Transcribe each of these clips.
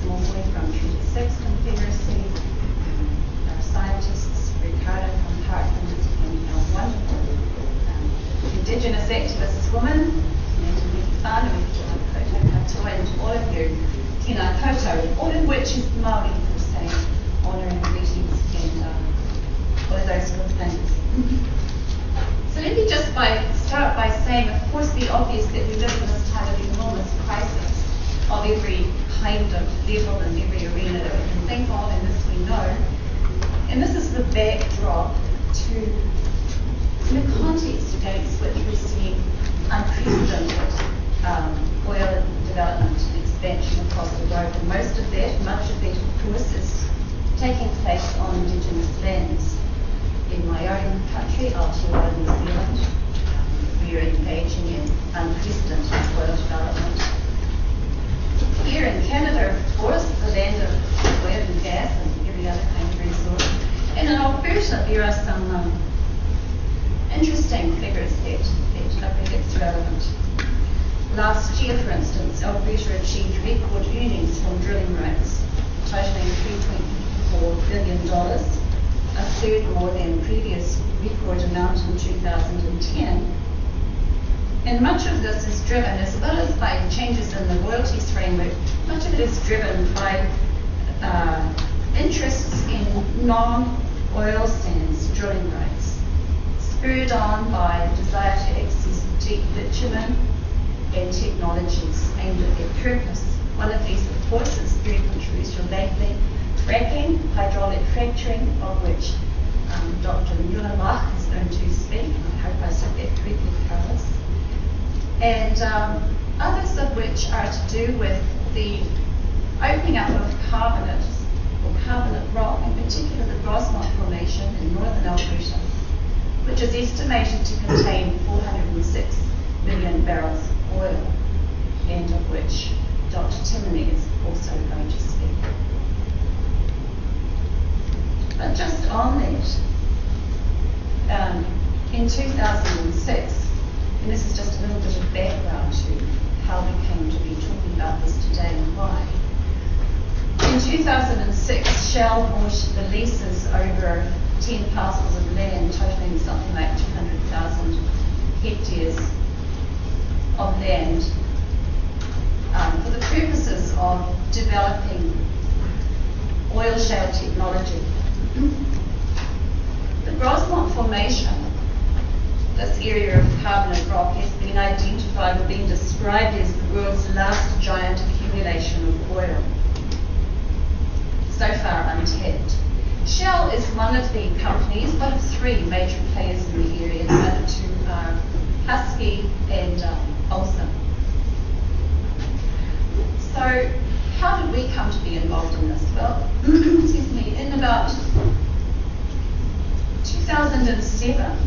Smallboy from Confederacy, our scientists, and our wonderful Indigenous activist woman, and all of you, Tina Koto, all of which is Māori for saying honour and greetings and all of those sort of things. So let me just start by saying, of course, the obvious that we live in this time of enormous crisis of every kind of level and every arena that we can think of, and this we know. And this is the backdrop to the context against which we're seeing unprecedented oil development and expansion across the globe. And much of that, of course, is taking place on Indigenous lands. In my own country, Aotearoa, New Zealand, we are engaging in unprecedented oil development. Here in Canada, of course, the land of oil and gas and every other kind of resource. And in Alberta, there are some interesting figures that I think it's relevant. Last year, for instance, Alberta achieved record earnings from drilling rights, totaling $3.4 billion, a third more than previous record amount in 2010. And much of this is driven, as well as by changes in the royalties framework, much of it is driven by interests in non-oil sands drilling rights, spurred on by the desire to access deep bitumen and technologies aimed at their purpose. One of these, of course, is very controversial lately, fracking, hydraulic fracturing, of which Dr. Muller is going to speak. I hope I said that correctly, Carlos. And others of which are to do with the opening up of carbonate rock, in particular the Grosmont Formation in Northern Alberta, which is estimated to contain 406 million barrels of oil, and of which Dr. Timoney is also going to speak. But just on that, in 2006, and this is just a little bit of background to how we came to be talking about this today and why. In 2006, Shell bought the leases over 10 parcels of land totaling something like 200,000 hectares of land for the purposes of developing oil shale technology. The Grosmont Formation, this area of carbonate rock, has been identified or been described as the world's last giant accumulation of oil, so far untapped. Shell is one of the companies, one of three major players in the area. The other two are Husky and Olsen. So how did we come to be involved in this? Well, excuse me, in about 2007,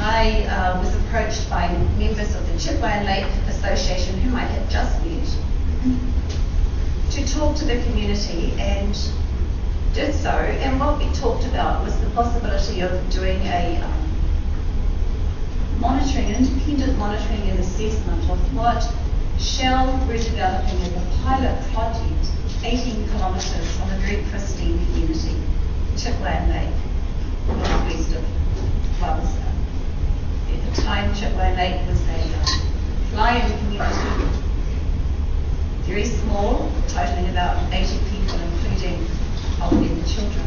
I was approached by members of the Chipewyan Lake Association, whom I had just met, to talk to the community, and did so. And what we talked about was the possibility of doing a independent monitoring and assessment of what Shell were developing as a pilot project 18 kilometres from a very pristine community, Chipewyan Lake, northwest of Wellbeing. At the time, Chipewyan Lake was a fly-in community, very small, totaling about 80 people, including older and children.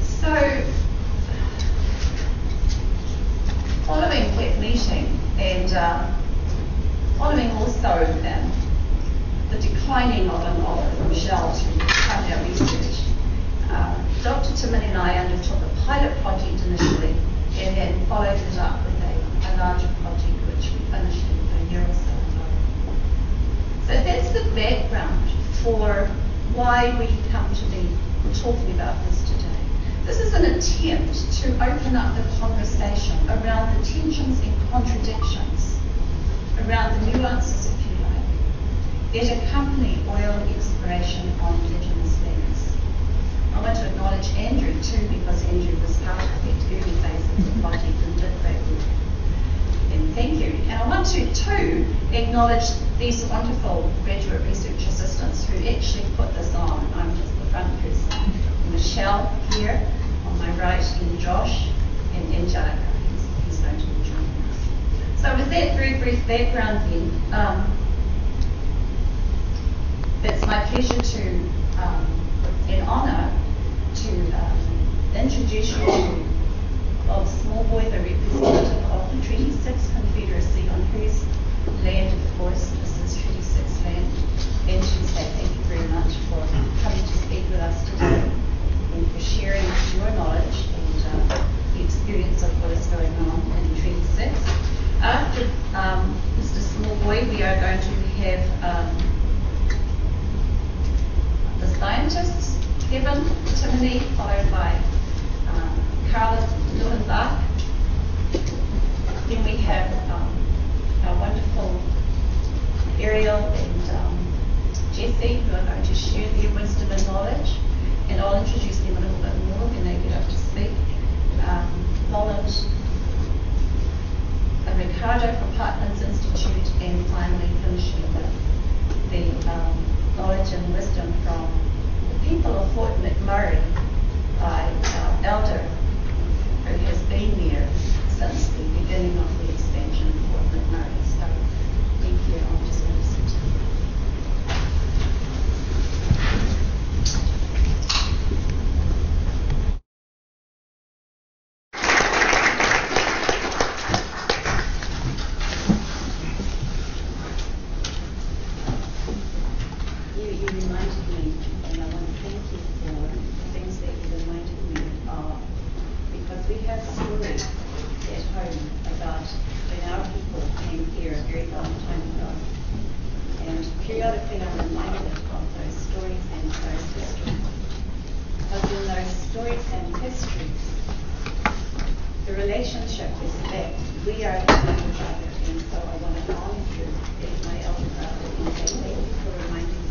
So, following that meeting and following also the declining of Shell to fund our research, Dr. Timoney and I undertook a pilot project initially and then followed it up with a larger project which we finished a year or so ago. So that's the background for why we come to be talking about this today. This is an attempt to open up the conversation around the tensions and contradictions, around the nuances, if you like, that accompany oil exploration on Indigenous lands. I want to acknowledge Andrew too, because Andrew was part of that early phase of the project and did great work. And thank you. And I want to too acknowledge these wonderful graduate research assistants who actually put this on. I'm just the front person. Michelle here on my right, and Josh, and Angelica, he's going to be joining us. So with that very brief background then, it's my pleasure to, and honour, to introduce you to Bob Smallboy, the representative of the Treaty 6 Confederacy, on whose land, of course, this is Treaty 6 land, and to say thank you very much for coming to speak with us today and for sharing your knowledge and the experience of what is going on in Treaty 6. After Mr. Smallboy, we are going to have the scientists, Kevin Timoney, followed by Carla Lewin-Bach. Then we have our wonderful Ariel and Jessie, who are going to share their wisdom and knowledge. And I'll introduce them a little bit more when they get up to speak. Roland and Ricardo from Parklands Institute, and finally finishing with the knowledge and wisdom from the people of Fort McMurray by our elder, who has been there since the beginning of the expansion of Fort McMurray. So thank you. I'm just going to sit down. You reminded me, and I want to thank you for the things that you reminded me of, because we have stories at home about when our people came here a very long time ago. And periodically I'm reminded of those stories and those histories. Because in those stories and histories, the relationship is that we are the elder brother, and so I want to honor you as my elder brother and say thank you for reminding me.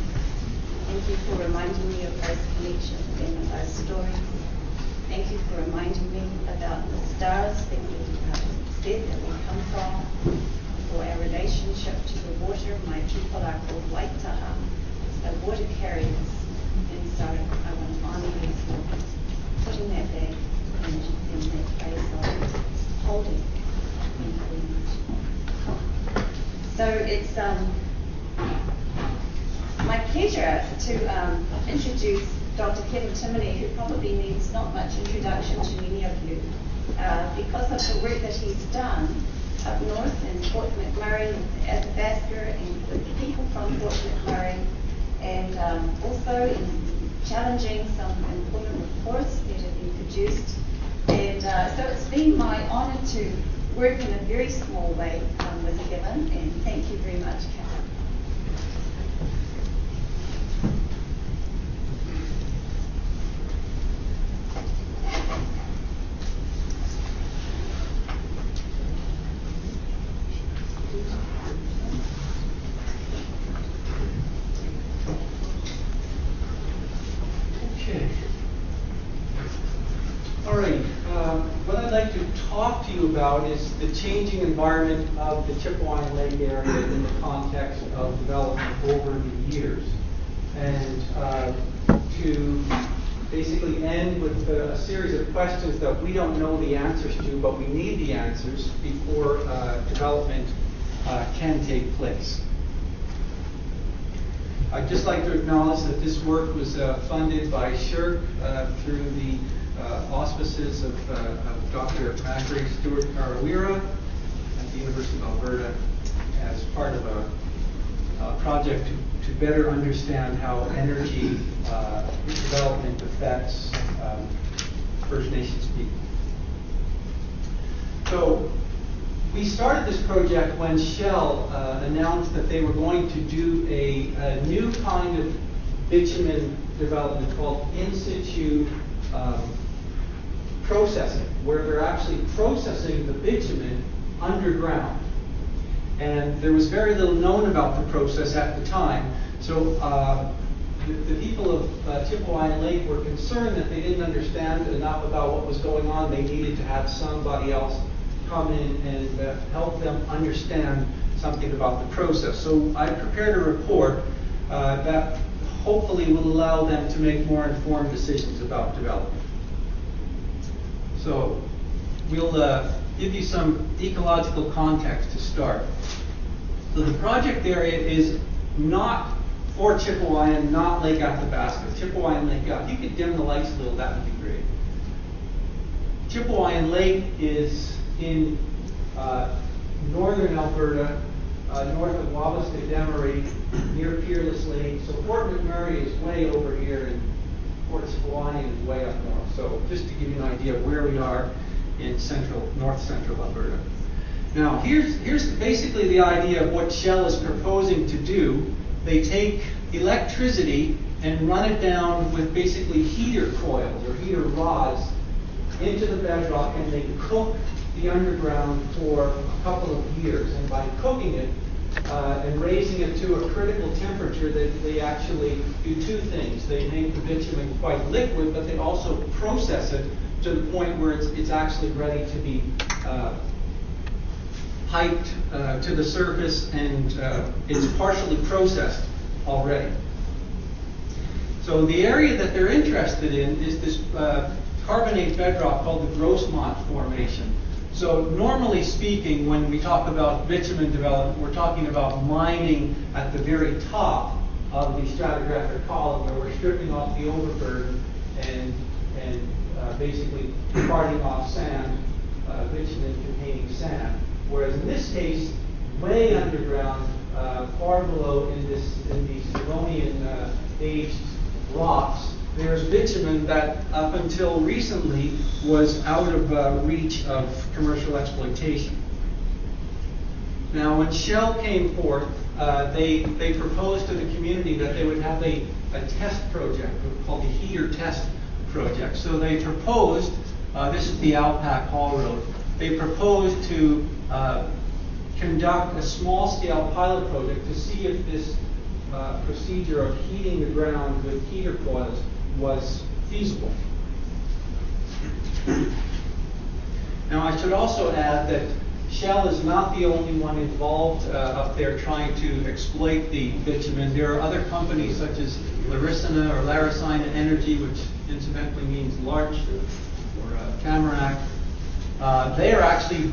Thank you for reminding me of those connections and of those stories. Thank you for reminding me about the stars that we said that we come from, for our relationship to the water. My people are called Waitaha, so water carriers. And so I want to honour you for putting that back in that place of holding. Thank you very much. So it's my pleasure to introduce Dr. Kevin Timoney, who probably needs not much introduction to many of you, because of the work that he's done up north in Fort McMurray as ambassador and with the people from also in challenging some important reports that have been produced. And so it's been my honour to work in a very small way with Kevin, and thank you very much, Kevin. What I'd like to talk to you about is the changing environment of the Chipewyan Lake area in the context of development over the years. And to basically end with a series of questions that we don't know the answers to, but we need the answers before development can take place. I'd just like to acknowledge that this work was funded by SSHRC through the auspices of Dr. Makere Stewart-Harawira at the University of Alberta as part of a project to better understand how energy development affects First Nations people. So we started this project when Shell announced that they were going to do a new kind of bitumen development called in-situ processing, where they're actually processing the bitumen underground. And there was very little known about the process at the time. So the people of Chipewyan Lake were concerned that they didn't understand enough about what was going on. They needed to have somebody else come in and help them understand something about the process. So I prepared a report that hopefully will allow them to make more informed decisions about development. So we'll give you some ecological context to start. So the project area is not for Chipewyan, not Lake Athabasca. Chipewyan Lake, if you could dim the lights a little, that would be great. Chipewyan Lake is in northern Alberta, north of Wabasca-Demaree, near Peerless Lake. So Fort McMurray is way over here, and Fort Chipewyan is way up north. So just to give you an idea of where we are in north central Alberta. Now here's basically the idea of what Shell is proposing to do. They take electricity and run it down with basically heater coils or heater rods into the bedrock, and they cook the underground for a couple of years. And by cooking it and raising it to a critical temperature, they actually do two things. They make the bitumen quite liquid, but they also process it to the point where it's actually ready to be piped to the surface, and it's partially processed already. So the area that they're interested in is this carbonate bedrock called the Grossmont Formation. So normally speaking, when we talk about bitumen development, we're talking about mining at the very top of the stratigraphic column, where we're stripping off the overburden and basically parting off sand, bitumen-containing sand. Whereas in this case, way underground, far below in these Devonian aged rocks, there's bitumen that up until recently was out of reach of commercial exploitation. Now when Shell came forth, they proposed to the community that they would have a test project called the Heater Test Project. So they proposed, this is the Alpac Haul Road, they proposed to conduct a small-scale pilot project to see if this procedure of heating the ground with heater coils was feasible. Now I should also add that Shell is not the only one involved up there trying to exploit the bitumen. There are other companies such as Laricina or Laricina Energy, which incidentally means larch, or Tamarack. They are actually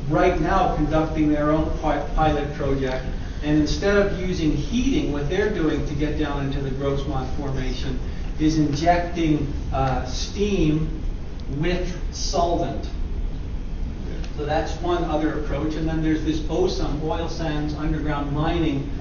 right now conducting their own pilot project. And instead of using heating, what they're doing to get down into the Grossmont Formation is injecting steam with solvent. So that's one other approach. And then there's this OSUM, oil sands underground mining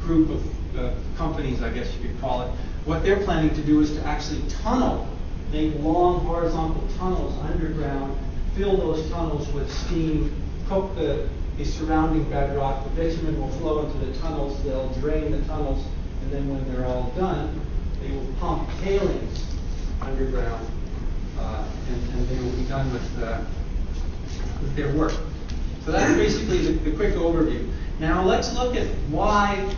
group of companies, I guess you could call it, what they're planning to do is to actually tunnel, make long horizontal tunnels underground, fill those tunnels with steam, cook the surrounding bedrock. The bitumen will flow into the tunnels, they'll drain the tunnels, and then when they're all done, they will pump tailings underground, and they will be done with their work. So that's basically the quick overview. Now let's look at why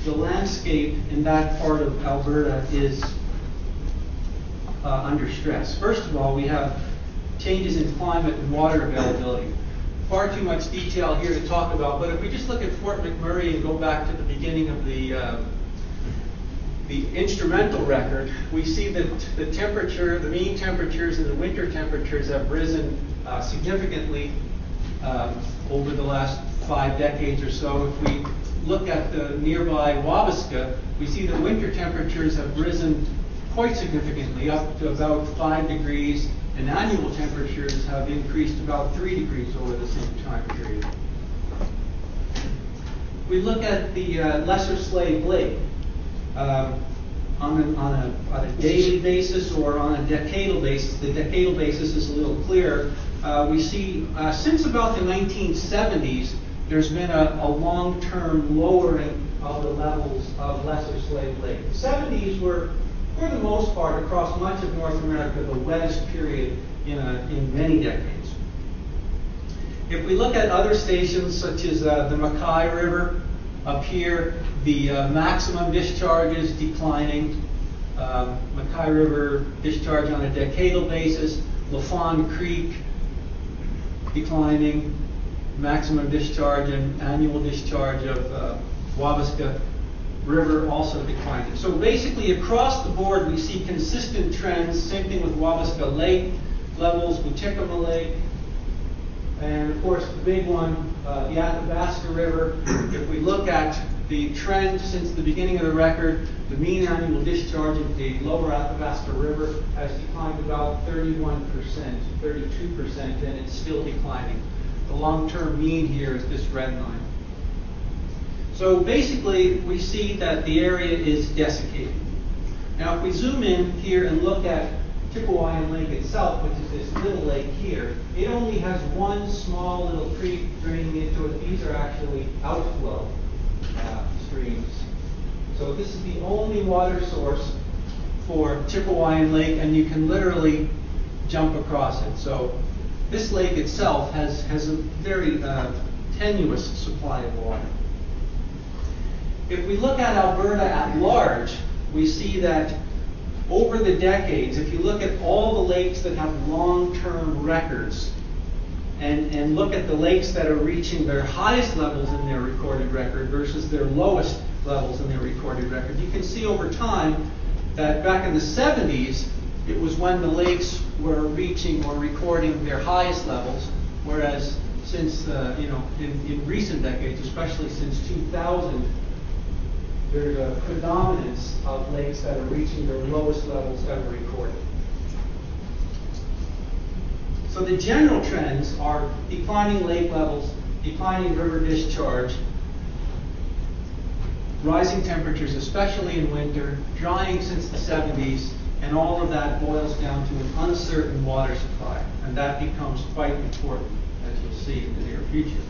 the landscape in that part of Alberta is under stress. First of all, we have changes in climate and water availability. Far too much detail here to talk about, but if we just look at Fort McMurray and go back to the beginning of the instrumental record, we see that the temperature, the mean temperatures and the winter temperatures have risen significantly over the last 5 decades or so. If we look at the nearby Wabasca, we see that winter temperatures have risen quite significantly, up to about 5 degrees, and annual temperatures have increased about 3 degrees over the same time period. We look at the Lesser Slave Lake on a daily basis or on a decadal basis. The decadal basis is a little clearer. We see since about the 1970s, there's been a long-term lowering of the levels of Lesser Slave Lake. The 70s were, for the most part, across much of North America, the wettest period in many decades. If we look at other stations, such as the Makere River up here, the maximum discharge is declining. Makere River discharge on a decadal basis, Lafond Creek declining, maximum discharge and annual discharge of Wabasca River also declining. So basically across the board we see consistent trends. Same thing with Wabasca Lake levels, Wachikama Lake, and of course the big one, the Athabasca River. If we look at the trend since the beginning of the record, the mean annual discharge of the lower Athabasca River has declined about 31%, 32%, and it's still declining. The long-term mean here is this red line. So basically, we see that the area is desiccated. Now, if we zoom in here and look at Chipewyan Lake itself, which is this little lake here, it only has one small little creek draining into it. These are actually outflow streams. So this is the only water source for Chipewyan Lake, and you can literally jump across it. So this lake itself has a very tenuous supply of water. If we look at Alberta at large, we see that over the decades, if you look at all the lakes that have long-term records, and look at the lakes that are reaching their highest levels in their recorded record versus their lowest levels in their recorded record, you can see over time that back in the 70s, it was when the lakes were reaching or recording their highest levels, whereas since, in recent decades, especially since 2000, there's a predominance of lakes that are reaching their lowest levels ever recorded. So the general trends are declining lake levels, declining river discharge, rising temperatures, especially in winter, drying since the 70s, and all of that boils down to an uncertain water supply, and that becomes quite important, as you'll see in the near future.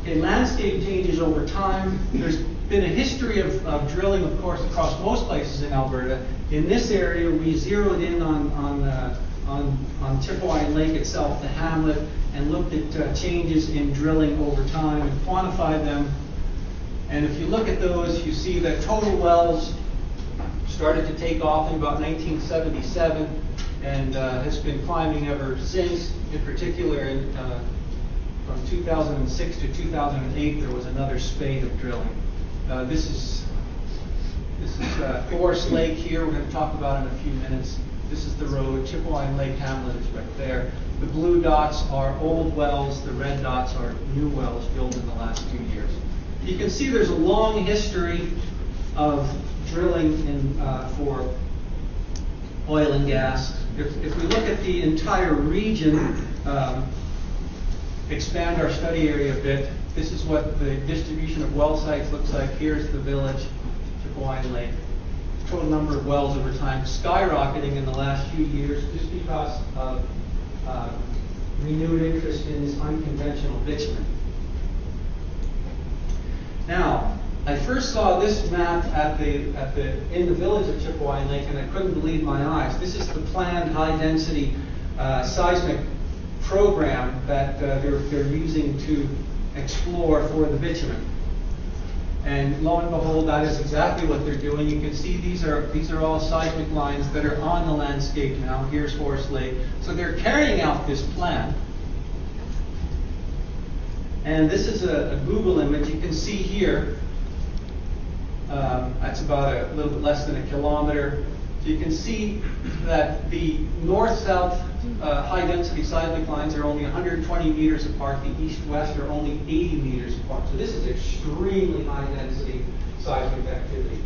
Okay, landscape changes over time. There's been a history of drilling, of course, across most places in Alberta. In this area, we zeroed in on Chipewyan Lake itself, the hamlet, and looked at changes in drilling over time and quantified them. And if you look at those, you see that total wells started to take off in about 1977 and has been climbing ever since. In particular, from 2006 to 2008, there was another spate of drilling. This is Forest Lake here. We're going to talk about it in a few minutes. This is the road. Chipewyan Lake Hamlet is right there. The blue dots are old wells. The red dots are new wells built in the last few years. You can see there's a long history of drilling for oil and gas. If we look at the entire region, expand our study area a bit, this is what the distribution of well sites looks like. Here's the village, Chipewyan Lake. Total number of wells over time skyrocketing in the last few years just because of renewed interest in this unconventional bitumen. Now, I first saw this map in the village of Chipewyan Lake, and I couldn't believe my eyes. This is the planned high-density seismic program that they're using to explore for the bitumen. And lo and behold, that is exactly what they're doing. You can see these are all seismic lines that are on the landscape now. Here's Horse Lake. So they're carrying out this plan. And this is a Google image. You can see here, that's about a little bit less than a kilometer. So you can see that the north-south high-density seismic lines are only 120 meters apart. The east-west are only 80 meters apart. So this is extremely high-density seismic activity.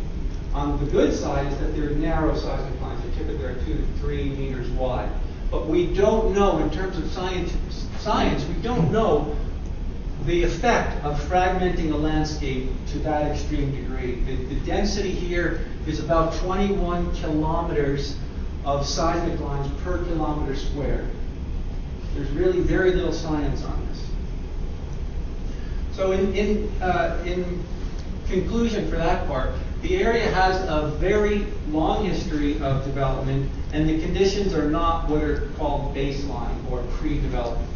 On the good side is that they're narrow seismic lines. They typically are 2 to 3 meters wide. But we don't know, in terms of science, we don't know the effect of fragmenting a landscape to that extreme degree. The density here is about 21 kilometers of seismic lines per kilometer squared. There's really very little science on this. So in conclusion for that part, the area has a very long history of development, and the conditions are not what are called baseline or pre-development.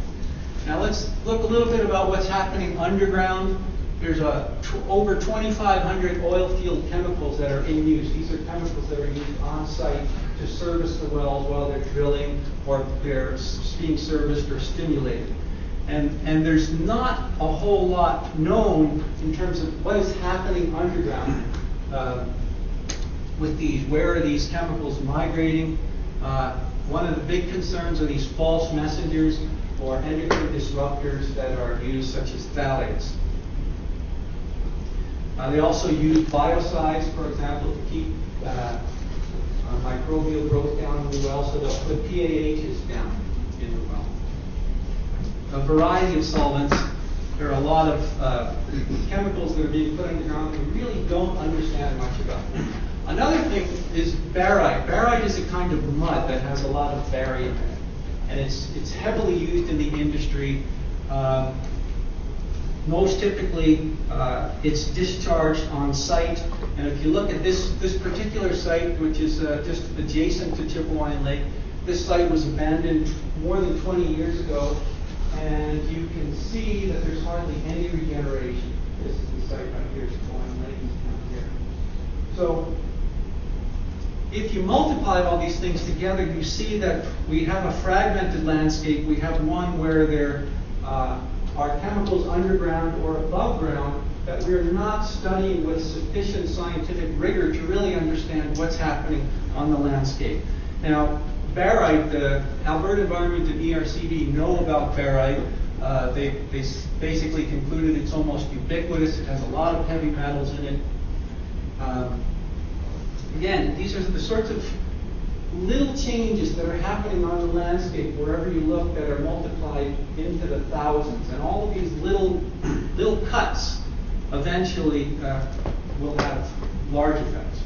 Now let's look a little bit about what's happening underground. There's over 2,500 oil field chemicals that are in use. These are chemicals that are used on site to service the wells while they're drilling or they're being serviced or stimulated. And there's not a whole lot known in terms of what is happening underground with these. Where are these chemicals migrating? One of the big concerns are these false messengers or endocrine disruptors that are used, such as phthalates. They also use biocides, for example, to keep microbial growth down in the well, so they'll put PAHs down in the well. A variety of solvents. There are a lot of chemicals that are being put underground that we really don't understand much about. Another thing is barite. Barite is a kind of mud that has a lot of barium in it. And it's heavily used in the industry. Most typically, it's discharged on site. And if you look at this particular site, which is just adjacent to Chipewyan Lake, this site was abandoned more than 20 years ago. And you can see that there's hardly any regeneration. This is the site right here, Chipewyan Lake is down here. So if you multiply all these things together, you see that we have a fragmented landscape. We have one where there are chemicals underground or above ground that we're not studying with sufficient scientific rigor to really understand what's happening on the landscape. Now, barite, the Alberta Environment and ERCB know about barite. They basically concluded it's almost ubiquitous. It has a lot of heavy metals in it. Again, these are the sorts of little changes that are happening on the landscape wherever you look that are multiplied into the thousands. And all of these little cuts eventually will have large effects.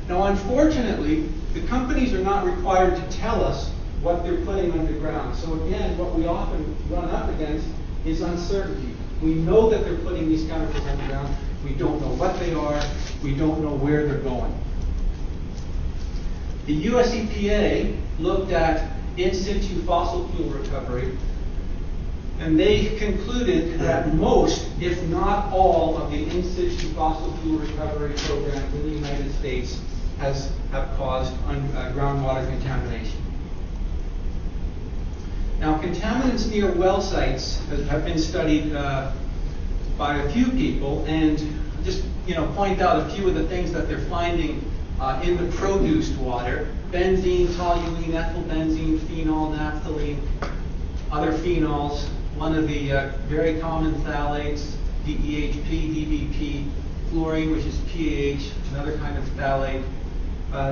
Now, unfortunately, the companies are not required to tell us what they're putting underground. So again, what we often run up against is uncertainty. We know that they're putting these chemicals underground. We don't know what they are. We don't know where they're going. The US EPA looked at in-situ fossil fuel recovery, and they concluded that most, if not all, of the in-situ fossil fuel recovery programs in the United States have caused groundwater contamination. Now, contaminants near well sites have been studied by a few people, and just point out a few of the things that they're finding in the produced water: benzene, toluene, ethylbenzene, phenol, naphthalene, other phenols. One of the very common phthalates, DEHP, DBP, fluorine, which is PAH, another kind of phthalate.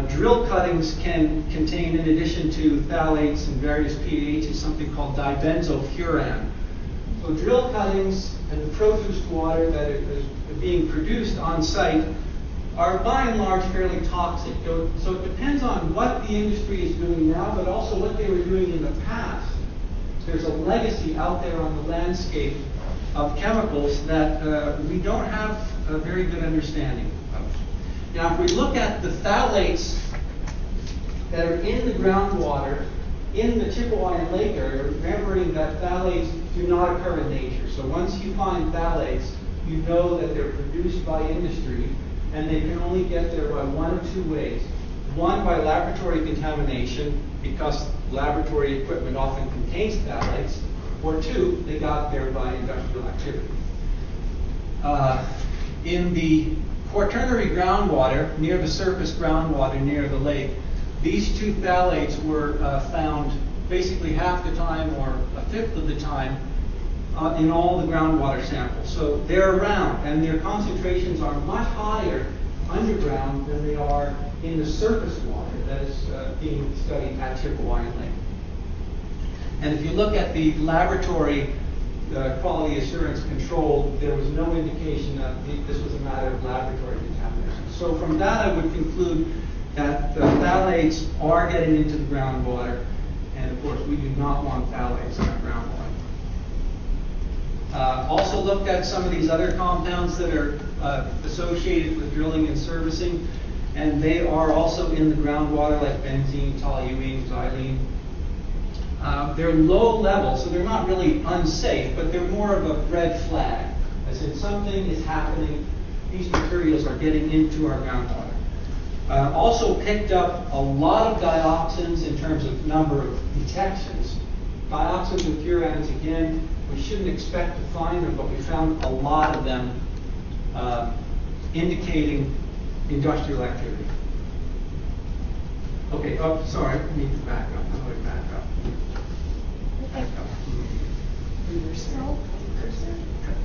Drill cuttings can contain, in addition to phthalates and various PAHs, something called dibenzofuran. So drill cuttings and the produced water that is being produced on site are by and large fairly toxic. So it depends on what the industry is doing now, but also what they were doing in the past. There's a legacy out there on the landscape of chemicals that we don't have a very good understanding of. Now, if we look at the phthalates that are in the groundwater in the Chipewyan Lake area, remembering that phthalates do not occur in nature. So once you find phthalates, you know that they're produced by industry, and they can only get there by one of two ways. One, by laboratory contamination, because laboratory equipment often contains phthalates, or two, they got there by industrial activity. In the quaternary groundwater, near the surface groundwater, near the lake, these two phthalates were found basically half the time or a fifth of the time in all the groundwater samples. So they're around, and their concentrations are much higher underground than they are in the surface water that is being studied at Chipewyan Lake. And if you look at the laboratory quality assurance control, there was no indication that this was a matter of laboratory contamination. So from that, I would conclude that the phthalates are getting into the groundwater, and of course, we do not want phthalates in our groundwater. Also looked at some of these other compounds that are associated with drilling and servicing, and they are also in the groundwater, like benzene, toluene, xylene. They're low level, so they're not really unsafe, but they're more of a red flag. As in, something is happening, these materials are getting into our groundwater. Also picked up a lot of dioxins in terms of number of detections. Dioxins and furans, again, we shouldn't expect to find them, but we found a lot of them indicating industrial activity. Okay, oh, sorry, I need to back up. How do I back up? Back up.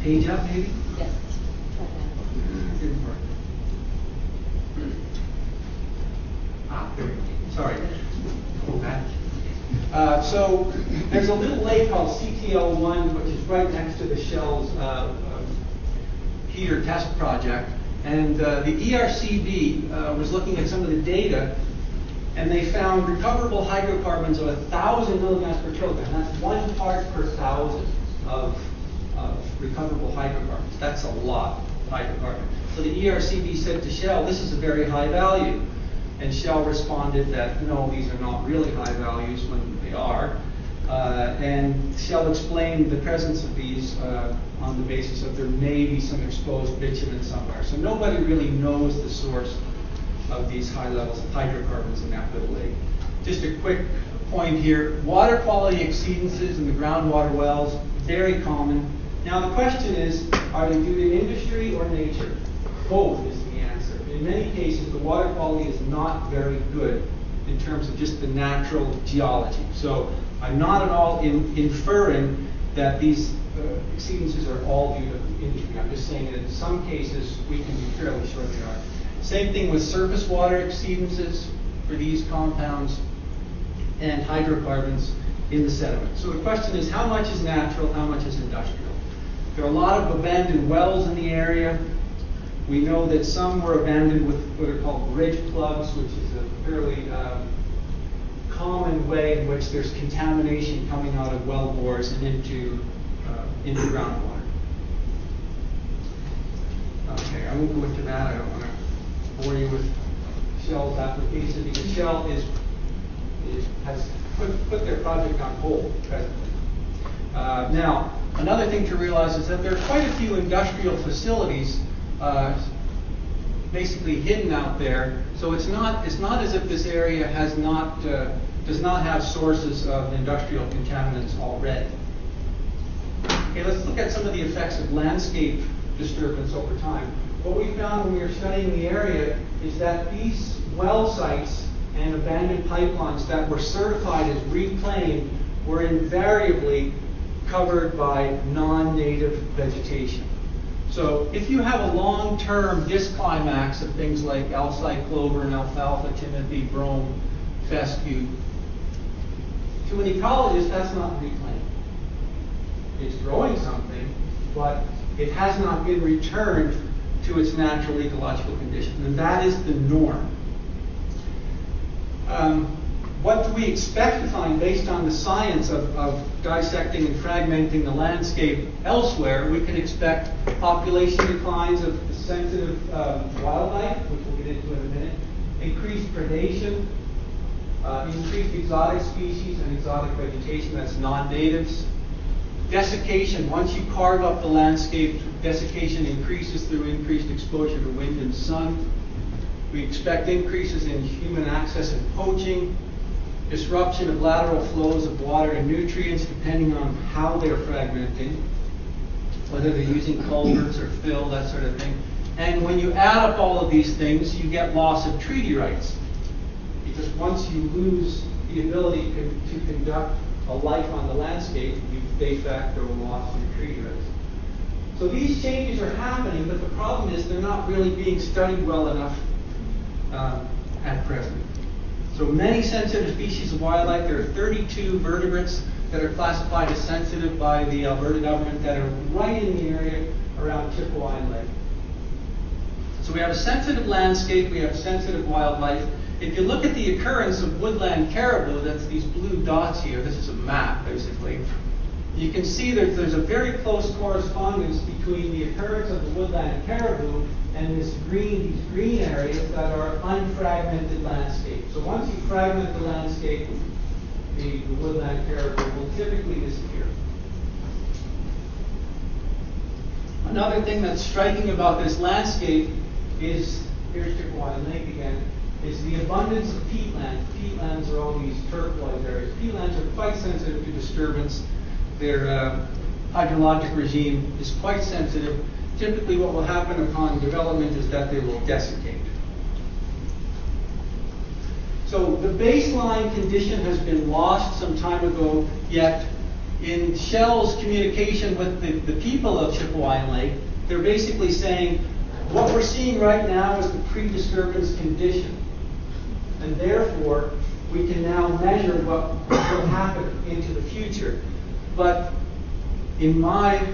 Page up, maybe? Yes. Didn't work. There we go. Sorry. Go back. So there's a little lake called CTL1, which is right next to the Shell's heater test project. And the ERCB was looking at some of the data, and they found recoverable hydrocarbons of 1,000 milligrams per kilogram. That's 1 part per 1,000 of recoverable hydrocarbons. That's a lot of hydrocarbons. So the ERCB said to Shell, this is a very high value. And Shell responded that, no, these are not really high values when they are. And Shell explained the presence of these on the basis of there may be some exposed bitumen somewhere. So nobody really knows the source of these high levels of hydrocarbons in that little lake. Just a quick point here. Water quality exceedances in the groundwater wells, very common. Now the question is, are they due to industry or nature? Both is the answer. In many cases, the water quality is not very good in terms of just the natural geology. So I'm not at all inferring that these exceedances are all due to industry. I'm just saying that in some cases, we can be fairly sure they are. Same thing with surface water exceedances for these compounds and hydrocarbons in the sediment. So the question is, how much is natural, how much is industrial? There are a lot of abandoned wells in the area. We know that some were abandoned with what are called bridge plugs, which is a fairly common way in which there's contamination coming out of well bores and into groundwater. Okay, I won't go into that. I don't want to bore you with Shell's application, because Shell has put their project on hold presently. Now, another thing to realize is that there are quite a few industrial facilities basically hidden out there. So it's not as if this area does not have sources of industrial contaminants already. Okay, let's look at some of the effects of landscape disturbance over time. What we found when we were studying the area is that these well sites and abandoned pipelines that were certified as reclaimed were invariably covered by non-native vegetation. So if you have a long-term disclimax of things like alside clover and alfalfa, timothy, brome, fescue, to an ecologist, that's not reclaimed. it's growing something, but it has not been returned to its natural ecological condition, and that is the norm. What do we expect to find based on the science of dissecting and fragmenting the landscape elsewhere? We can expect population declines of sensitive wildlife, which we'll get into in a minute, increased predation, increased exotic species and exotic vegetation, that's non-natives. Desiccation, once you carve up the landscape, desiccation increases through increased exposure to wind and sun. We expect increases in human access and poaching, disruption of lateral flows of water and nutrients depending on how they're fragmenting, whether they're using culverts or fill, that sort of thing. And when you add up all of these things, you get loss of treaty rights. Because once you lose the ability to conduct a life on the landscape, you've de facto lost your treaty rights. So these changes are happening, but the problem is they're not really being studied well enough at present. So many sensitive species of wildlife, there are 32 vertebrates that are classified as sensitive by the Alberta government that are right in the area around Chipewyan Lake. So we have a sensitive landscape, we have sensitive wildlife. If you look at the occurrence of woodland caribou, that's these blue dots here, this is a map basically, you can see that there's a very close correspondence between the occurrence of the woodland caribou and these green areas that are unfragmented landscape. So once you fragment the landscape, the woodland caribou will typically disappear. Another thing that's striking about this landscape is, here's Chipewyan Lake again, is the abundance of peatland. Peatlands are all these turquoise areas. Peatlands are quite sensitive to disturbance. Their hydrologic regime is quite sensitive. Typically what will happen upon development is that they will desiccate. So the baseline condition has been lost some time ago, yet in Shell's communication with the people of Chipewyan Lake, they're basically saying, what we're seeing right now is the pre-disturbance condition. And therefore, we can now measure what will happen into the future. But in my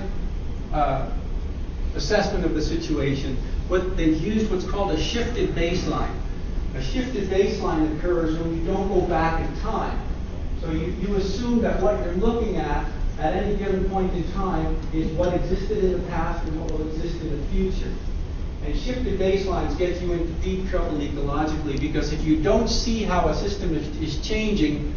assessment of the situation, they've used what's called a shifted baseline. A shifted baseline occurs when you don't go back in time. So you assume that what you're looking at any given point in time is what existed in the past and what will exist in the future. And shifted baselines get you into deep trouble ecologically, because if you don't see how a system is changing,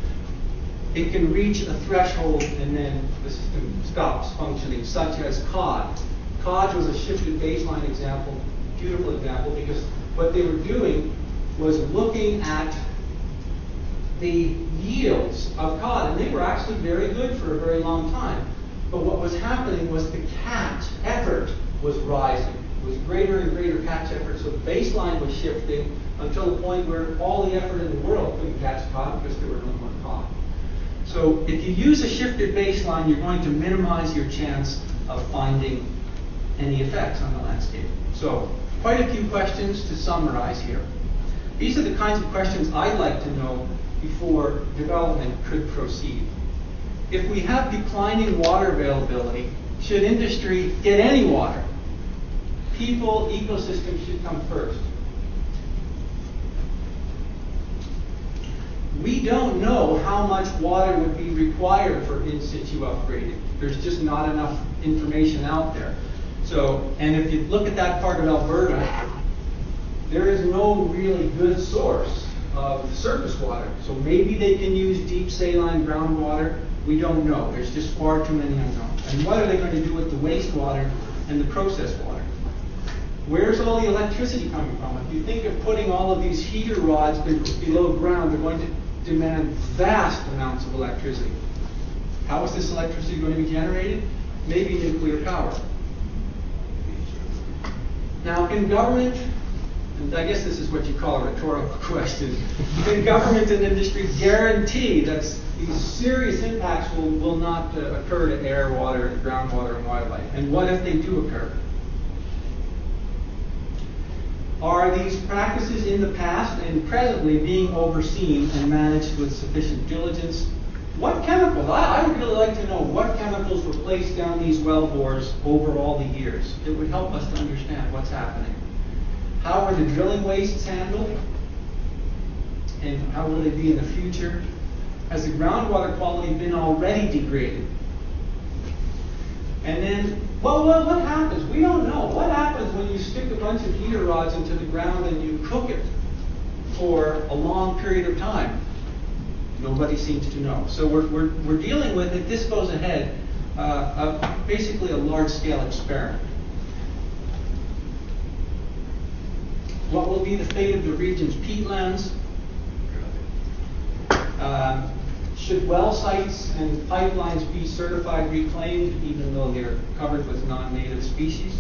it can reach a threshold and then the system stops functioning, such as cod. Cod was a shifted baseline example, beautiful example, because what they were doing was looking at the yields of cod, and they were actually very good for a very long time. But what was happening was the catch effort was rising. It was greater and greater catch effort, so the baseline was shifting until the point where all the effort in the world couldn't catch cod because there were no more cod. So if you use a shifted baseline, you're going to minimize your chance of finding any effects on the landscape. So quite a few questions to summarize here. These are the kinds of questions I'd like to know before development could proceed. If we have declining water availability, should industry get any water? People, ecosystems should come first. We don't know how much water would be required for in-situ upgrading. There's just not enough information out there. So, and if you look at that part of Alberta, there is no really good source of surface water. So maybe they can use deep saline groundwater. We don't know. There's just far too many unknowns. And what are they going to do with the wastewater and the processed water? Where's all the electricity coming from? If you think of putting all of these heater rods below ground, they're going to demand vast amounts of electricity. How is this electricity going to be generated? Maybe nuclear power. Now, in government, and I guess this is what you call a rhetorical question, can government and industry guarantee that these serious impacts will not occur to air, water, groundwater, and wildlife? And what if they do occur? Are these practices in the past and presently being overseen and managed with sufficient diligence? what chemicals, I would really like to know what chemicals were placed down these well bores over all the years. It would help us to understand what's happening. How are the drilling wastes handled? And how will they be in the future? Has the groundwater quality been already degraded? And then, well, what happens? We don't know. What happens when you stick a bunch of heater rods into the ground and you cook it for a long period of time? Nobody seems to know. So we're dealing with it. This goes ahead, basically a large-scale experiment. What will be the fate of the region's peatlands? Should well sites and pipelines be certified reclaimed even though they're covered with non-native species?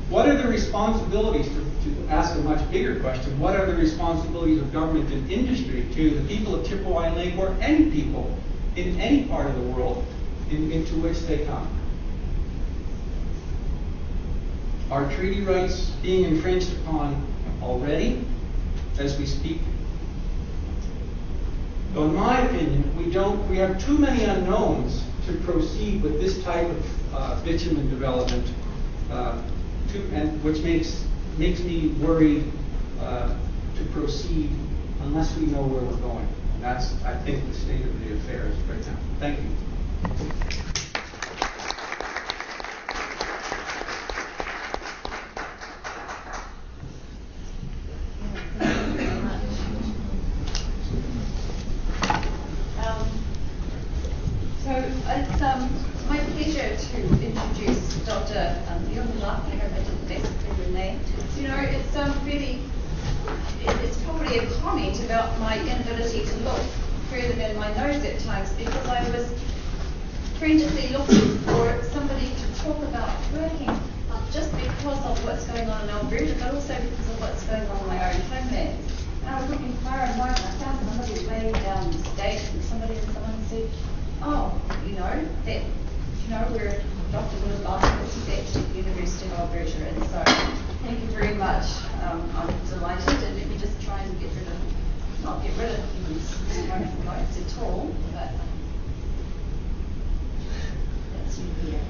What are the responsibilities, to ask a much bigger question, what are the responsibilities of government and industry to the people of Chipewyan Lake or any people in any part of the world into which they come? Are treaty rights being infringed upon already as we speak? So in my opinion, we have too many unknowns to proceed with this type of bitumen development, which makes me worried to proceed unless we know where we're going. And that's, I think, the state of the affairs right now. Thank you. It's my pleasure to introduce Dr. I hope I did the best with your name. You know, it's really, it's probably a comment about my inability to look further than my nose at times, because I was frantically looking for somebody to talk about working, not just because of what's going on in Alberta, but also because of what's going on in my own homeland. And I was looking far and wide, and I found somebody way down the state, and someone said, oh, we're Dr. Woodlands, he's actually at the University of Alberta, and so thank you very much. I'm delighted, and let me just try and not get rid of these wonderful notes at all, but that's you here.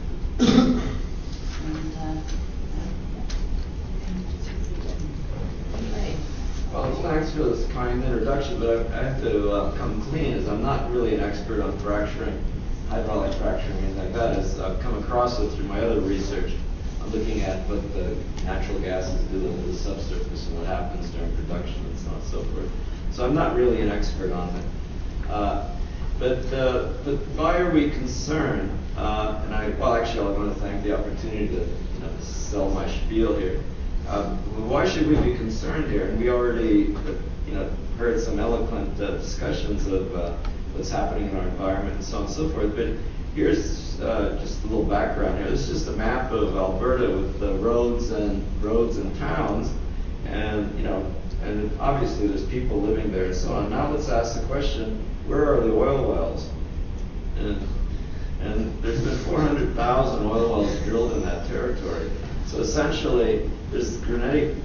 Well, thanks for this kind introduction, but I have to come clean, as I'm not really an expert on fracturing, hydraulic fracturing, anything like that. As I've come across it through my other research, I'm looking at what the natural gases do under the subsurface and what happens during production and so on and so forth. So I'm not really an expert on it. But why are we concerned? Actually, I want to thank the opportunity to sell my spiel here. Why should we be concerned here? And we already, heard some eloquent discussions of what's happening in our environment and so on and so forth. But here's just a little background here. This is just a map of Alberta with the roads and towns, and obviously there's people living there and so on. Now let's ask the question: where are the oil wells? And there's been 400,000 oil wells drilled in that territory. So essentially, there's granitic,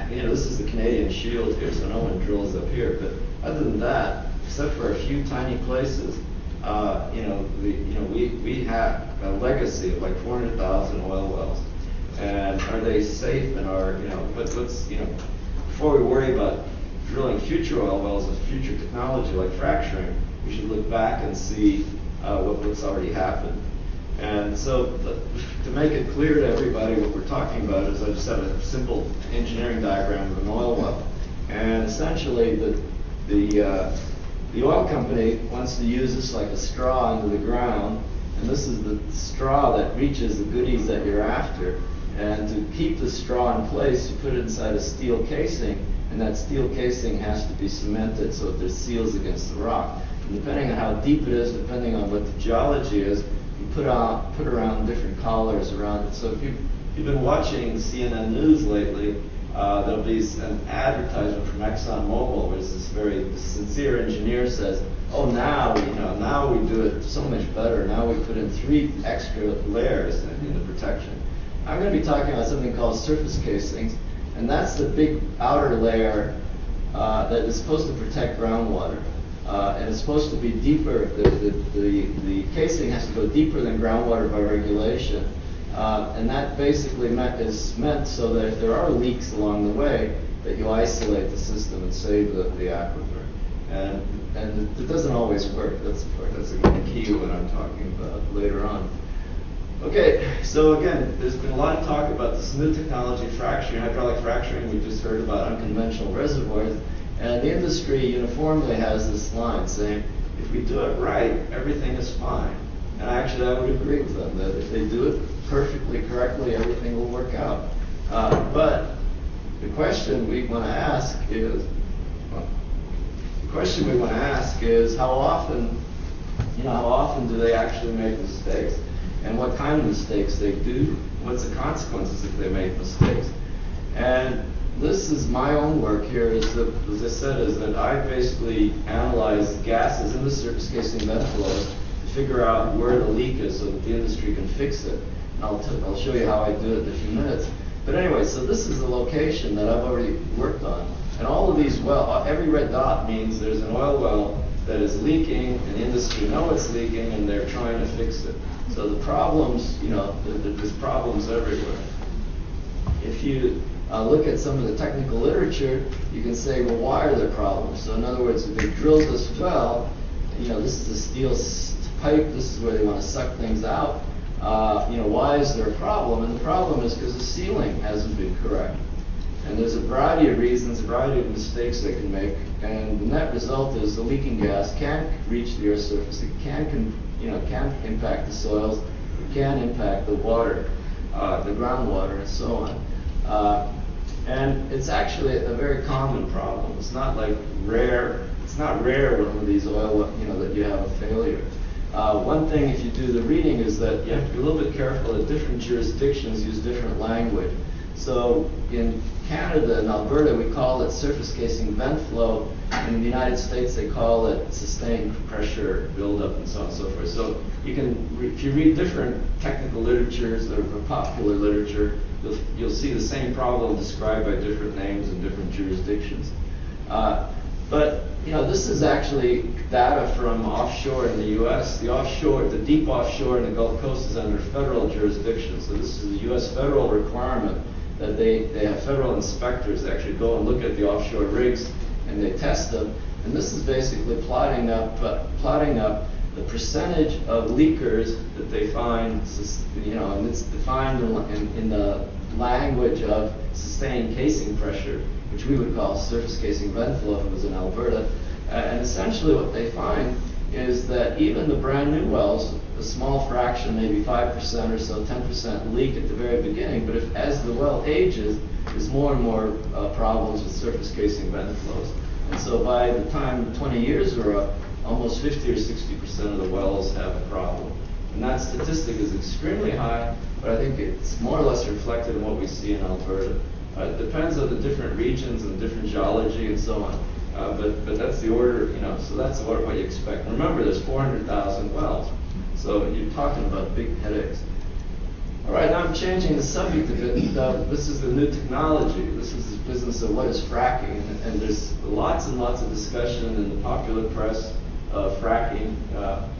this is the Canadian Shield here, so no one drills up here. But other than that, except for a few tiny places, we have a legacy of like 400,000 oil wells. And are they safe? And before we worry about drilling future oil wells with future technology like fracturing, we should look back and see what's already happened. And so to make it clear to everybody what we're talking about is I just have a simple engineering diagram of an oil well. And essentially the oil company wants to use this like a straw into the ground, and this is the straw that reaches the goodies that you're after. And to keep the straw in place, you put it inside a steel casing, and that steel casing has to be cemented so that there's seals against the rock. And depending on how deep it is, depending on what the geology is, you put around different collars around it. So if you've been watching CNN News lately, there'll be an advertisement from ExxonMobil where this very sincere engineer says, "Oh, now we do it so much better. Now we put in 3 extra layers in the protection." I'm going to be talking about something called surface casings, and that's the big outer layer that is supposed to protect groundwater. and it's supposed to be deeper. The casing has to go deeper than groundwater by regulation, and that basically is meant so that if there are leaks along the way, that you isolate the system and save the aquifer. And it doesn't always work. That's a key what I'm talking about later on. Okay, so again, there's been a lot of talk about this new technology, fracturing, hydraulic fracturing. We just heard about unconventional reservoirs. And the industry uniformly has this line saying, if we do it right, everything is fine. And actually, I would agree with them that if they do it perfectly, correctly, everything will work out. But the question we want to ask is, how often do they actually make mistakes? And what kind of mistakes they do? What's the consequences if they make mistakes? And this is my own work here, as I said, is that I basically analyze gases in the surface casing vent flows to figure out where the leak is so that the industry can fix it. And I'll show you how I do it in a few minutes. But anyway, so this is the location that I've already worked on. And all of these every red dot means there's an oil well that is leaking, and the industry know it's leaking, and they're trying to fix it. So the problems, there's problems everywhere. If you look at some of the technical literature, you can say, well, why are there problems? So in other words, if they drill this well, this is a steel pipe, this is where they want to suck things out. Why is there a problem? And the problem is because the sealing hasn't been correct. And there's a variety of reasons, a variety of mistakes they can make, and the net result is the leaking gas can't reach the Earth's surface. It can't impact the soils. It can impact the water, the groundwater, and so on. And it's actually a very common problem. It's not like rare. It's not rare when one of these oil, that you have a failure. One thing, if you do the reading, is that you have to be a little bit careful that different jurisdictions use different language. So in Canada and Alberta, we call it surface casing vent flow. In the United States, they call it sustained pressure buildup and so on and so forth. So you can, if you read different technical literatures or popular literature, you'll see the same problem described by different names in different jurisdictions. But this is actually data from offshore in the U.S. The offshore, the deep offshore in the Gulf Coast is under federal jurisdiction. So this is a U.S. federal requirement that they have federal inspectors that actually go and look at the offshore rigs and they test them. And this is basically plotting up the percentage of leakers that they find, and it's defined in the language of sustained casing pressure, which we would call surface casing vent flow if it was in Alberta. And essentially what they find is that even the brand new wells, a small fraction, maybe 5% or so, 10% leak at the very beginning, but as the well ages, there's more and more problems with surface casing vent flows. And so by the time 20 years are up, almost 50 or 60% of the wells have a problem. And that statistic is extremely high, but I think it's more or less reflected in what we see in Alberta. It depends on the different regions and different geology and so on. But that's the order, so that's what you expect. Remember, there's 400,000 wells. So you're talking about big headaches. All right, now I'm changing the subject a bit. This is the new technology. This is the business of what is fracking. And there's lots and lots of discussion in the popular press of fracking.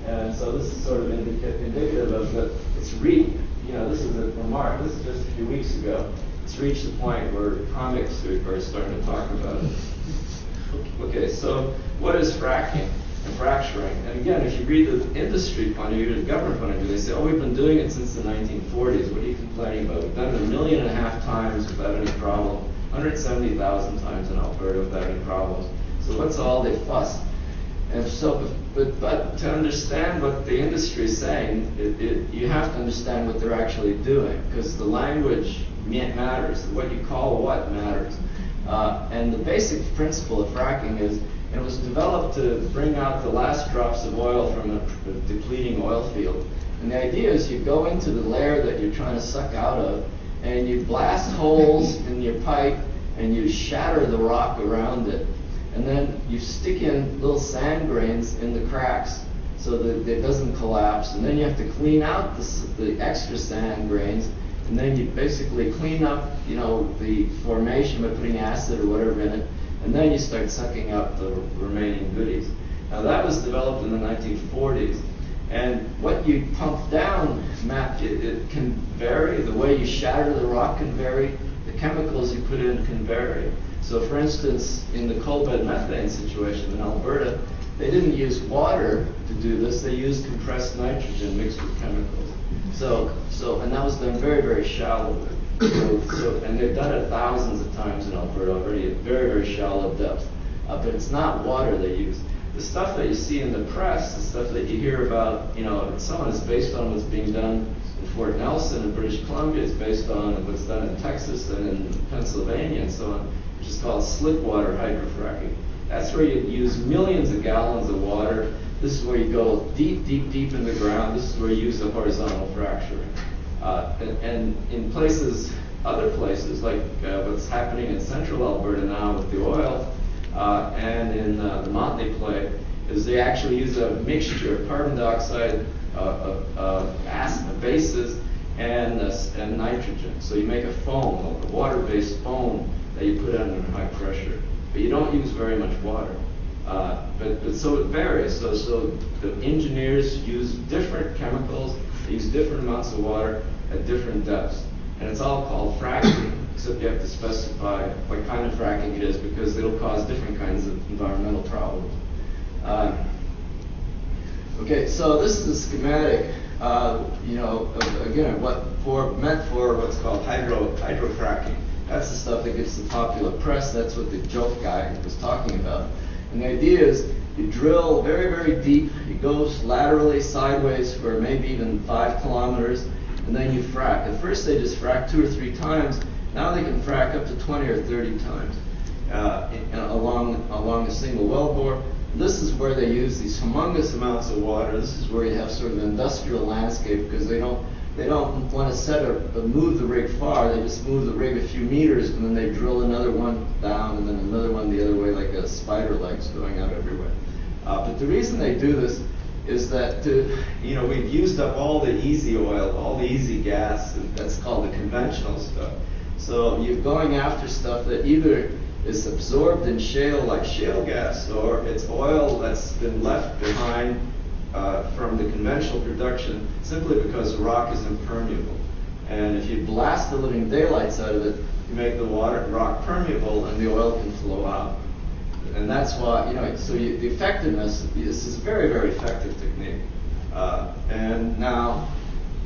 And so this is sort of indicative of that it's this is a remark. This is just a few weeks ago. It's reached the point where comics are starting to talk about it. Okay, so what is fracking and fracturing? And again, if you read the industry point of view, the government point of view, they say, we've been doing it since the 1940s. What are you complaining about? We've done it 1.5 million times without any problem, 170,000 times in Alberta without any problems. So what's all the fuss? And so, but to understand what the industry is saying, you have to understand what they're actually doing, because the language matters. What you call what matters. And the basic principle of fracking is, it was developed to bring out the last drops of oil from a depleting oil field. And the idea is you go into the layer that you're trying to suck out of, and you blast holes in your pipe, and you shatter the rock around it. And then you stick in little sand grains in the cracks so that it doesn't collapse. And then you have to clean out the extra sand grains. And then you basically clean up, the formation by putting acid or whatever in it, and then you start sucking up the remaining goodies. Now that was developed in the 1940s. And what you pump down, it can vary. The way you shatter the rock can vary. The chemicals you put in can vary. So for instance, in the coal bed methane situation in Alberta, they didn't use water to do this. They used compressed nitrogen mixed with chemicals. And that was done very, very shallow. And they've done it thousands of times in Alberta already at very, very shallow depths. But it's not water they use. The stuff that you see in the press, the stuff that you hear about, and so on, is based on what's being done in Fort Nelson in British Columbia. It's based on what's done in Texas and in Pennsylvania and so on, which is called slick water hydrofracking. That's where you use millions of gallons of water. This is where you go deep, deep, deep in the ground. This is where you use the horizontal fracturing. And in places, other places, like what's happening in central Alberta now with the oil, and in the Montney Play, is they actually use a mixture of carbon dioxide, acid bases, and nitrogen. So you make a foam, a water-based foam that you put under high pressure. But you don't use very much water. But so it varies. So the engineers use different chemicals, they use different amounts of water at different depths. And it's all called fracking, except you have to specify what kind of fracking it is because it'll cause different kinds of environmental problems. Okay, so this is a schematic, again, meant for what's called hydrofracking. That's the stuff that gets the popular press. That's what the joke guy was talking about. And the idea is you drill very, very deep. It goes laterally, sideways for maybe even 5 kilometers, and then you frack. At first they just frack 2 or 3 times. Now they can frack up to 20 or 30 times along a single wellbore. This is where they use these humongous amounts of water. This is where you have sort of an industrial landscape because they don't want to set or move the rig far. They just move the rig a few meters and then they drill another one down and then another one the other way, like a spider legs going out everywhere. But the reason they do this is that we've used up all the easy oil, all the easy gas, and that's called the conventional stuff. So you're going after stuff that either is absorbed in shale like shale gas, or it's oil that's been left behind from the conventional production simply because the rock is impermeable. And if you blast the living daylights out of it, you make the rock permeable and the oil can flow out. And that's why, the effectiveness, this is a very, very effective technique. And now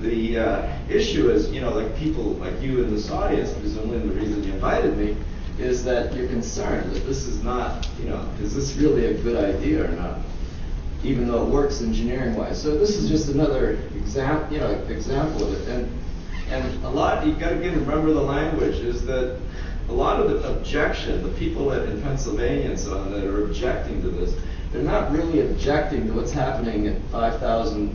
the issue is, like people like you in this audience, presumably the reason you invited me, is that you're concerned that this is not, is this really a good idea or not? Even though it works engineering-wise. So this is just another example of it. And a lot, you've got to remember the language, is that a lot of the objection, the people in Pennsylvania and so on that are objecting to this, they're not really objecting to what's happening at 5,000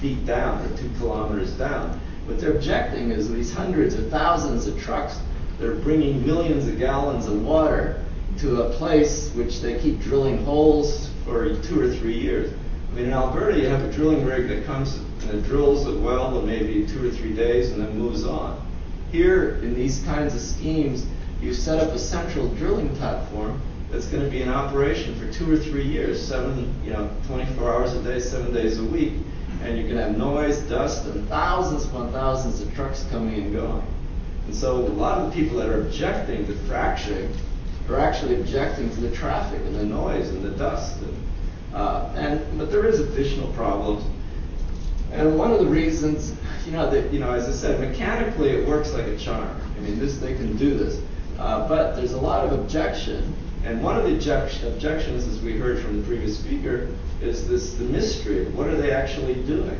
feet down or 2 kilometers down. What they're objecting is these hundreds or thousands of trucks that are bringing millions of gallons of water to a place which they keep drilling holes for 2 or 3 years. I mean, in Alberta, you have a drilling rig that comes and it drills a well in maybe 2 or 3 days and then moves on. Here, in these kinds of schemes, you set up a central drilling platform that's going to be in operation for 2 or 3 years, 24 hours a day, 7 days a week, and you're going to have noise, dust, and thousands upon thousands of trucks coming and going. And so a lot of the people that are objecting to fracturing are actually objecting to the traffic and the noise and the dust. But there is additional problems. And one of the reasons, as I said, mechanically it works like a charm. I mean, they can do this. But there's a lot of objection. And one of the objections, as we heard from the previous speaker, is the mystery of what are they actually doing.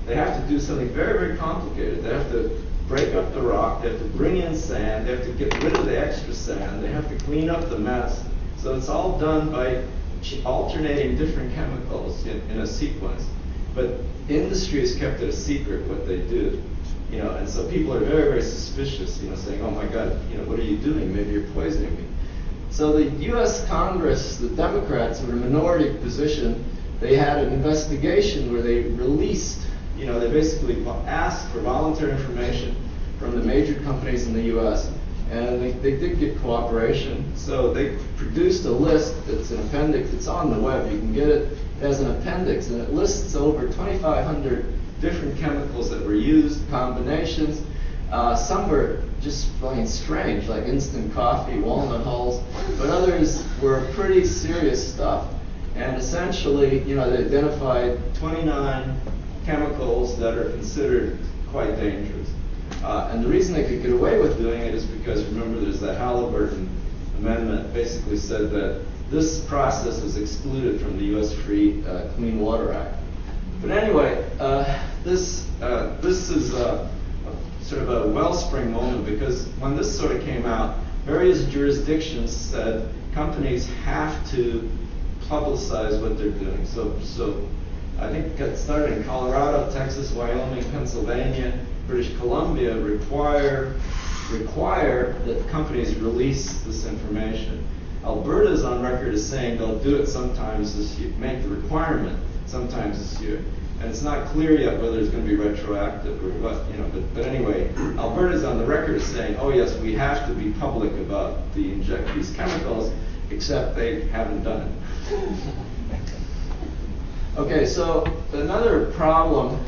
They have to do something very, very complicated. They have to break up the rock, they have to bring in sand, they have to get rid of the extra sand, they have to clean up the mess. So it's all done by alternating different chemicals in a sequence. But industry has kept it a secret what they do. And so people are very, very suspicious, saying, oh my God, what are you doing? Maybe you're poisoning me. So the U.S. Congress, the Democrats were in a minority position. They had an investigation where they released, they basically asked for voluntary information from the major companies in the U.S. And they did get cooperation. So they produced a list that's an appendix. It's on the web. You can get it as an appendix. And it lists over 2,500 different chemicals that were used, combinations. Some were just plain strange, like instant coffee, walnut hulls. But others were pretty serious stuff. And essentially, they identified 29 chemicals that are considered quite dangerous. And the reason they could get away with doing it is because, remember, there's that Halliburton Amendment basically said that this process was excluded from the U.S. Clean Water Act. But anyway, this is sort of a wellspring moment, because when this sort of came out, various jurisdictions said companies have to publicize what they're doing. So I think it got started in Colorado, Texas, Wyoming, Pennsylvania, British Columbia require that companies release this information. Alberta is on record as saying they'll do it sometimes this year, make the requirement sometime this year. And it's not clear yet whether it's going to be retroactive or what, but anyway, Alberta's on the record as saying, oh yes, we have to be public about these chemicals, except they haven't done it. Okay, so another problem,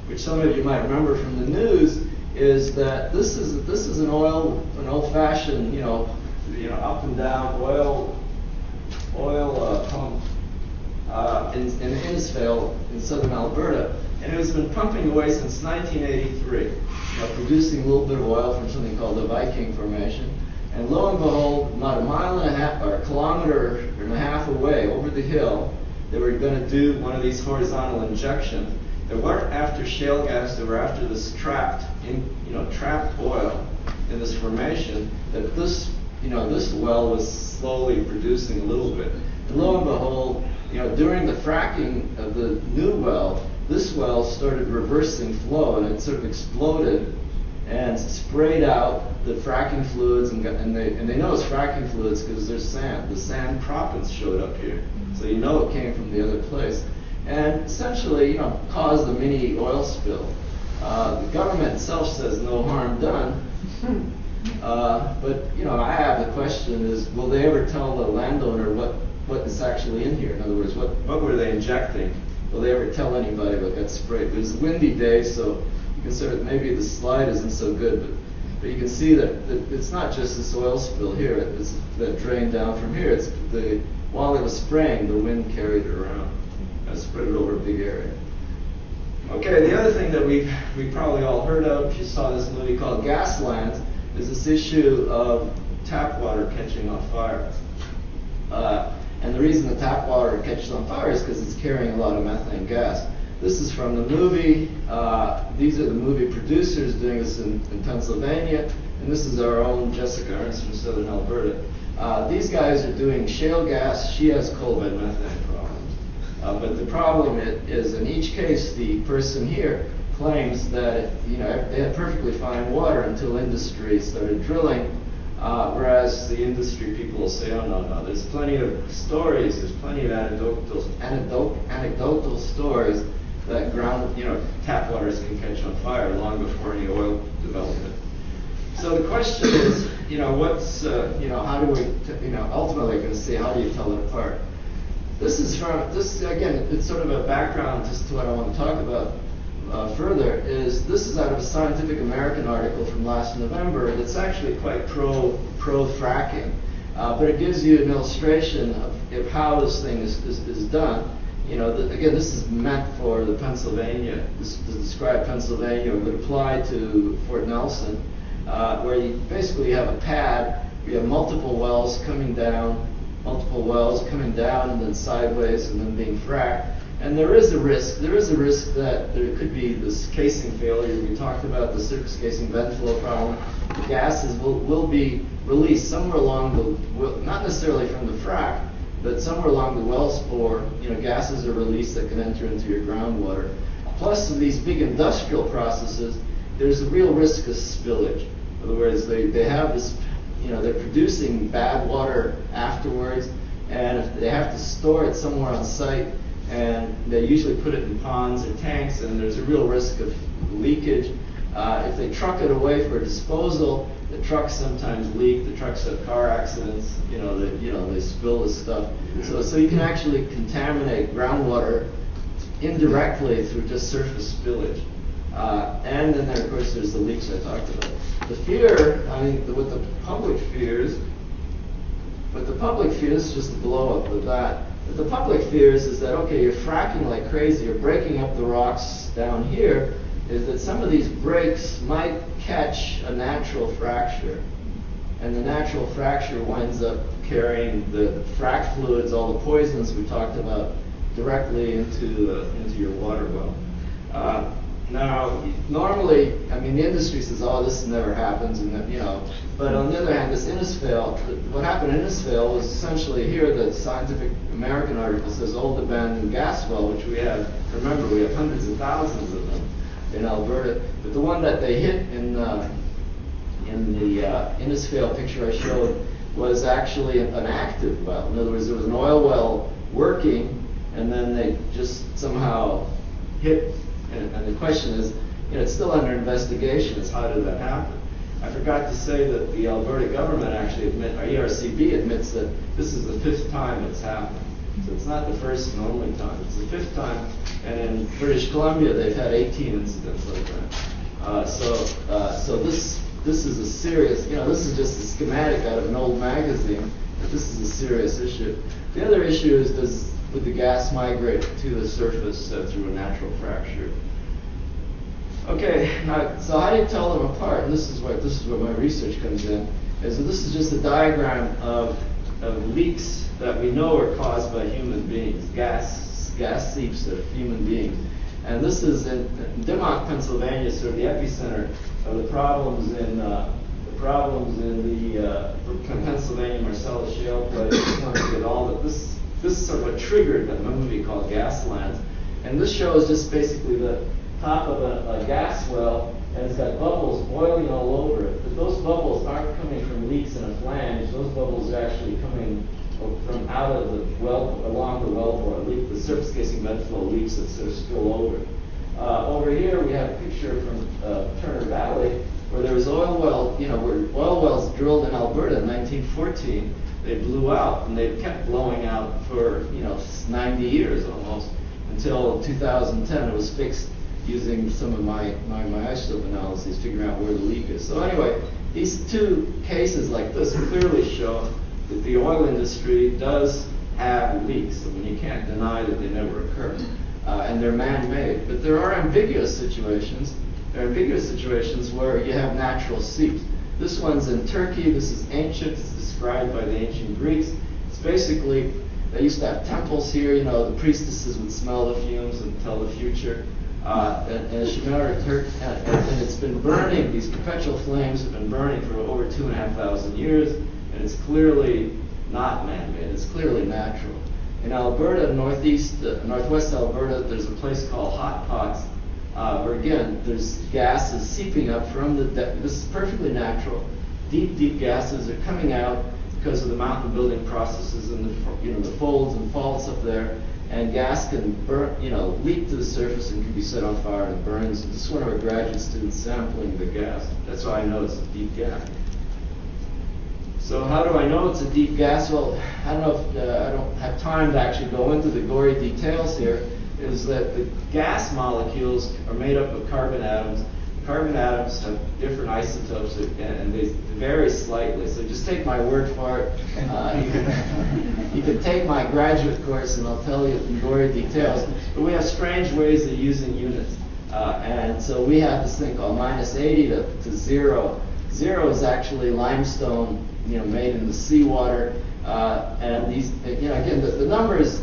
which some of you might remember from the news, is that this is an old-fashioned, up and down oil pump in Innisfail in southern Alberta, and it has been pumping away since 1983, producing a little bit of oil from something called the Viking Formation. And lo and behold, about a mile and a half or a kilometer and a half away over the hill, they were going to do one of these horizontal injections. They weren't after shale gas; they were after this trapped oil in this formation. That this well was slowly producing a little bit. And lo and behold, during the fracking of the new well, this well started reversing flow, and it sort of exploded and sprayed out the fracking fluids, and they know it's fracking fluids because there's sand. The sand proppants showed up here, so it came from the other place, and essentially, caused a mini oil spill. The government itself says no harm done, but I have the question: is will they ever tell the landowner what is actually in here? In other words, what were they injecting? Will they ever tell anybody what got sprayed? It was a windy day, so you can sort of, maybe the slide isn't so good, but you can see that it's not just this oil spill here. It's that drained down from here. While it was spraying, the wind carried it around and spread it over a big area. Okay, the other thing that we probably all heard of, if you saw this movie called Gasland, is this issue of tap water catching on fire. And the reason the tap water catches on fire is because it's carrying a lot of methane gas. This is from the movie. These are the movie producers doing this in Pennsylvania. And this is our own Jessica Ernst from southern Alberta. These guys are doing shale gas. She has coal bed methane problems. But the problem is, in each case, the person here claims that they had perfectly fine water until industry started drilling. Whereas the industry people will say, oh no, there's plenty of stories, there's plenty of anecdotal stories that tap waters can catch on fire long before any oil development. So the question is, how do we, ultimately going to see how do you tell it apart? This again, it's sort of a background just to what I want to talk about further. This is out of a Scientific American article from last November that's actually quite pro fracking, but it gives you an illustration of how this thing is done. Again, this is meant for the Pennsylvania, to describe Pennsylvania, would apply to Fort Nelson, where you basically have a pad, you have multiple wells coming down, and then sideways, and then being fracked. And there is a risk that there could be this casing failure. We talked about the surface casing vent flow problem. The gases will be released somewhere along not necessarily from the frac, but somewhere along the well spore. Gases are released that can enter into your groundwater. Plus, in these big industrial processes, there's a real risk of spillage. In other words, they have this, they're producing bad water afterwards, and if they have to store it somewhere on site, and they usually put it in ponds or tanks, and there's a real risk of leakage. If they truck it away for disposal, the trucks sometimes leak. The trucks have car accidents. They spill this stuff. So you can actually contaminate groundwater indirectly through just surface spillage. And then there, of course, there's the leaks I talked about. The fear, what the public fears is just the blow up of that. What the public fears is that, okay, you're fracking like crazy, you're breaking up the rocks down here, is that some of these breaks might catch a natural fracture. And the natural fracture winds up carrying the frac fluids, all the poisons we talked about, directly into your water well. Now, normally, the industry says, "Oh, this never happens," But on the other hand, this Innisfail, what happened in Innisfail was essentially here. The Scientific American article says old abandoned gas well, which we have. Remember, we have hundreds of thousands of them in Alberta. But the one that they hit in the Innisfail picture I showed was actually an active well. In other words, there was an oil well working, and then they just somehow hit. And the question is, it's still under investigation, is how did that happen? I forgot to say that the Alberta government actually our ERCB admits that this is the 5th time it's happened. So it's not the first and only time, it's the 5th time. And in British Columbia, they've had 18 incidents like that. So this is a serious, this is just a schematic out of an old magazine, but this is a serious issue. The other issue is, would the gas migrate to the surface through a natural fracture? Okay, now, so how do you tell them apart? And this is where my research comes in. Is that this is just a diagram of leaks that we know are caused by human beings, gas seeps of human beings. And this is in Dimmock, Pennsylvania, sort of the epicenter of the problems in the Pennsylvania Marcellus Shale play. But this sort of triggered a movie called Gaslands. And this shows just basically the top of a gas well, and it's got bubbles boiling all over it. But those bubbles aren't coming from leaks in a flange. Those bubbles are actually coming from out of the well, along the wellbore. The surface casing bed flow leaks that sort of spill over. Over here we have a picture from Turner Valley where there was oil well, where oil wells drilled in Alberta in 1914. They blew out, and they kept blowing out for 90 years almost until 2010. It was fixed using some of my isotope analyses, figuring out where the leak is. So anyway, these two cases like this clearly show that the oil industry does have leaks. I mean, you can't deny that they never occur, and they're man-made. But there are ambiguous situations. There are ambiguous situations where you have natural seeps. This one's in Turkey. This is ancient. It's described by the ancient Greeks. It's basically, they used to have temples here. The priestesses would smell the fumes and tell the future. And it's been burning. These perpetual flames have been burning for over 2,500 years, and it's clearly not man-made. It's clearly natural. In Alberta, northwest Alberta, there's a place called Hot Pots, where again there's gases seeping up from the depth. This is perfectly natural. Deep gases are coming out because of the mountain building processes and the folds and faults up there. And gas can burn, leak to the surface and can be set on fire and it burns. This is one of our graduate students sampling the gas. That's why I know it's a deep gas. So how do I know it's a deep gas? Well, I don't know if I don't have time to actually go into the gory details here. Is that the gas molecules are made up of carbon atoms. Carbon atoms have different isotopes and they vary slightly. So just take my word for it. You can take my graduate course and I'll tell you in gory details. But we have strange ways of using units. And so we have this thing called -80 to 0. 0 is actually limestone, made in the seawater. And these, again, the numbers,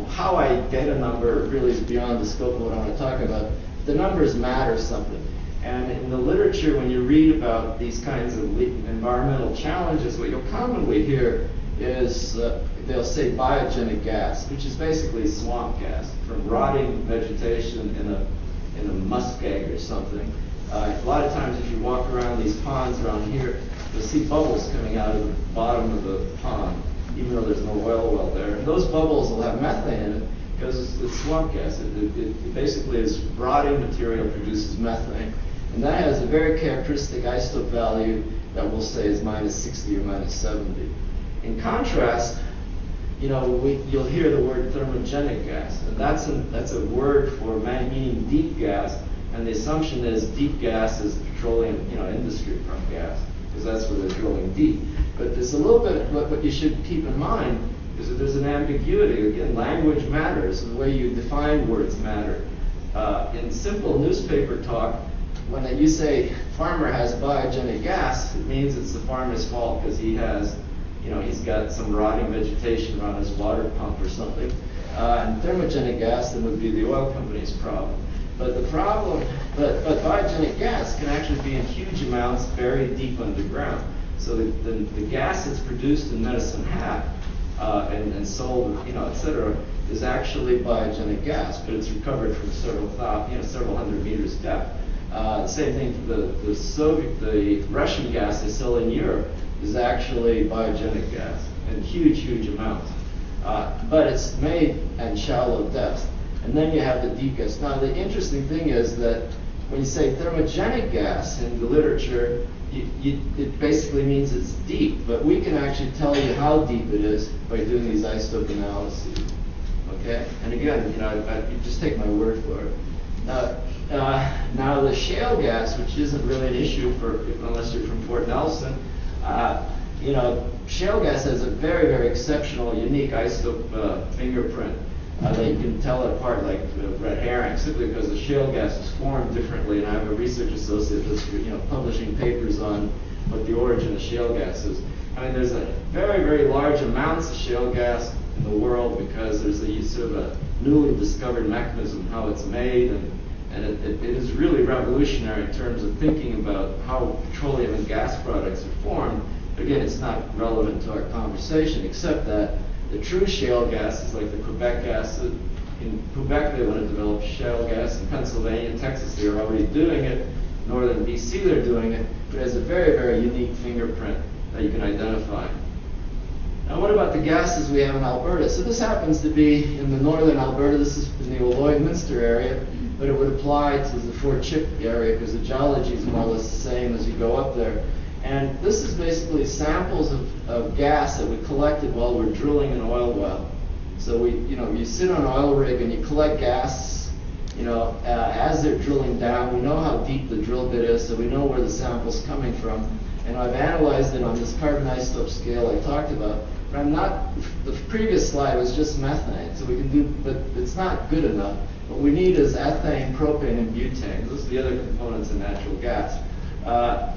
how I get a number really is beyond the scope of what I want to talk about. The numbers matter something. And in the literature, when you read about these kinds of environmental challenges, what you'll commonly hear is they'll say biogenic gas, which is basically swamp gas from rotting vegetation in a muskeg or something. A lot of times if you walk around these ponds around here, you'll see bubbles coming out of the bottom of the pond, even though there's no oil well there. And those bubbles will have methane in it because it's swamp gas. It basically is rotting material produces methane. And that has a very characteristic isotope value that we'll say is -60 or -70. In contrast, you'll hear the word thermogenic gas, and that's a word for meaning deep gas, and the assumption is deep gas is petroleum, industry from gas, because that's where they're drilling deep. But there's a little bit, what you should keep in mind is that there's an ambiguity. Again, language matters, the way you define words matter. In simple newspaper talk, when you say farmer has biogenic gas, it means it's the farmer's fault because he has, he's got some rotting vegetation around his water pump or something. And thermogenic gas then would be the oil company's problem. But the problem, but biogenic gas can actually be in huge amounts buried deep underground. So the gas that's produced in Medicine Hat and sold, et cetera, is actually biogenic gas, but it's recovered from several hundred meters depth. Same thing for the Russian gas they sell in Europe is actually biogenic gas in huge, huge amounts. But it's made at shallow depths. And then you have the deep gas. Now the interesting thing is that when you say thermogenic gas in the literature, it basically means it's deep, but we can actually tell you how deep it is by doing these isotope analyses. Okay? And again, you just take my word for it. Now the shale gas, which isn't really an issue unless you're from Fort Nelson, shale gas has a very, very exceptional, unique isotope fingerprint that you can tell it apart like red herring, simply because the shale gas is formed differently. And I have a research associate that's publishing papers on what the origin of shale gas is. I mean, there's a very, very large amounts of shale gas in the world because there's a sort of a newly discovered mechanism how it's made, and it is really revolutionary in terms of thinking about how petroleum and gas products are formed. Again, it's not relevant to our conversation, except that the true shale gas is like the Quebec gas. In Quebec, they want to develop shale gas. In Pennsylvania and Texas, they are already doing it. Northern BC, they're doing it. But it has a very, very unique fingerprint that you can identify. Now, what about the gases we have in Alberta? So this happens to be in the Northern Alberta. This is in the Lloydminster area, but it would apply to the Fort Chip area because the geology is more or less the same as you go up there. And this is basically samples of gas that we collected while we're drilling an oil well. So you sit on an oil rig and you collect gas, as they're drilling down. We know how deep the drill bit is, so we know where the sample's coming from. And I've analyzed it on this carbon isotope scale I talked about. But the previous slide was just methane, so we can do, but it's not good enough. What we need is ethane, propane, and butane. Those are the other components of natural gas.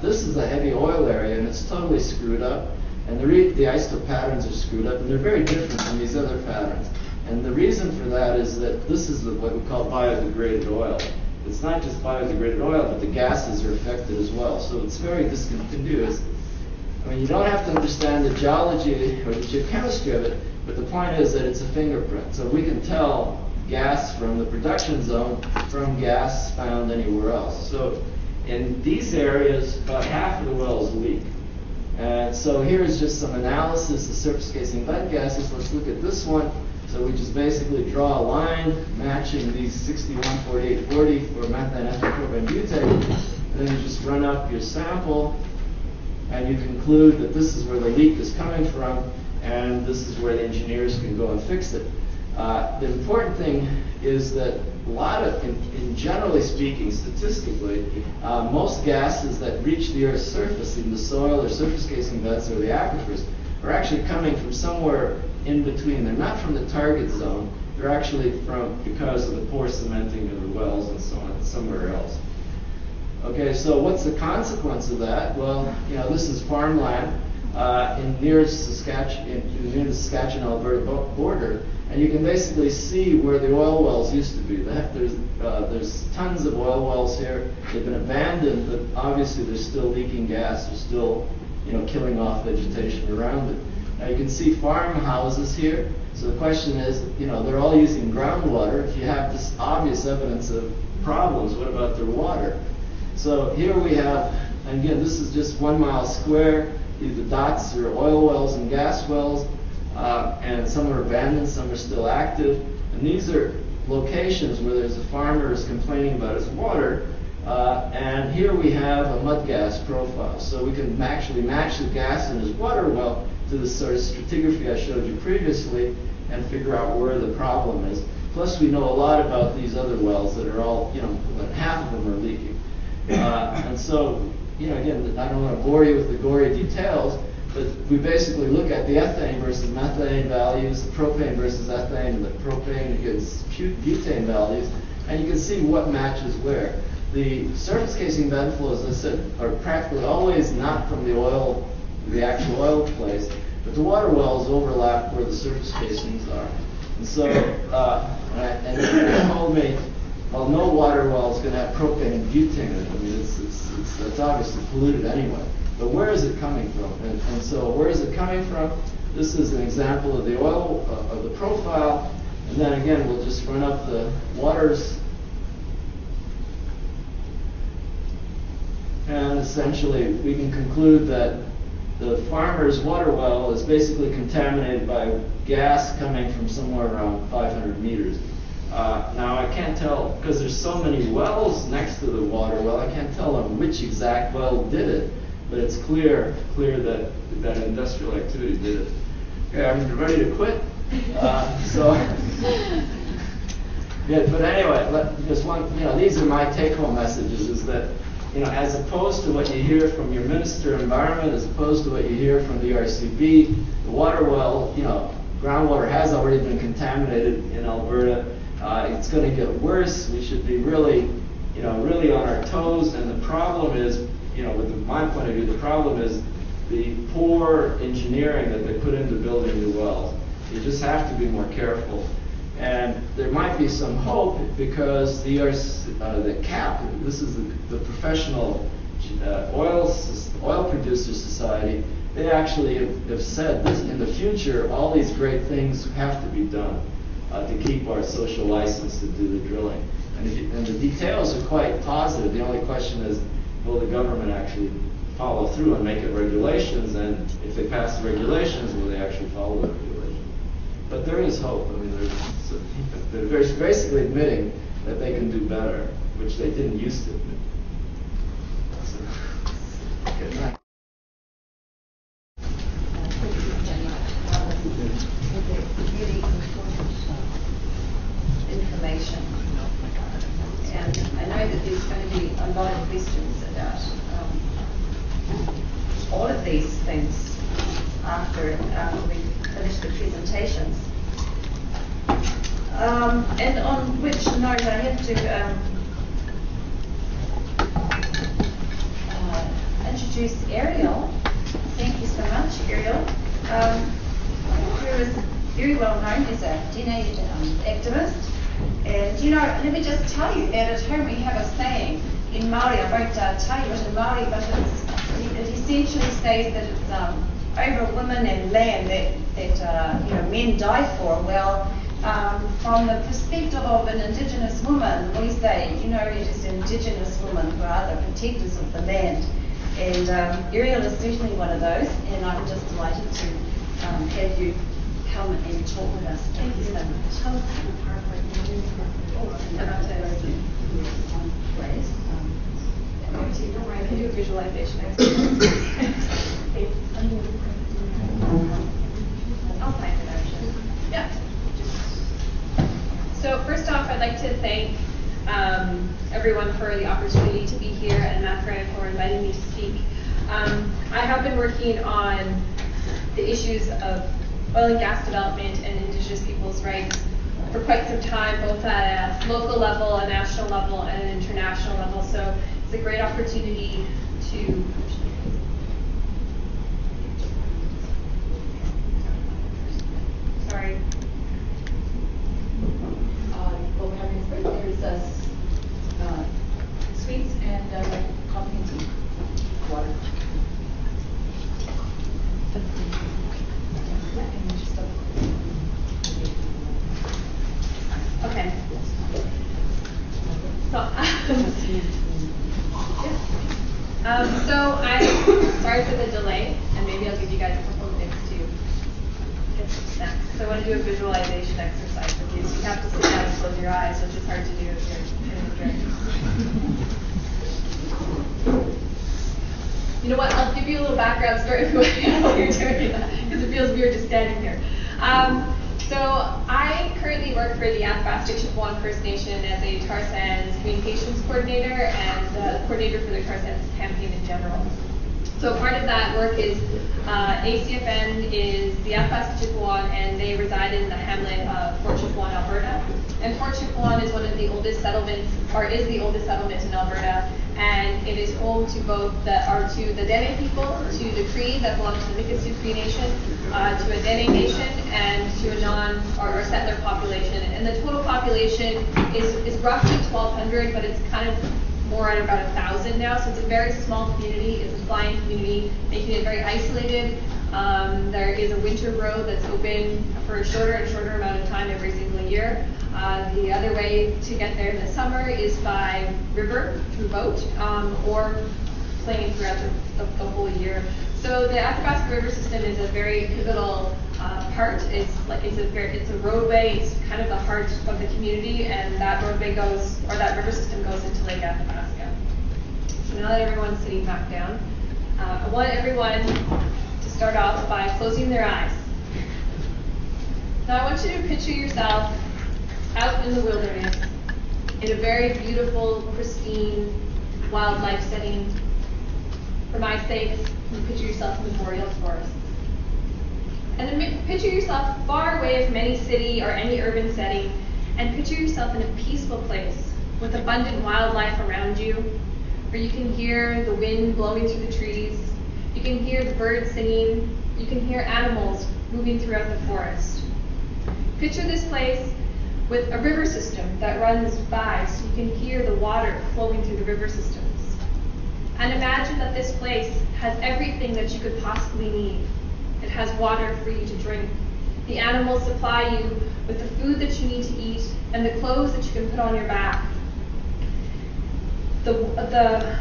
This is a heavy oil area, and it's totally screwed up. And the isotope patterns are screwed up, and they're very different from these other patterns. And the reason for that is that this is what we call biodegraded oil. It's not just biodegraded oil, but the gases are affected as well. So it's very discontinuous. I mean, you don't have to understand the geology or the geochemistry of it, but the point is that it's a fingerprint. So we can tell gas from the production zone from gas found anywhere else. So in these areas, about half of the wells leak. And so here's just some analysis of surface casing vent gases. Let's look at this one. So we just basically draw a line matching these 61, 48, 40 for methane, ethane, propane, butane. And then you just run up your sample, and you conclude that this is where the leak is coming from, and this is where the engineers can go and fix it. The important thing is that in generally speaking, statistically, most gases that reach the Earth's surface in the soil or surface casing vents or the aquifers are actually coming from somewhere in between. They're not from the target zone. They're actually because of the poor cementing of the wells and so on, somewhere else. Okay, so what's the consequence of that? Well, this is farmland near the Saskatchewan-Alberta border, and you can basically see where the oil wells used to be. There's tons of oil wells here. They've been abandoned, but obviously they're still leaking gas. They're still, killing off vegetation around it. Now you can see farmhouses here. So the question is, they're all using groundwater. If you have this obvious evidence of problems, what about their water? So here we have, and again, this is just 1 mile square. The dots are oil wells and gas wells, and some are abandoned, some are still active. And these are locations where there's a farmer who's complaining about his water, And here we have a mud gas profile. So we can actually match the gas in his water well to the sort of stratigraphy I showed you previously and figure out where the problem is. Plus we know a lot about these other wells that are all, half of them are leaking. And so, again, I don't want to bore you with the gory details, but we basically look at the ethane versus methane values, the propane versus ethane, and the propane against butane values, and you can see what matches where. The surface casing vent flows, as I said, are practically always not from the oil, the actual oil place, but the water wells overlap where the surface casings are. And so, and they told me, well, no water well is going to have propane and butane in it. I mean, it's obviously polluted anyway. But where is it coming from? And so, where is it coming from? This is an example of the oil, of the profile. And then again, we'll just run up the waters. And essentially, we can conclude that the farmer's water well is basically contaminated by gas coming from somewhere around 500 meters. Now, I can't tell, because there's so many wells next to the water well, I can't tell them which exact well did it, but it's clear that industrial activity did it. Okay, I'm ready to quit. Yeah, but anyway, just one, these are my take-home messages, is that, as opposed to what you hear from your Minister of Environment, as opposed to what you hear from the RCB, the water well, groundwater has already been contaminated in Alberta. It's going to get worse. We should be really on our toes. And the problem is, with my point of view, the problem is the poor engineering that they put into building new wells. You just have to be more careful. And there might be some hope because the CAP, this is the Professional Oil Producer Society, they actually have said this in the future, all these great things have to be done to keep our social license to do the drilling. And the details are quite positive. The only question is, will the government actually follow through and make it regulations? And if they pass the regulations, will they actually follow the regulations? But there is hope. I mean, they're basically admitting that they can do better, which they didn't used to admit. So, okay. Really important information. And I know that there's going to be a lot of questions about all of these things after we finish the presentations. And on which note I have to introduce Ariel. Thank you so much, Ariel. Who is very well known as a teenage activist. And let me just tell you that at home we have a saying in Māori. I won't tell you it in Māori, but it essentially says that it's over women and land that men die for. Well, from the perspective of an Indigenous woman, we say, it is Indigenous women who are the protectors of the land. And Ariel is certainly one of those, and I'm just delighted to have you come and talk with us. Thank you so much. Don't worry, I can do a visualization I'll find it actually. Yeah. So first off, I'd like to thank everyone for the opportunity to be here and Makere for inviting me to speak. I have been working on the issues of oil and gas development and Indigenous people's rights for quite some time, both at a local level, a national level, and an international level. So it's a great opportunity to sorry. What we're having is there's sweets and coffee and tea. Water. Okay. So I'm sorry for the delay, and maybe I'll give you guys a couple of minutes to get some snacks. So I want to do a visualization exercise with you. So you have to sit down and close your eyes, which is hard to do if you're in a drink. You know what? I'll give you a little background story while you're doing that, because it feels weird just standing here. So I currently work for the Athabasca Chipewyan First Nation as a tar sands communications coordinator and the coordinator for the tar sands campaign in general. So part of that work is ACFN is the Athabasca Chipewyan, and they reside in the hamlet of Fort Chipewyan, Alberta. And Fort Chipewyan is one of the oldest settlements, or is the oldest settlement in Alberta, and it is home to both to the Dene people, to the Cree that belong to the Mikisew Cree Nation, to a Dene Nation, and to a or settler population. And the total population is roughly 1,200, but it's kind of more at about 1,000 now. So it's a very small community. It's a flying community, making it very isolated. There is a winter road that's open for a shorter and shorter amount of time every single year. The other way to get there in the summer is by river through boat or plane throughout the whole year. So the Athabasca River system is a very pivotal part. It's a roadway. It's kind of the heart of the community, and that roadway that river system goes into Lake Athabasca. So now that everyone's sitting back down, I want everyone to start off by closing their eyes. Now I want you to picture yourself out in the wilderness in a very beautiful, pristine wildlife setting. For my sake, you picture yourself in the boreal forests. And then picture yourself far away from any city or any urban setting, and picture yourself in a peaceful place with abundant wildlife around you, where you can hear the wind blowing through the trees, you can hear the birds singing, you can hear animals moving throughout the forest. Picture this place with a river system that runs by, so you can hear the water flowing through the river systems. And imagine that this place has everything that you could possibly need. It has water for you to drink. The animals supply you with the food that you need to eat and the clothes that you can put on your back. The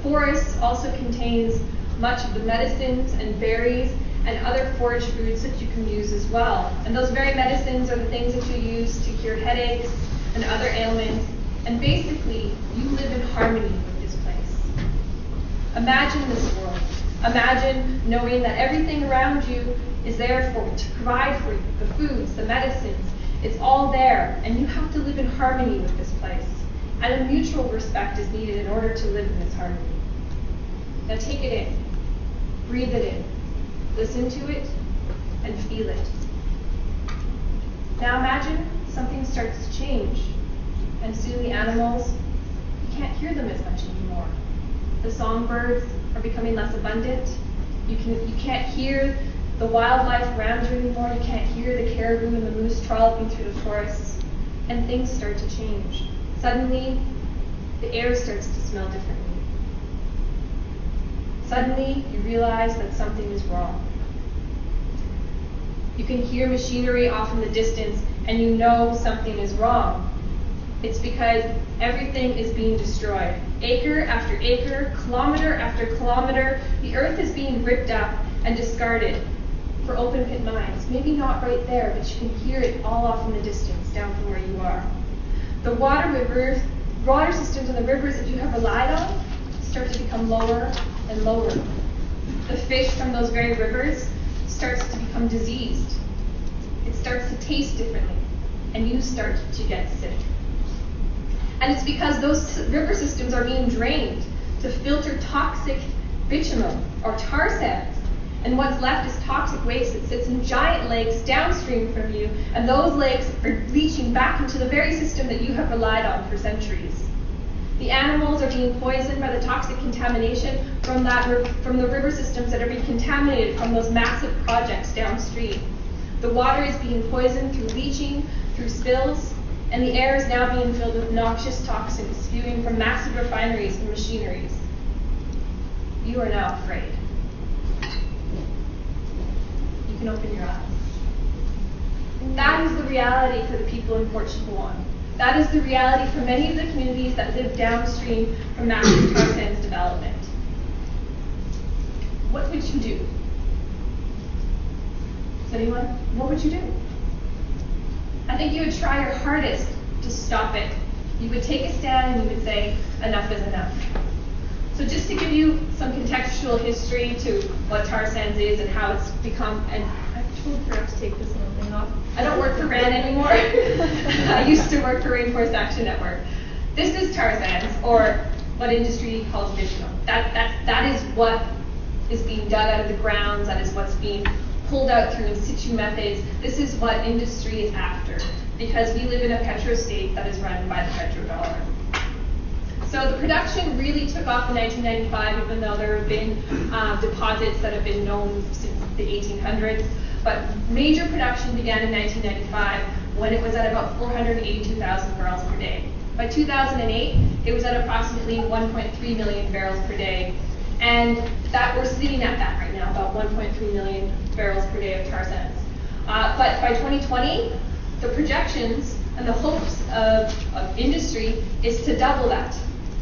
forest also contains much of the medicines and berries and other forage foods that you can use as well. And those very medicines are the things that you use to cure headaches and other ailments. And basically, you live in harmony with this place. Imagine this world. Imagine knowing that everything around you is there to provide for you, the foods, the medicines. It's all there, and you have to live in harmony with this place. And a mutual respect is needed in order to live in this harmony. Now take it in. Breathe it in. Listen to it and feel it. Now imagine something starts to change, and soon the animals, you can't hear them as much anymore. The songbirds are becoming less abundant. You can't hear the wildlife around you anymore. You can't hear the caribou and the moose trolloping through the forests, and things start to change. Suddenly, the air starts to smell differently. Suddenly, you realize that something is wrong. You can hear machinery off in the distance, and you know something is wrong. It's because everything is being destroyed. Acre after acre, kilometer after kilometer, the earth is being ripped up and discarded for open pit mines. Maybe not right there, but you can hear it all off in the distance down from where you are. The water systems and the rivers that you have relied on start to become lower and lower. The fish from those very rivers starts to become diseased. It starts to taste differently, and you start to get sick. And it's because those river systems are being drained to filter toxic bitumen or tar sands. And what's left is toxic waste that sits in giant lakes downstream from you, and those lakes are leaching back into the very system that you have relied on for centuries. The animals are being poisoned by the toxic contamination from the river systems that are being contaminated from those massive projects downstream. The water is being poisoned through leaching, through spills, and the air is now being filled with noxious toxins spewing from massive refineries and machineries. You are now afraid. You can open your eyes. That is the reality for the people in Fort Chipewyan. That is the reality for many of the communities that live downstream from massive tar sands development. What would you do? Does anyone? What would you do? I think you would try your hardest to stop it, You would take a stand and you would say, enough is enough. So just to give you some contextual history to what tar sands is and how it's become, and I totally forgot to take this little thing off. I don't work for RAN anymore. I used to work for Rainforest Action Network. This is tar sands, or what industry calls bitumen. That is what is being dug out of the grounds. That is what's being pulled out through in-situ methods. This is what industry is after, because we live in a petro state that is run by the petrodollar. So the production really took off in 1995, even though there have been deposits that have been known since the 1800s. But major production began in 1995 when it was at about 482,000 barrels per day. By 2008, it was at approximately 1.3 million barrels per day. And that we're sitting at that right now, about 1.3 million barrels per day of tar sands. But by 2020, the projections and the hopes of industry is to double that.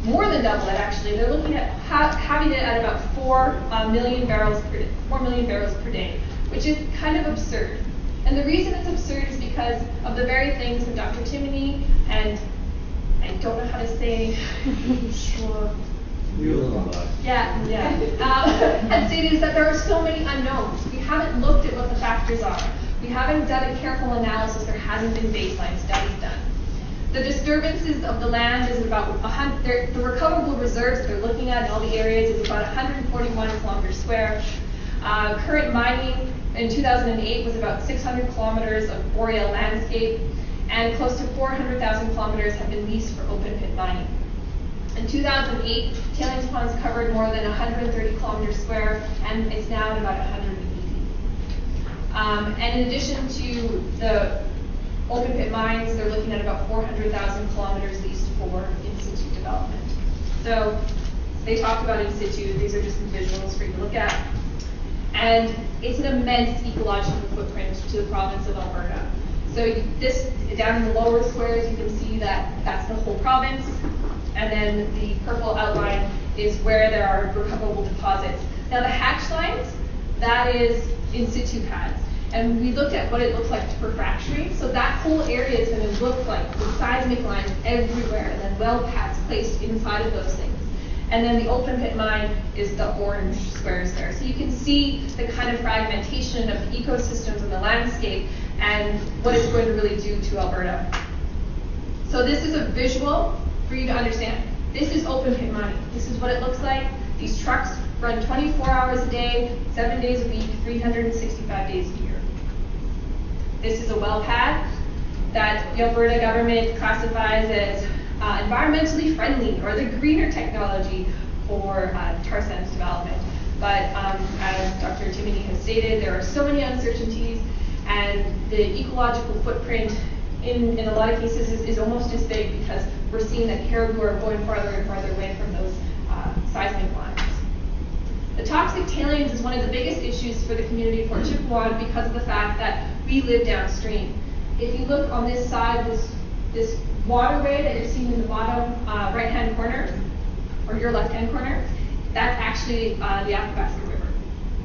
More than double it, actually. They're looking at having it at about 4 million barrels per day, which is kind of absurd. And the reason it's absurd is because of the very things that Dr. Timoney and I don't know how to say had stated is that there are so many unknowns. We haven't looked at what the factors are. We haven't done a careful analysis. There hasn't been baseline studies done. The disturbances of the land is about the recoverable reserves that they're looking at in all the areas is about 141 kilometers square. Current mining in 2008 was about 600 kilometers of boreal landscape, and close to 400,000 kilometers have been leased for open pit mining. In 2008, tailings ponds covered more than 130 kilometers square, and it's now at about 180. And in addition to the open pit mines, they're looking at about 400,000 kilometers leased for in-situ development. So they talk about in-situ. These are just some visuals for you to look at. And it's an immense ecological footprint to the province of Alberta. So this, down in the lower squares, you can see that that's the whole province. And then the purple outline is where there are recoverable deposits. Now the hatch lines, that is in-situ pads. And we looked at what it looks like for fracturing. So that whole area is going to look like the seismic lines everywhere, and then well pads placed inside of those things. And then the open pit mine is the orange squares there. So you can see the kind of fragmentation of the ecosystems and the landscape and what it's going to really do to Alberta. So this is a visual for you to understand. This is open pit mining. This is what it looks like. These trucks run 24 hours a day, 7 days a week, 365 days a year. This is a well pad that the Alberta government classifies as environmentally friendly, or the greener technology for tar sands development. But as Dr. Timoney has stated, there are so many uncertainties, and the ecological footprint in a lot of cases is almost as big, because we're seeing that caribou are going farther and farther away from those seismic lines. The toxic tailings is one of the biggest issues for the community of Fort Chipewyan because of the fact that we live downstream. If you look on this side, this waterway that you're seeing in the bottom right-hand corner, or your left-hand corner, that's actually the Athabasca River.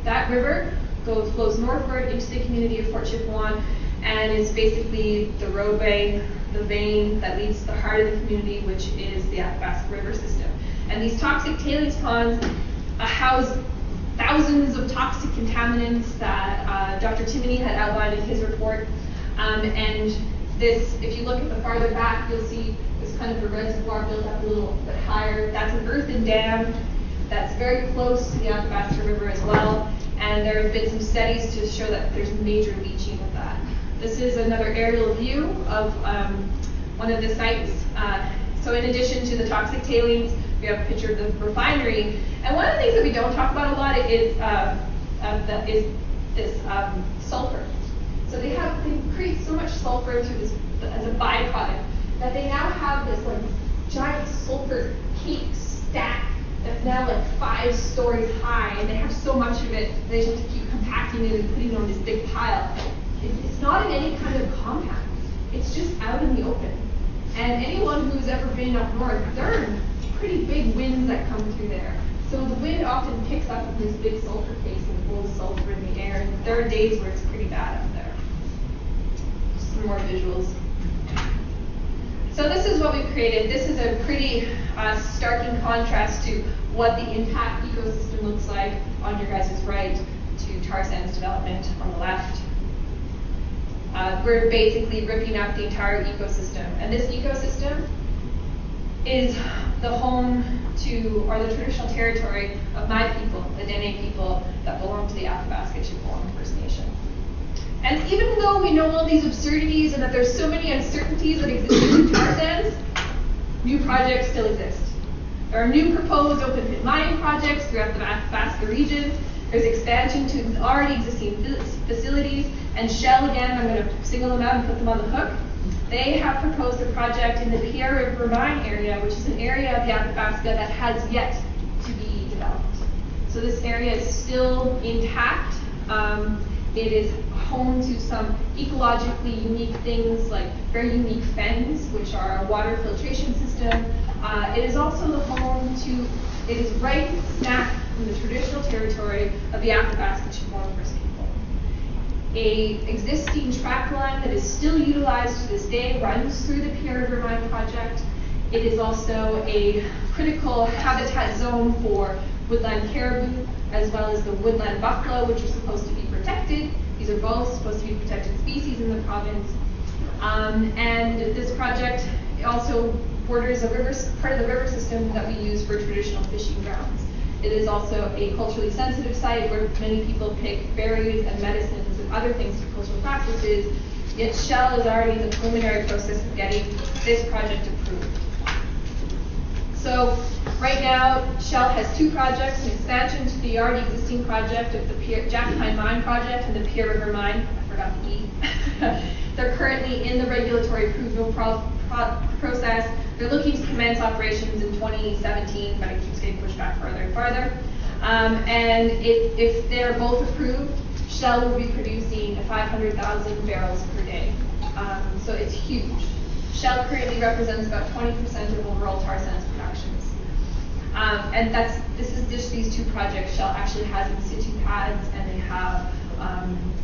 That river flows northward into the community of Fort Chipewyan, and is basically the roadway, the vein that leads to the heart of the community, which is the Athabasca River system. And these toxic tailings ponds house thousands of toxic contaminants that Dr. Timoney had outlined in his report. And this, if you look at the farther back, you'll see this kind of a reservoir built up a little bit higher. That's an earthen dam that's very close to the Athabasca River as well. And there have been some studies to show that there's major leaching of that. This is another aerial view of one of the sites. So in addition to the toxic tailings, we have a picture of the refinery. And one of the things that we don't talk about a lot is this sulfur. So they create so much sulfur through this as a byproduct that they now have this like giant sulfur cake stack that's now like 5 stories high, and they have so much of it they just have to keep compacting it and putting it on this big pile. It's not in any kind of compound. It's just out in the open. And anyone who's ever been up north, there are pretty big winds that come through there. So the wind often picks up in this big sulfur case and blows sulfur in the air, and there are days where it's pretty bad up there. Some more visuals. So this is what we've created. This is a pretty stark in contrast to what the impact ecosystem looks like on your guys' right to tar sands development on the left. We're basically ripping up the entire ecosystem. And this ecosystem is the home to, or the traditional territory of my people, the Dene people that belong to the Athabasca Chipewyan First Nation. And even though we know all these absurdities and that there's so many uncertainties that exist in tar sands, new projects still exist. There are new proposed open pit mining projects throughout the Athabasca region. There's expansion to already existing facilities. And Shell, again, I'm going to single them out and put them on the hook. They have proposed a project in the Makere River Mine area, which is an area of the Athabasca that has yet to be developed. So this area is still intact. It is home to some ecologically unique things like very unique fens, which are a water filtration system. It is also the home to, it is right smack in the traditional territory of the Athabasca Chipewyan First People. A existing track line that is still utilized to this day runs through the Makere River Mine project. It is also a critical habitat zone for woodland caribou, as well as the woodland buffalo, which are supposed to be protected. These are both supposed to be protected species in the province. And this project also borders a river, part of the river system that we use for traditional fishing grounds. It is also a culturally sensitive site where many people pick berries and medicines and other things for cultural practices, yet Shell is already in the preliminary process of getting this project approved. So right now, Shell has two projects, an expansion to the already existing project of the Jack Pine Mine project and the Makere River Mine. I forgot the E. They're currently in the regulatory approval process. They're looking to commence operations in 2017, but it keeps getting pushed back further and farther. And if they're both approved, Shell will be producing 500,000 barrels per day. So it's huge. Shell currently represents about 20% of overall tar sands productions. And this is just these two projects. Shell actually has in-situ pads, and they have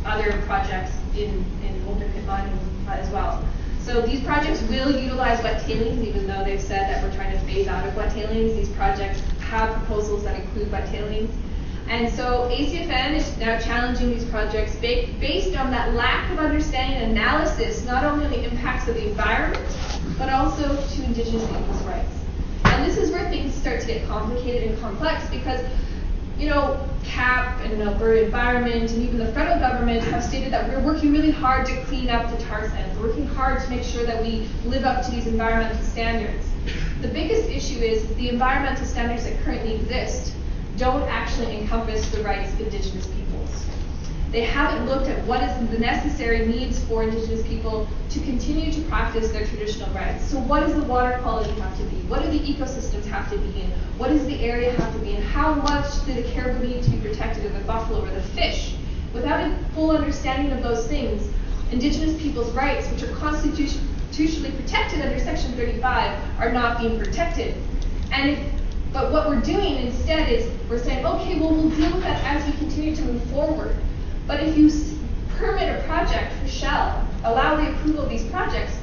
other projects in open pit mining as well. So these projects will utilize wet tailings, even though they've said that we're trying to phase out of wet tailings. These projects have proposals that include wet tailings. And so ACFN is now challenging these projects based on that lack of understanding and analysis, not only on the impacts of the environment, but also to Indigenous people's rights. And this is where things start to get complicated and complex because, you know, CAP and Alberta Environment and even the federal government have stated that we're working really hard to clean up the tar sands. We're working hard to make sure that we live up to these environmental standards. The biggest issue is the environmental standards that currently exist don't actually encompass the rights of Indigenous peoples. They haven't looked at what is the necessary needs for Indigenous people to continue to practice their traditional rights. So what does the water quality have to be? What do the ecosystems have to be in? What does the area have to be in? How much do the caribou need to be protected, or the buffalo, or the fish? Without a full understanding of those things, Indigenous people's rights, which are constitutionally protected under Section 35, are not being protected. But what we're doing instead is we're saying, okay, well, we'll deal with that as we continue to move forward. But if you permit a project for Shell, allow the approval of these projects,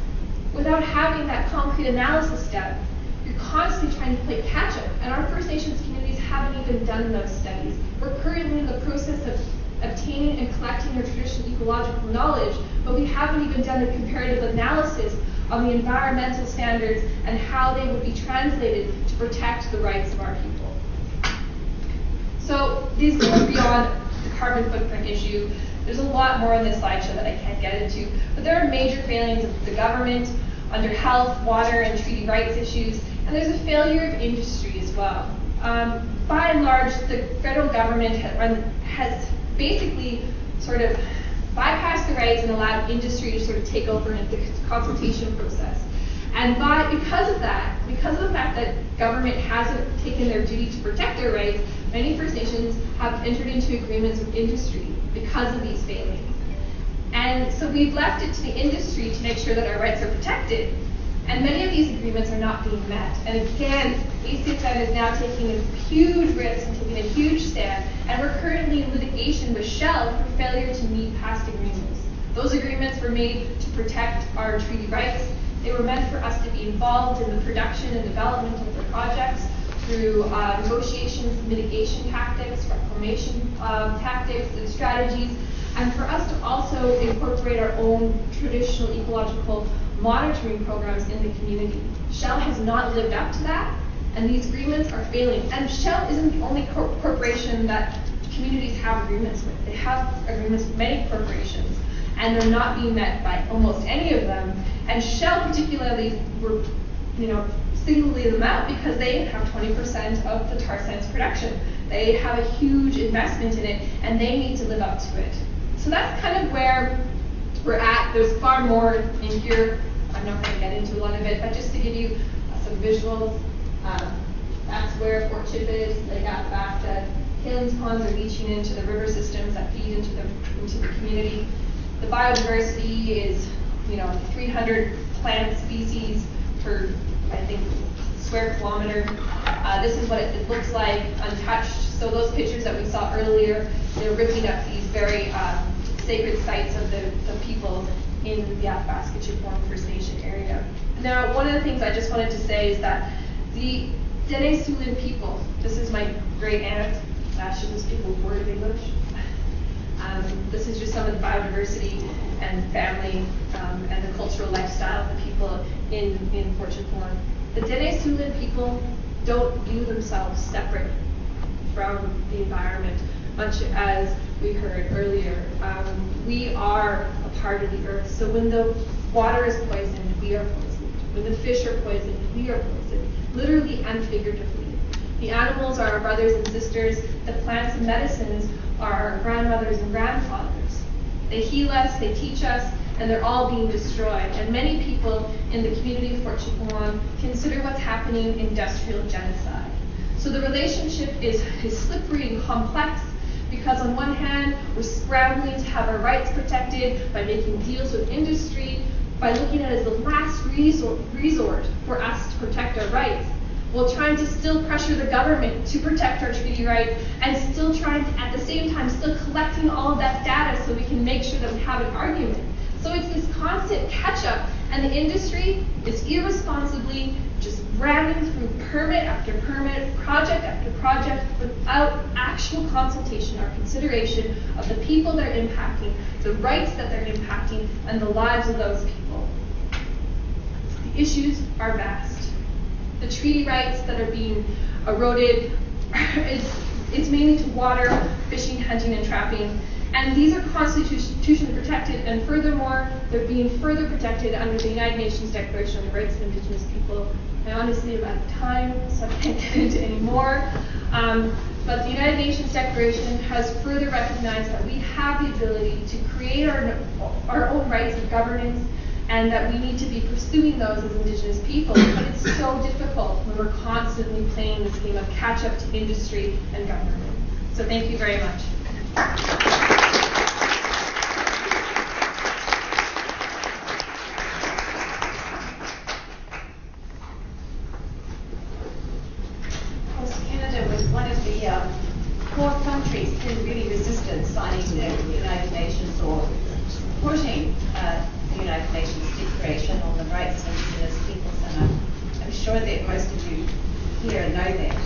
without having that concrete analysis step, you're constantly trying to play catch up. And our First Nations communities haven't even done those studies. We're currently in the process of obtaining and collecting their traditional ecological knowledge, but we haven't even done a comparative analysis on the environmental standards and how they would be translated to protect the rights of our people. So these go beyond the carbon footprint issue. There's a lot more in this slideshow that I can't get into, but there are major failings of the government under health, water, and treaty rights issues, and there's a failure of industry as well. By and large, the federal government has basically sort of bypassed the rights and allowed industry to sort of take over in the consultation process. And because of the fact that government hasn't taken their duty to protect their rights, many First Nations have entered into agreements with industry because of these failings. And so we've left it to the industry to make sure that our rights are protected. And many of these agreements are not being met. And again, ACFN is now taking a huge risk and taking a huge stand. And we're currently in litigation with Shell for failure to meet past agreements. Those agreements were made to protect our treaty rights. They were meant for us to be involved in the production and development of the projects through negotiations, mitigation tactics, reclamation tactics and strategies, and for us to also incorporate our own traditional ecological monitoring programs in the community. Shell has not lived up to that, and these agreements are failing. And Shell isn't the only corporation that communities have agreements with. They have agreements with many corporations, and they're not being met by almost any of them. And Shell particularly, we're, singling them out because they have 20% of the tar sands production. They have a huge investment in it, and they need to live up to it. So that's kind of where we're at. There's far more in here. I'm not going to get into a lot of it, but just to give you some visuals, that's where Fort Chip is. They got back that tailings ponds are leaching into the river systems that feed into the community. The biodiversity is, 300 plant species per, I think, square kilometer. This is what it looks like untouched. So those pictures that we saw earlier, they're ripping up these very sacred sites of the people in the Athabasca Chipewyan First Nation area. Now, one of the things I just wanted to say is that the Dene Sulin people, this is my great aunt, she can speak a word of English. This is just some of the biodiversity and family and the cultural lifestyle of the people in Fort Chipewyan. The Dene Sulin people don't view themselves separate from the environment, much as we heard earlier. We are a part of the earth. So when the water is poisoned, we are poisoned. When the fish are poisoned, we are poisoned, literally and figuratively. The animals are our brothers and sisters. The plants and medicines are our grandmothers and grandfathers. They heal us, they teach us, and they're all being destroyed. And many people in the community of Fort Chipewyan consider what's happening industrial genocide. So the relationship is slippery and complex, because on one hand, we're scrambling to have our rights protected by making deals with industry, by looking at it as the last resort for us to protect our rights, while trying to still pressure the government to protect our treaty rights, and still trying to, at the same time, still collecting all of that data so we can make sure that we have an argument. So it's this constant catch-up, and the industry is irresponsibly just ramming through permit after permit, project after project, without actual consultation or consideration of the people they're impacting, the rights that they're impacting, and the lives of those people. The issues are vast. The treaty rights that are being eroded, it's mainly to water, fishing, hunting, and trapping. And these are constitutionally protected, and furthermore, they're being further protected under the United Nations Declaration on the Rights of Indigenous People. I honestly am out of time, so I can't get into any more. But the United Nations Declaration has further recognized that we have the ability to create our own rights of governance, and that we need to be pursuing those as Indigenous people. But it's so difficult when we're constantly playing this game of catch-up to industry and government. So thank you very much. Canada was one of the core countries who really resisted signing the United Nations or supporting the United Nations Declaration on the Rights of Indigenous Peoples, and I'm sure that most of you here know that.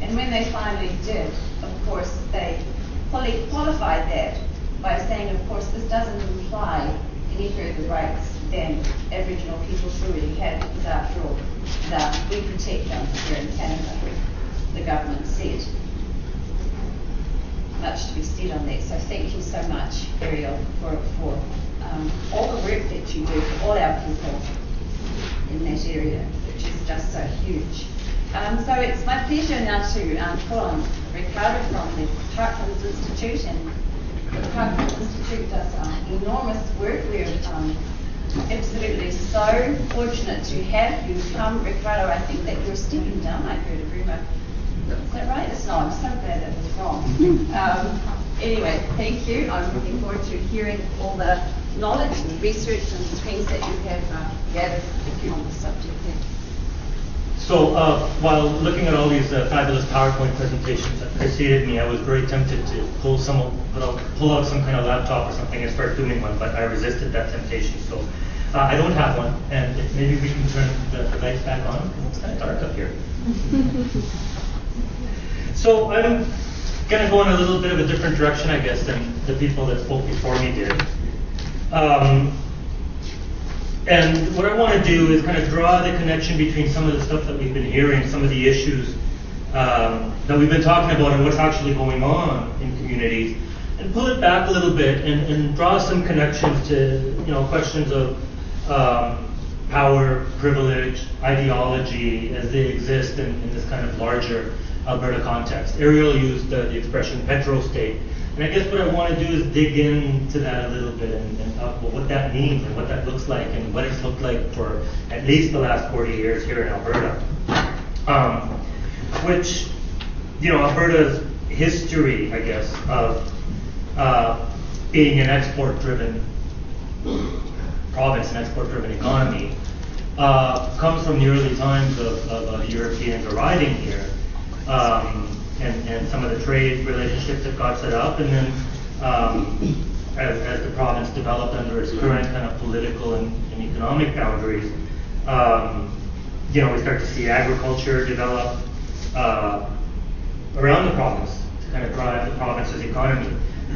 And when they finally did, of course, they fully qualified that by saying, of course, this doesn't imply any further rights than Aboriginal peoples already had, because after all, we protect them here in Canada, the government said. Much to be said on that. So thank you so much, Ariel, for all the work that you do for all our people in that area, which is just so huge. So it's my pleasure now to pull on Ricardo from the Parklands Institute, and the Parklands Institute does enormous work. We're absolutely so fortunate to have you come, Ricardo. I think that you're stepping down, I heard a rumour. Is that right? No, I'm so glad that was wrong. Anyway, thank you. I'm looking forward to hearing all the knowledge and research and things that you have gathered on the subject there. So while looking at all these fabulous PowerPoint presentations that preceded me, I was very tempted to pull out some kind of laptop or something and start doing one, but I resisted that temptation. So I don't have one, and if maybe we can turn the lights back on, because it's kind of dark up here. So I'm going to go in a little bit of a different direction, I guess, than the people that spoke before me did. And what I want to do is kind of draw the connection between some of the stuff that we've been hearing, some of the issues that we've been talking about and what's actually going on in communities, and pull it back a little bit and draw some connections to questions of power, privilege, ideology as they exist in this kind of larger Alberta context. Ariel used the expression petro-state. And I guess what I want to do is dig into that a little bit and talk about what that means and what that looks like and what it's looked like for at least the last 40 years here in Alberta. Which, Alberta's history, I guess, of being an export-driven province, an export-driven economy, comes from the early times of Europeans arriving here. And some of the trade relationships that got set up, and then as the province developed under its current kind of political and economic boundaries, we start to see agriculture develop around the province to kind of drive the province's economy.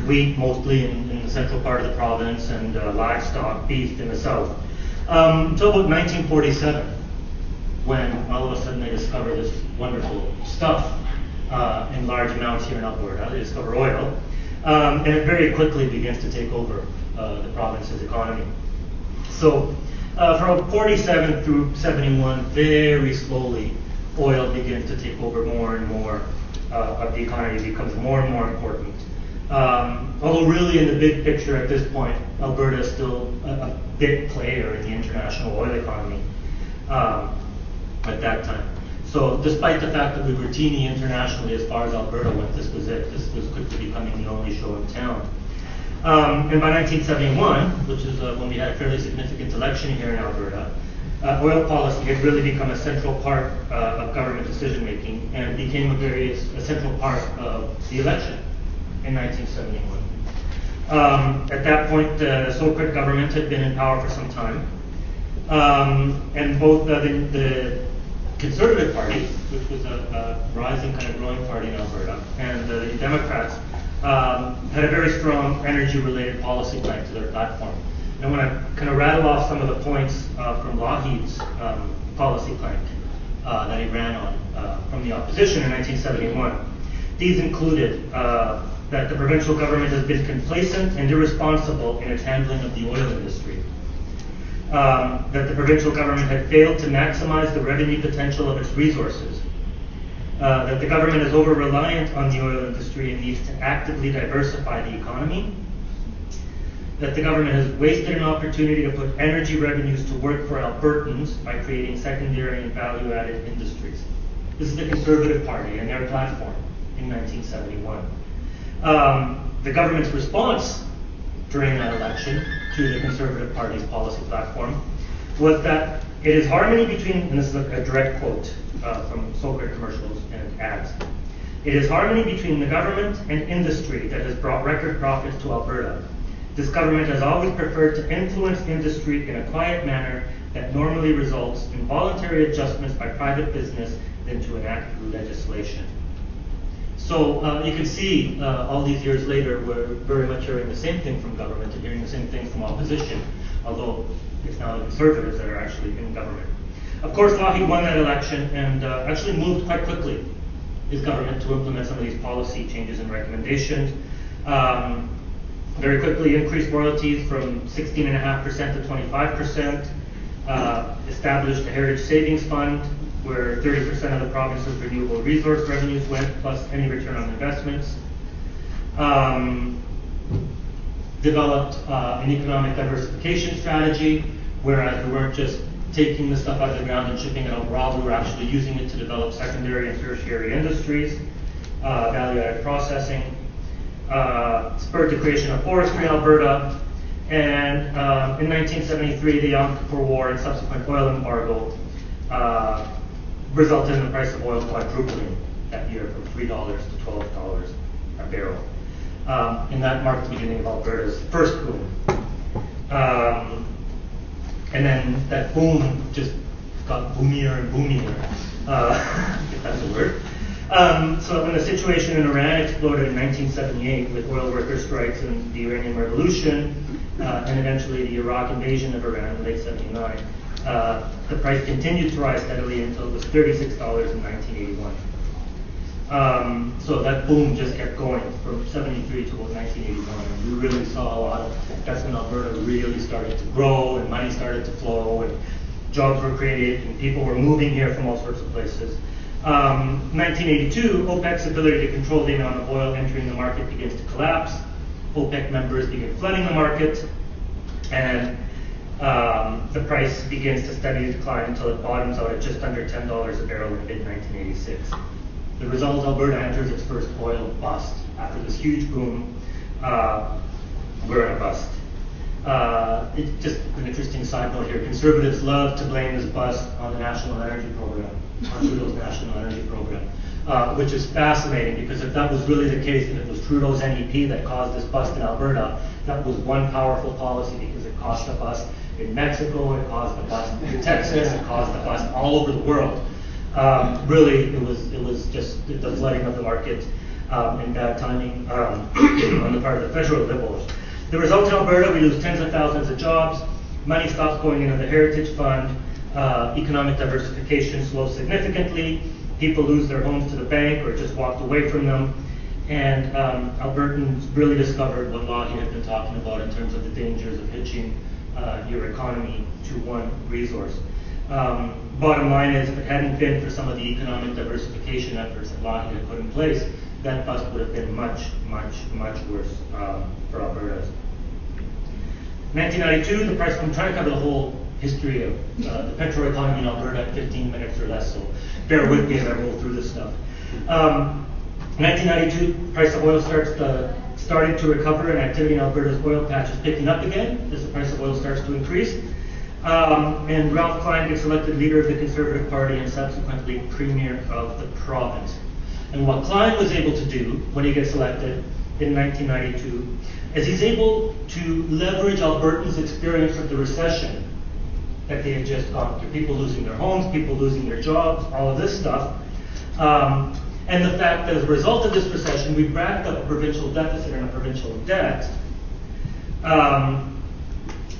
Wheat mostly in the central part of the province, and livestock, beef in the south. Until about 1947, when all of a sudden they discover this wonderful stuff in large amounts here in Alberta. They discover oil, and it very quickly begins to take over the province's economy. So from 47 through 71, very slowly, oil begins to take over more and more of the economy, becomes more and more important. Although really in the big picture at this point, Alberta is still a big player in the international oil economy at that time. So despite the fact that we were teeny internationally as far as Alberta went, this was it. This was quickly becoming the only show in town. And by 1971, which is when we had a fairly significant election here in Alberta, oil policy had really become a central part of government decision-making and became a central part of the election in 1971. At that point, the Soviet government had been in power for some time, and both the Conservative Party, which was a rising kind of growing party in Alberta, and the Democrats had a very strong energy-related policy plank to their platform. And when I kind of rattle off some of the points from Lougheed's policy plank that he ran on from the opposition in 1971, these included that the provincial government has been complacent and irresponsible in its handling of the oil industry. That the provincial government had failed to maximize the revenue potential of its resources, that the government is over-reliant on the oil industry and needs to actively diversify the economy, that the government has wasted an opportunity to put energy revenues to work for Albertans by creating secondary and value-added industries. This is the Conservative Party and their platform in 1971. The government's response during that election to the Conservative Party's policy platform was that it is harmony between, and this is a direct quote from Soviet commercials and ads, it is harmony between the government and industry that has brought record profits to Alberta. This government has always preferred to influence industry in a quiet manner that normally results in voluntary adjustments by private business than to enact through legislation. So you can see all these years later, we're very much hearing the same thing from government and hearing the same thing from opposition, although it's now the Conservatives that are actually in government. Of course, Lougheed won that election and actually moved quite quickly his government to implement some of these policy changes and recommendations. Very quickly increased royalties from 16.5% to 25%, established a Heritage Savings Fund, where 30% of the province's renewable resource revenues went, plus any return on investments. Developed an economic diversification strategy, whereas we weren't just taking the stuff out of the ground and shipping it abroad, we were actually using it to develop secondary and tertiary industries, value-added processing, spurred the creation of forestry in Alberta, and in 1973, the Yom Kippur War and subsequent oil embargo resulted in the price of oil quadrupling that year from $3 to $12 a barrel. And that marked the beginning of Alberta's first boom. And then that boom just got boomier and boomier, if that's a word. So when the situation in Iran exploded in 1978 with oil worker strikes and the Iranian Revolution, and eventually the Iraq invasion of Iran in late 79, the price continued to rise steadily until it was $36 in 1981. So that boom just kept going from 73 to about 1981. And we really saw a lot of, that's when Alberta really started to grow and money started to flow and jobs were created and people were moving here from all sorts of places. 1982, OPEC's ability to control the amount of oil entering the market begins to collapse. OPEC members begin flooding the market, and the price begins to steadily decline until it bottoms out at just under $10 a barrel in mid-1986. The result, Alberta enters its first oil bust. After this huge boom, we're in a bust. It's just an interesting side note here. Conservatives love to blame this bust on the National Energy Program, on Trudeau's National Energy Program, which is fascinating because if that was really the case, and it was Trudeau's NEP that caused this bust in Alberta, that was one powerful policy because it caused a bust in Mexico, it caused a bust in Texas, it caused a bust all over the world. Really, it was just the flooding of the market and bad timing on the part of the federal Liberals. The result in Alberta, we lose tens of thousands of jobs, money stops going into the Heritage Fund, economic diversification slows significantly, people lose their homes to the bank or just walked away from them, and Albertans really discovered what Logie had been talking about in terms of the dangers of hitching your economy to one resource. Bottom line is, if it hadn't been for some of the economic diversification efforts that Logie had put in place, that bust would have been much, much, much worse for Alberta. 1992, the price, I'm trying to cover the whole history of the petro economy in Alberta in 15 minutes or less, so bear with me as I roll through this stuff. 1992, price of oil started to recover, and activity in Alberta's oil patch is picking up again as the price of oil starts to increase. And Ralph Klein gets elected leader of the Conservative Party and subsequently premier of the province. And what Klein was able to do when he gets elected in 1992 is he's able to leverage Albertans' experience of the recession that they had just gone through. People losing their homes, people losing their jobs, all of this stuff. And the fact that as a result of this recession, we've racked up a provincial deficit and a provincial debt.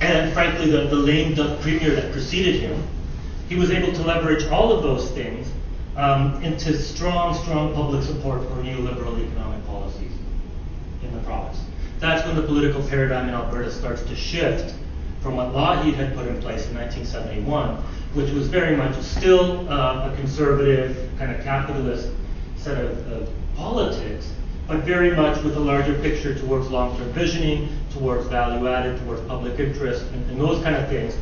And frankly, the lame duck premier that preceded him, he was able to leverage all of those things into strong, strong public support for neoliberal economic policies in the province. That's when the political paradigm in Alberta starts to shift from what Lougheed had put in place in 1971, which was very much still a conservative, kind of capitalist set of politics, but very much with a larger picture towards long-term visioning, towards value added, towards public interest, and those kind of things.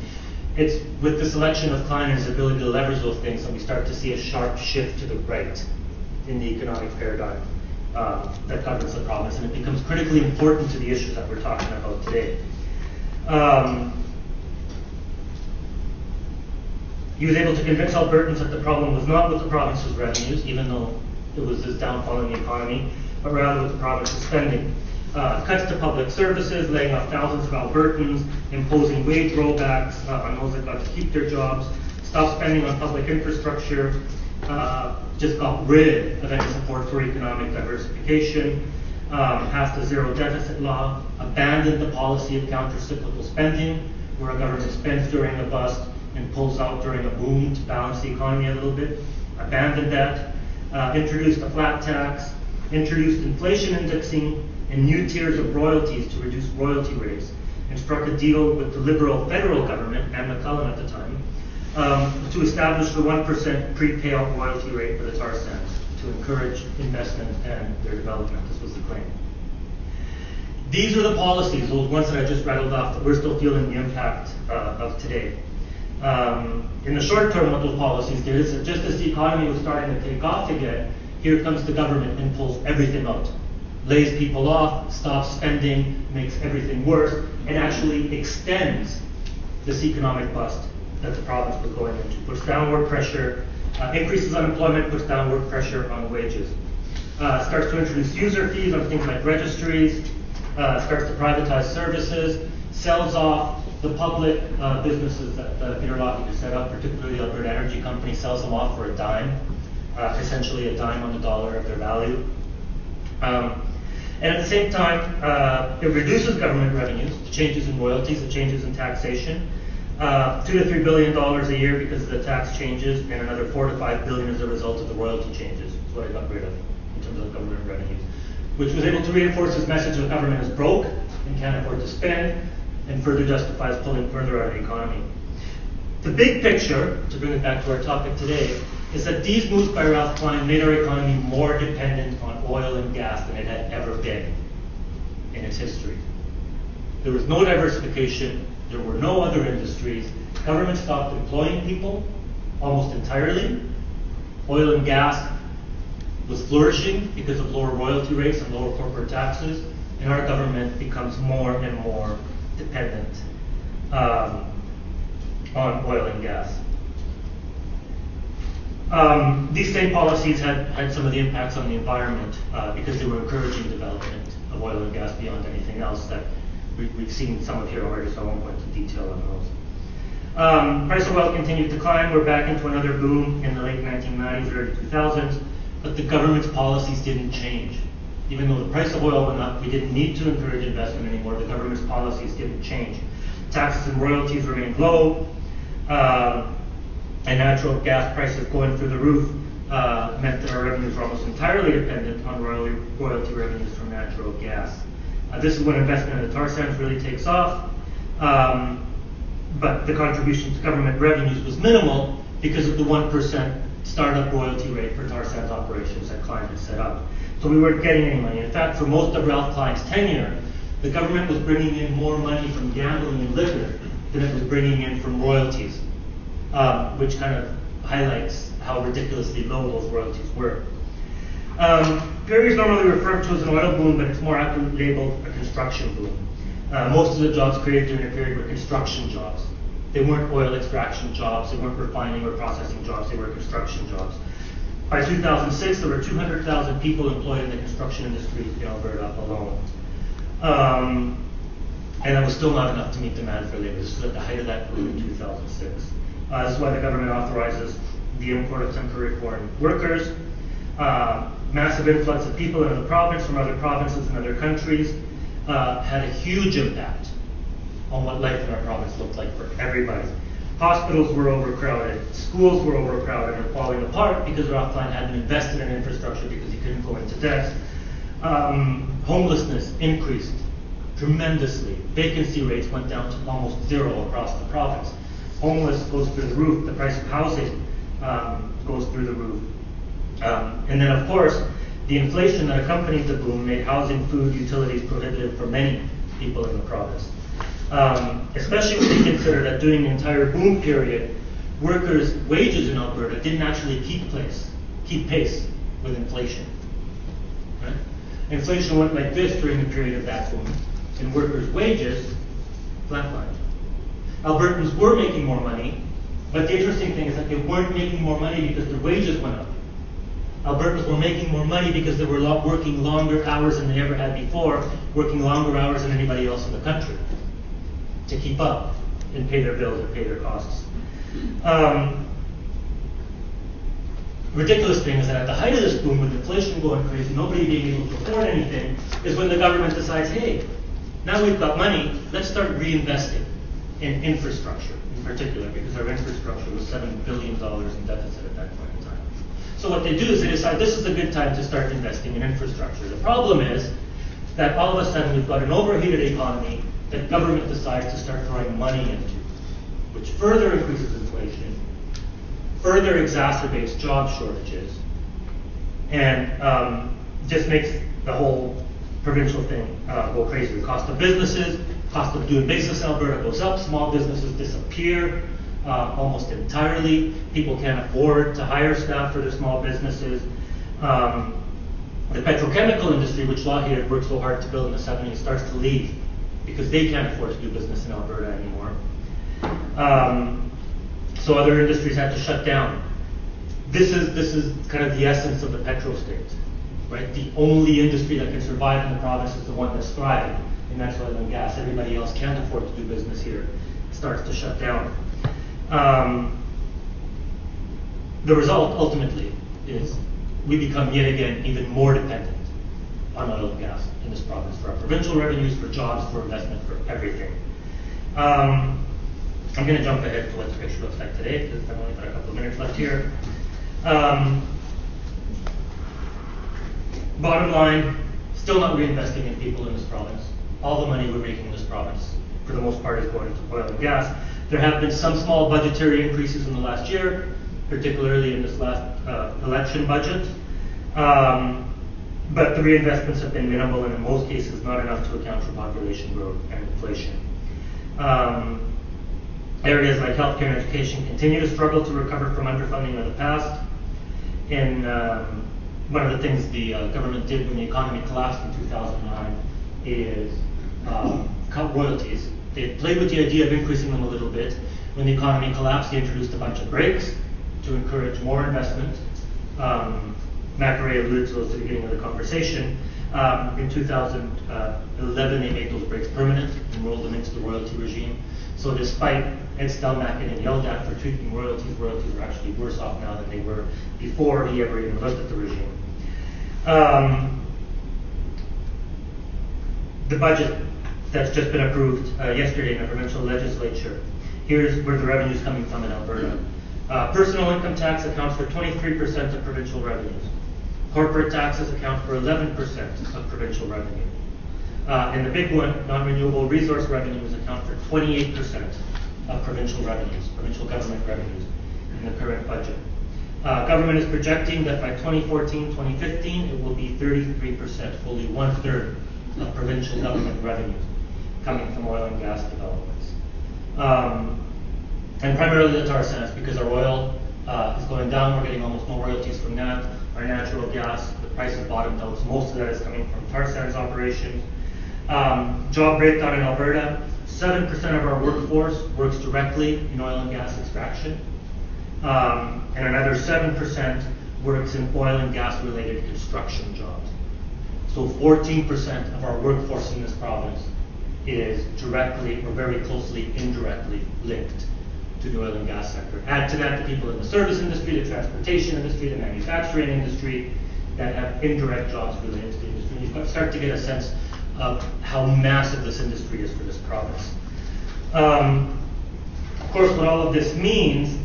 It's with the selection of Klein and his ability to leverage those things that we start to see a sharp shift to the right in the economic paradigm that governs the province, and it becomes critically important to the issues that we're talking about today. He was able to convince Albertans that the problem was not with the province's revenues, even though it was this downfall in the economy, but rather with the province's spending. Cuts to public services, laying off thousands of Albertans, imposing wage rollbacks on those that got to keep their jobs, stop spending on public infrastructure, just got rid of any support for economic diversification, passed a zero deficit law, abandoned the policy of counter-cyclical spending, where a government spends during a bust and pulls out during a boom to balance the economy a little bit, abandoned that, introduced a flat tax, introduced inflation indexing, and new tiers of royalties to reduce royalty rates, and struck a deal with the Liberal federal government, and McCullen at the time, to establish the 1% pre-payout royalty rate for the tar sands to encourage investment and their development. This was the claim. These are the policies, those ones that I just rattled off, that we're still feeling the impact of today. In the short term, what those policies did is that just as the economy was starting to take off again, here comes the government and pulls everything out. Lays people off, stops spending, makes everything worse, and actually extends this economic bust that the province was going into. Puts downward pressure, increases unemployment, puts downward pressure on wages. Starts to introduce user fees on things like registries, starts to privatize services, sells off the public businesses that Peter Lockyer set up, particularly the Alberta Energy Company, sells them off for a dime, essentially a dime on the dollar of their value. And at the same time, it reduces government revenues, the changes in royalties, the changes in taxation, $2 to $3 billion a year because of the tax changes, and another $4 to $5 billion as a result of the royalty changes. That's what I got rid of in terms of government revenues, which was able to reinforce his message that government is broke and can't afford to spend, and further justifies pulling further out of the economy. The big picture, to bring it back to our topic today, is that these moves by Ralph Klein made our economy more dependent on oil and gas than it had ever been in its history. There was no diversification, there were no other industries, government stopped employing people almost entirely, oil and gas was flourishing because of lower royalty rates and lower corporate taxes, and our government becomes more and more dependent on oil and gas. These same policies had some of the impacts on the environment because they were encouraging development of oil and gas beyond anything else that we've seen some of here already, so I won't go into detail on those. Price of oil continued to climb. We're back into another boom in the late 1990s, early 2000s, but the government's policies didn't change. Even though the price of oil went up, we didn't need to encourage investment anymore. The government's policies didn't change. Taxes and royalties remained low, and natural gas prices going through the roof meant that our revenues were almost entirely dependent on royalty revenues from natural gas. This is when investment in the tar sands really takes off, but the contribution to government revenues was minimal because of the 1% startup royalty rate for tar sands operations that Klein had set up. So we weren't getting any money. In fact, for most of Ralph Klein's tenure, the government was bringing in more money from gambling and liquor than it was bringing in from royalties, which kind of highlights how ridiculously low those royalties were. Period is normally referred to as an oil boom, but it's more accurately labeled a construction boom. Most of the jobs created during the period were construction jobs. They weren't oil extraction jobs, they weren't refining or processing jobs, they were construction jobs. By 2006, there were 200,000 people employed in the construction industry in Alberta alone. And that was still not enough to meet demand for labor. This was at the height of that boom in 2006. This is why the government authorizes the import of temporary foreign workers. Massive influx of people into the province from other provinces and other countries had a huge impact on what life in our province looked like for everybody. Hospitals were overcrowded, schools were overcrowded and falling apart because Ralph Klein hadn't invested in infrastructure because he couldn't go into debt. Homelessness increased tremendously. Vacancy rates went down to almost zero across the province. Homeless goes through the roof. The price of housing goes through the roof. And then, of course, the inflation that accompanied the boom made housing, food, utilities prohibitive for many people in the province. Especially when you consider that during the entire boom period, workers' wages in Alberta didn't actually keep pace with inflation. Right? Inflation went like this during the period of that boom, and workers' wages flatlined. Albertans were making more money, but the interesting thing is that they weren't making more money because their wages went up. Albertans were making more money because they were working longer hours than they ever had before, working longer hours than anybody else in the country to keep up and pay their bills and pay their costs. Ridiculous thing is that at the height of this boom, with inflation going crazy, nobody being able to afford anything, is when the government decides, hey, now we've got money, let's start reinvesting in infrastructure in particular, because our infrastructure was $7 billion in deficit at that point in time. So what they do is they decide this is a good time to start investing in infrastructure. The problem is that all of a sudden we've got an overheated economy that government decides to start throwing money into, which further increases inflation, further exacerbates job shortages, and just makes the whole provincial thing go crazy. The cost of businesses, cost of doing business in Alberta goes up, small businesses disappear almost entirely. People can't afford to hire staff for their small businesses. The petrochemical industry, which Lockyer had worked so hard to build in the 70s, starts to leave because they can't afford to do business in Alberta anymore. So other industries have to shut down. This is kind of the essence of the petro state, right? The only industry that can survive in the province is the one that's thriving. and that's oil and gas. Everybody else can't afford to do business here. It starts to shut down. The result, ultimately, is we become yet again even more dependent on oil and gas in this province for our provincial revenues, for jobs, for investment, for everything. I'm going to jump ahead to what the picture looks like today, because I've only got a couple of minutes left here. Bottom line, still not reinvesting in people in this province. All the money we're making in this province, for the most part, is going to oil and gas. There have been some small budgetary increases in the last year, particularly in this last election budget. But the reinvestments have been minimal, and in most cases not enough to account for population growth and inflation. Areas like healthcare and education continue to struggle to recover from underfunding of the past. And one of the things the government did when the economy collapsed in 2009 is cut royalties. They played with the idea of increasing them a little bit. When the economy collapsed, they introduced a bunch of breaks to encourage more investment. Makere alluded to those at the beginning of the conversation. In 2011, they made those breaks permanent and rolled them into the royalty regime. So despite Ed Stelmach getting yelled at for tweaking royalties are actually worse off now than they were before he ever even looked at the regime. The budget that's just been approved yesterday in the provincial legislature, here's where the revenue is coming from in Alberta. Personal income tax accounts for 23% of provincial revenues. Corporate taxes account for 11% of provincial revenue. And the big one, non-renewable resource revenues account for 28% of provincial revenues, provincial government revenues in the current budget. Government is projecting that by 2014-2015, it will be 33%, fully 1/3 of provincial government revenues coming from oil and gas developments. And primarily the tar sands, because our oil is going down, we're getting almost no royalties from that. Our natural gas, the price has bottomed out, so most of that is coming from tar sands operations. Job breakdown in Alberta, 7% of our workforce works directly in oil and gas extraction, and another 7% works in oil and gas related construction jobs. So 14% of our workforce in this province is directly or very closely indirectly linked to the oil and gas sector. Add to that the people in the service industry, the transportation industry, the manufacturing industry that have indirect jobs related to the industry. You start to get a sense of how massive this industry is for this province. Of course, what all of this means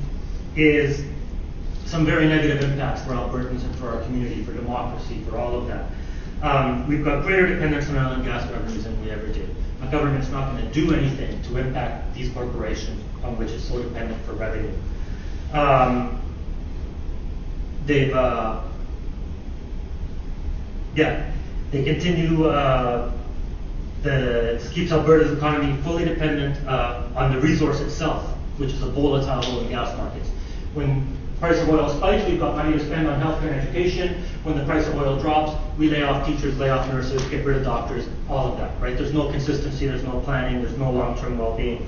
is some very negative impacts for Albertans and for our community, for democracy, for all of that. We've got greater dependence on oil and gas revenues than we ever did. The government's not going to do anything to impact these corporations on which it's so dependent for revenue. They continue, this keeps Alberta's economy fully dependent on the resource itself, which is a volatile oil and gas market. When the price of oil spikes, we've got money to spend on healthcare and education. When the price of oil drops, we lay off teachers, lay off nurses, get rid of doctors, all of that, right? There's no consistency, there's no planning, there's no long-term well-being.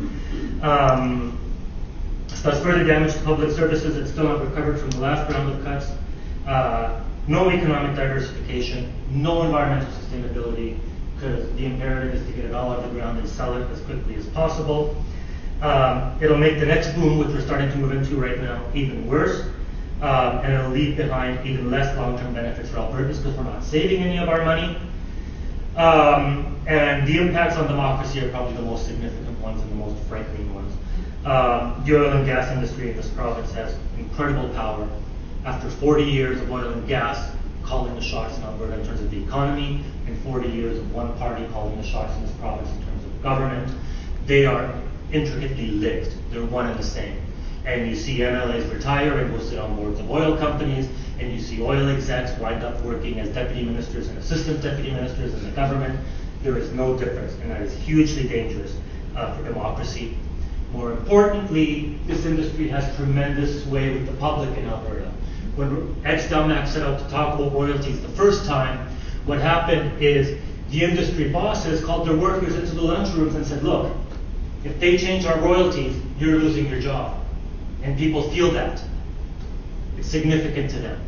So that's further damage to public services that's still not recovered from the last round of cuts. No economic diversification, no environmental sustainability, because the imperative is to get it all out of the ground and sell it as quickly as possible. It'll make the next boom, which we're starting to move into right now, even worse. And it'll leave behind even less long-term benefits for Albertans because we're not saving any of our money. And the impacts on democracy are probably the most significant ones and the most frightening ones. The oil and gas industry in this province has incredible power. After 40 years of oil and gas calling the shots in Alberta in terms of the economy, and 40 years of one party calling the shots in this province in terms of government, they are intricately linked. They're one and the same. And you see MLAs retire and go sit on boards of oil companies, and you see oil execs wind up working as deputy ministers and assistant deputy ministers in the government. There is no difference, and that is hugely dangerous for democracy. More importantly, this industry has tremendous sway with the public in Alberta. When Ed Stelmach set out to talk about royalties the first time, what happened is the industry bosses called their workers into the lunchrooms and said, look, if they change our royalties, you're losing your job. And people feel that. It's significant to them.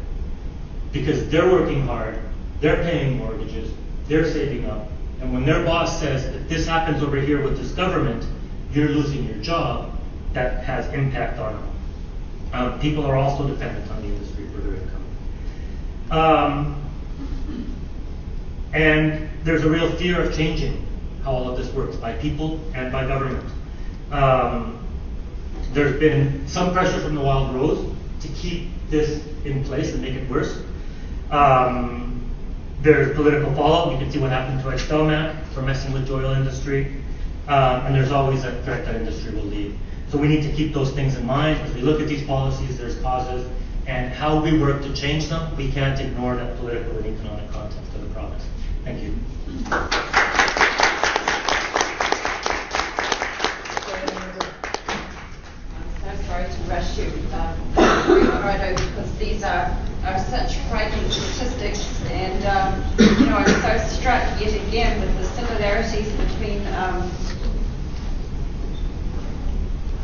Because they're working hard, they're paying mortgages, they're saving up, And when their boss says, if this happens over here with this government, you're losing your job, that has impact on them. People are also dependent on the industry for their income. And there's a real fear of changing how all of this works by people and by government. There's been some pressure from the Wild Rose to keep this in place and make it worse. There's political fallout. You can see what happened to Stelmack for messing with the oil industry. And there's always a threat that industry will leave. So we need to keep those things in mind. As we look at these policies, there's causes, and how we work to change them, we can't ignore that political and economic context of the province. Thank you. I'm so sorry to rush you, Ricardo, because these are such frightening statistics, and I'm so struck yet again with the similarities between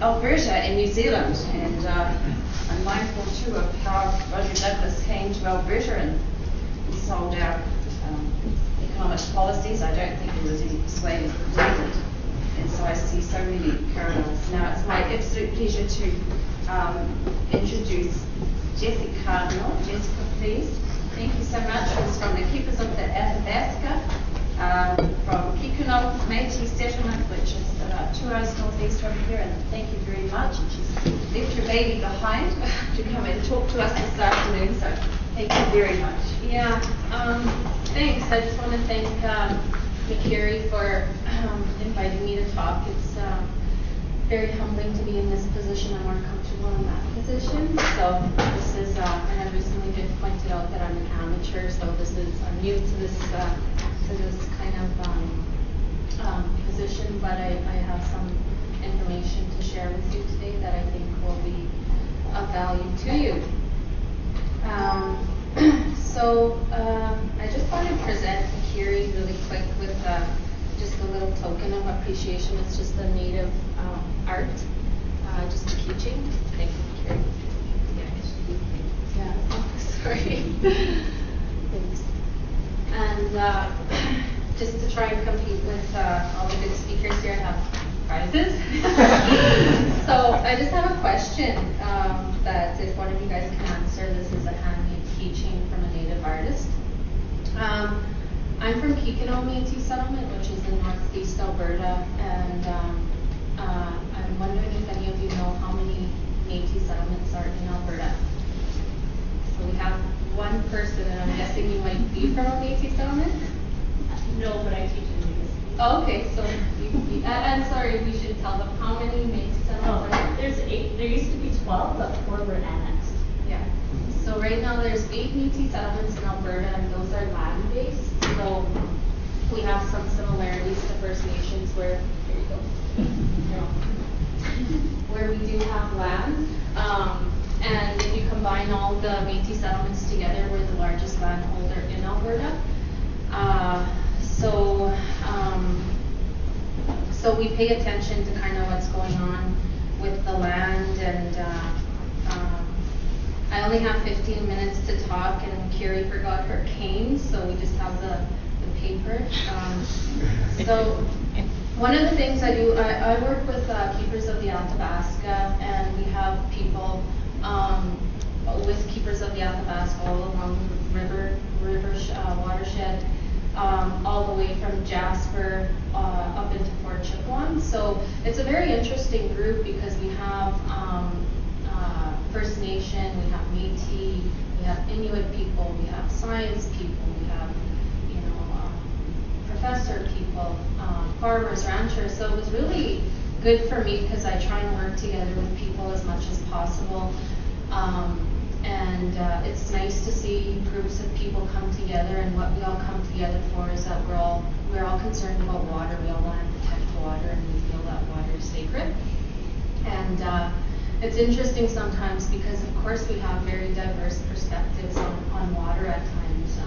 Alberta and New Zealand, and I'm mindful too of how Roger Douglas came to Alberta and sold out economic policies. I don't think there was any persuading needed, and so I see so many parallels. Now it's my absolute pleasure to introduce Jessica Cardinal. Jessica, please. Thank you so much. She's from the Keepers of the Athabasca, from Kikuno Métis settlement, which is about 2 hours northeast over here, and thank you very much. And she's left her baby behind to come and talk to us this afternoon, so thank you very much. Yeah, thanks. I just want to thank Makere for inviting me to talk. It's very humbling to be in this position. I'm more comfortable in that position. So this is, and I recently been pointed out that I'm an amateur, so I'm new to this kind of position, but I have some information to share with you today that I think will be of value to you. I just want to present Makere really quick with just a little token of appreciation. It's just a native art, just teaching. Thank you, Makere. Yeah, sorry. Thanks. And just to try and compete with all the good speakers here, I have prizes. So I just have a question that if one of you guys can answer. This is a handmade keychain from a native artist. I'm from Kikuno Métis settlement, which is in northeast Alberta, and I'm wondering if any of you know how many Métis settlements are in Alberta. So we have one person, and I'm guessing you might be from a Métis settlement? No, but I teach in Vegas. Oh, okay, so and sorry, we should tell them how many Métis settlements are there? There's 8. There used to be 12, but 4 were annexed. Yeah. So right now there's 8 Métis settlements in Alberta, and those are land-based. So we have some similarities to First Nations where, here you go, where we do have land. And if you combine all the Métis settlements together, we're the largest landholder in Alberta. So we pay attention to kind of what's going on with the land, and I only have 15 minutes to talk, and Makere forgot her cane, so we just have the paper. So one of the things I do, I work with Keepers of the Athabasca, and we have people with Keepers of the Athabasca all along the river watershed, all the way from Jasper up into Fort Chipewyan. So it's a very interesting group because we have First Nation, we have Métis, we have Inuit people, we have science people, we have professor people, farmers, ranchers. So it was really good for me because I try and work together with people as much as possible. And it's nice to see groups of people come together, and what we all come together for is that we're all concerned about water. We all want to protect water, and we feel that water is sacred. And it's interesting sometimes because, of course, we have very diverse perspectives on water at times.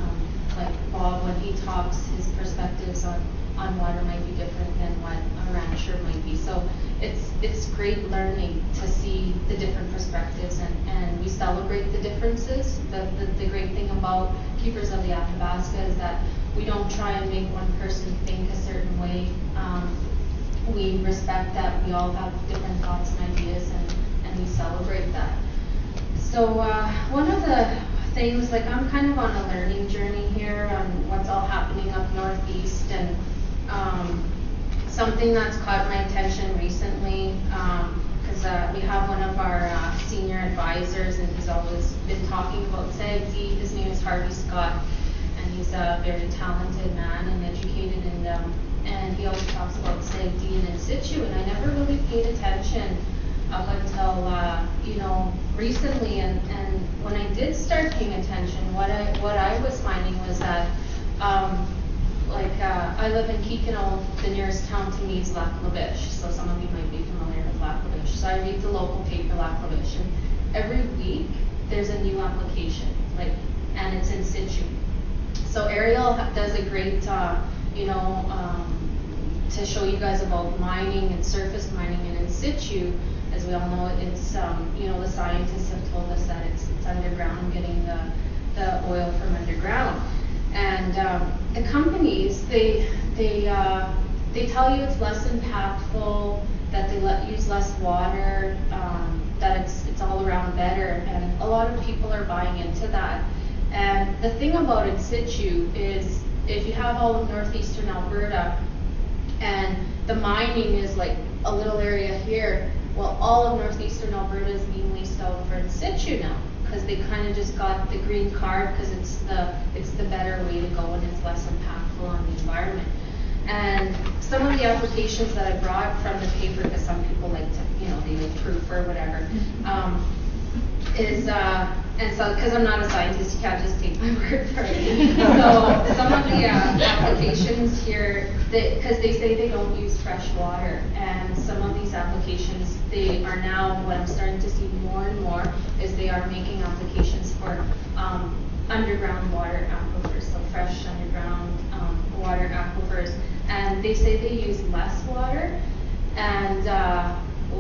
Like Bob, when he talks, his perspectives on water might be different than what a rancher might be. So it's great learning to see the different perspectives, and we celebrate the differences. The great thing about Keepers of the Athabasca is that We don't try and make one person think a certain way. We respect that we all have different thoughts and ideas, and we celebrate that. So one of the things, like I'm kind of on a learning journey here on what's all happening up northeast, and something that's caught my attention recently, because we have one of our senior advisors, and he's always been talking about SAGD. His name is Harvey Scott, and he's a very talented man and educated, and he always talks about SAGD and in-situ, and I never really paid attention up until recently, and when I did start paying attention, what I was finding was that I live in Kikino. The nearest town to me is Lac La Biche, so some of you might be familiar with Lac La Biche. So I read the local paper Lac La Biche, and every week there's a new application, and it's in situ. So Ariel does a great to show you guys about mining and surface mining and in situ. As we all know, it's the scientists have told us that it's underground, getting the oil from underground, and the companies they tell you it's less impactful, that they use less water, that it's all around better, and a lot of people are buying into that. And the thing about in situ is, if you have all of northeastern Alberta, and the mining is like a little area here, well, all of northeastern Alberta is being leased out for in situ now, because they kind of just got the green card, because it's the better way to go, and it's less impactful on the environment. And some of the applications that I brought from the paper, because some people like to, they like proof or whatever, and so because I'm not a scientist, you can't just take my word for it. So some of the applications here, because they say they don't use fresh water, and some of these applications, they are now, what I'm starting to see more and more, is they are making applications for underground water aquifers, so fresh underground water aquifers, and they say they use less water, and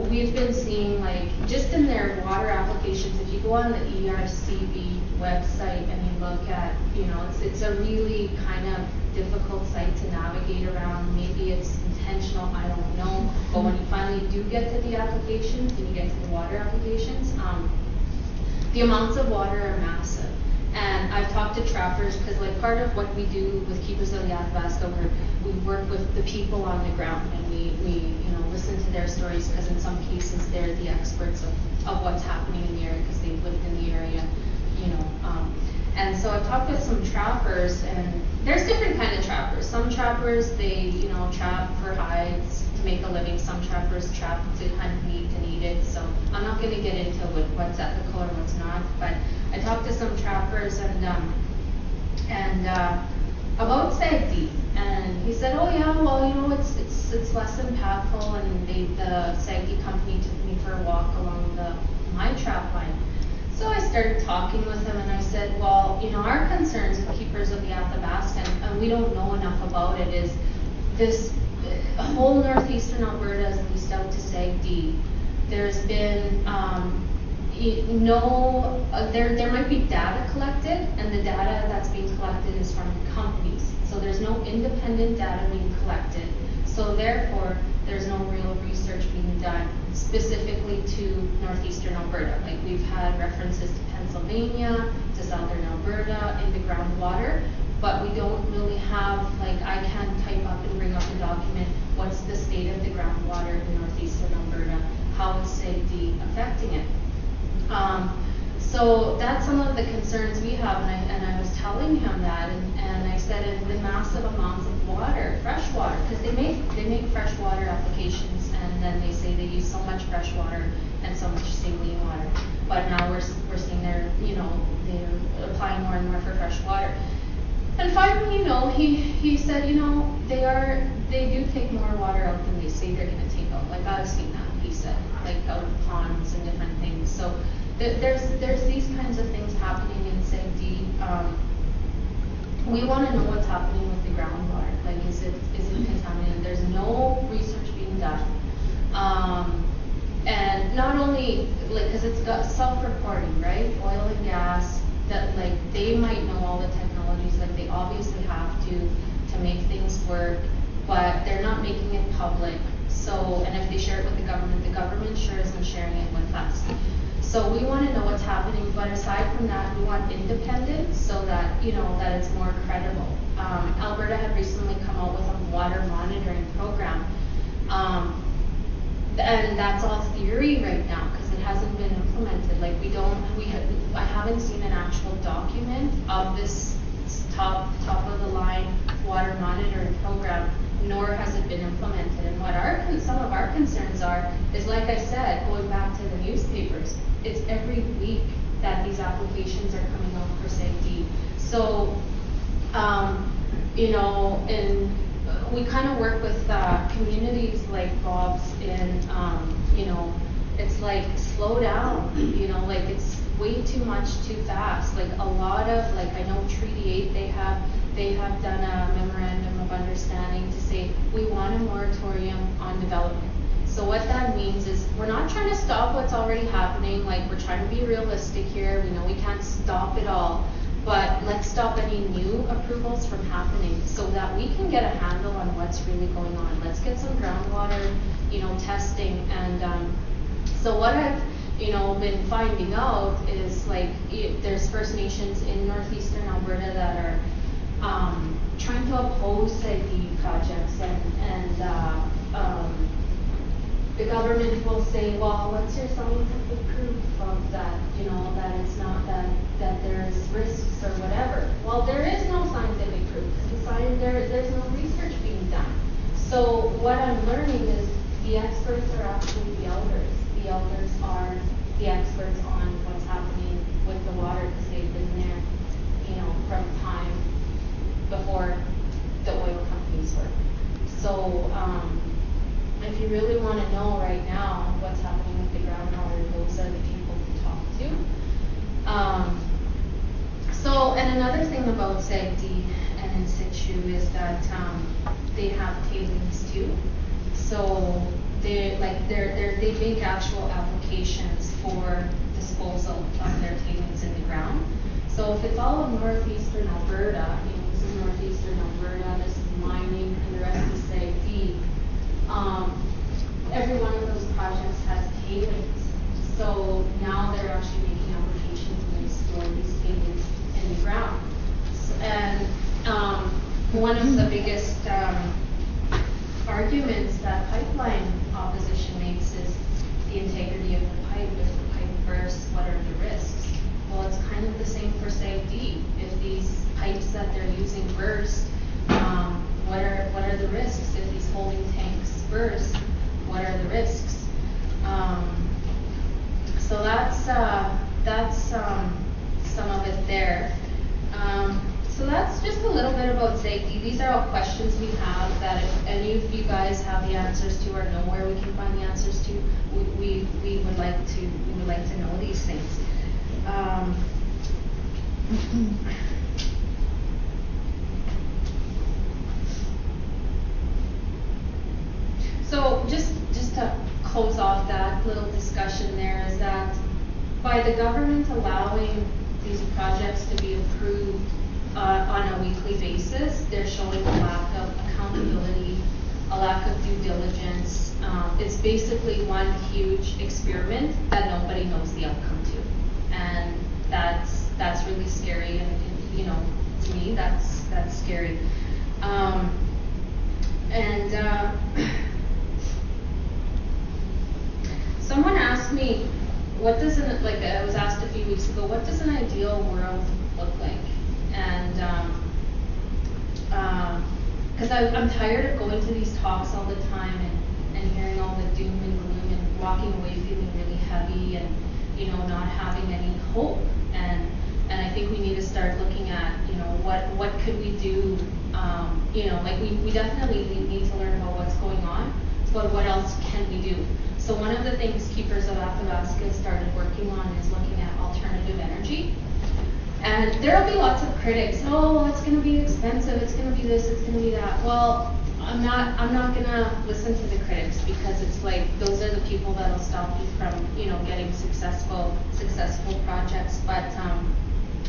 we've been seeing, just in their water applications, if you go on the ERCB website and you look at, it's a really kind of difficult site to navigate around. Maybe it's intentional, I don't know. But when you finally do get to the applications, and you get to the water applications, the amounts of water are massive. And I've talked to trappers, because part of what we do with Keepers of the Athabasca, we work with the people on the ground, and we listen to their stories, because in some cases they're the experts of what's happening in the area, because they've lived in the area, And so I've talked with some trappers, and there's different kind of trappers. Some trappers, they trap for hides to make a living. Some trappers trap to hunt meat and eat it. So I'm not going to get into what's ethical or what's not, but I talked to some trappers and about SAGD, and he said, oh yeah, well, it's less impactful, and the SAGD company took me for a walk along my trap line. So I started talking with him, and I said, well, our concerns with Keepers of the Athabasca, and we don't know enough about it, is this whole northeastern Alberta is leased out to SAGD. There's been there might be data collected, and the data that's being collected is from companies. So there's no independent data being collected. So therefore, there's no real research being done specifically to northeastern Alberta. We've had references to Pennsylvania, to southern Alberta, in the groundwater, but we don't really have, I can't type up and bring up a document, what's the state of the groundwater in northeastern Alberta, how is SAGD affecting it. So that's some of the concerns we have, and I was telling him that, and I said, in the massive amounts of water, fresh water, because they make fresh water applications, and then they say they use so much fresh water and so much saline water, but now we're seeing they're applying more and more for fresh water. And finally, he said, they do take more water out than they say they're going to take out. I've seen that, he said, out of ponds and different things. So there's these kinds of things happening in SAGD. We want to know what's happening with the groundwater. Is it contaminated? There's no research being done. And not only, because it's got self-reporting, right? Oil and gas, that they might know all the technologies, they obviously have to. work, but they're not making it public. So, and if they share it with the government sure isn't sharing it with us. So we want to know what's happening, but aside from that, we want independence so that, you know, that it's more credible. Alberta had recently come out with a water monitoring program. And that's all theory right now because it hasn't been implemented. Like I haven't seen an actual document of this top of the line water monitoring program, nor has it been implemented. And what some of our concerns are is, like I said, going back to the newspapers, it's every week that these applications are coming out for safety. So, you know, and we kind of work with communities like Bob's in, you know, it's like slow down, you know, like it's way too much too fast. Like a lot of, like I know Treaty 8, they have done a memorandum of understanding to say we want a moratorium on development. So what that means is we're not trying to stop what's already happening. Like we're trying to be realistic here. We know we can't stop it all. But let's stop any new approvals from happening so that we can get a handle on what's really going on. Let's get some groundwater, you know, testing. And so what I've, you know, been finding out is like there's First Nations in northeastern Alberta that are trying to oppose SAGD projects, and the government will say, well, what's your scientific proof of that, you know, that it's not that there's risks or whatever. Well, there is no scientific proof. There's no research being done. So what I'm learning is the experts are actually the elders. The elders are the experts on what's happening with the water because they've been there, you know, from time before the oil companies were. So if you really want to know right now what's happening with the groundwater, those are the people to talk to. So, and another thing about SAGD and in-situ is that they have tailings too. So they make actual applications for disposal of their tailings in the ground. So if it's all of northeastern Alberta, you know, this is northeastern Alberta, this is mining, and the rest is SAGD. Every one of those projects has tailings. So now they're actually making applications and they store these tailings in the ground. So, and one of the biggest arguments that pipeline opposition makes is the integrity of the pipe. If the pipe bursts, what are the risks? Well, it's kind of the same for SAGD. If these pipes that they're using burst, what are the risks? If these holding tanks burst, what are the risks? So that's some of it there. So that's just a little bit about SAGD. These are all questions we have that if any of you guys have the answers to or know where we can find the answers to, we would like to know these things. So just to close off that little discussion there is that by the government allowing these projects to be approved on a weekly basis, they're showing a lack of accountability, a lack of due diligence. It's basically one huge experiment that nobody knows the outcome to, and that's really scary. And you know, to me, that's scary. Someone asked me, what does I was asked a few weeks ago, what does an ideal world look like? And because I'm tired of going to these talks all the time and hearing all the doom and gloom and walking away feeling really heavy and, you know, not having any hope. And I think we need to start looking at, you know, what could we do? You know, like we definitely need to learn about what's going on, but what else can we do? So one of the things Keepers of Athabasca started working on is looking at alternative energy. And there will be lots of critics. Oh, it's going to be expensive. It's going to be this. It's going to be that. Well, I'm not going to listen to the critics because it's like those are the people that'll stop you from, you know, getting successful projects. But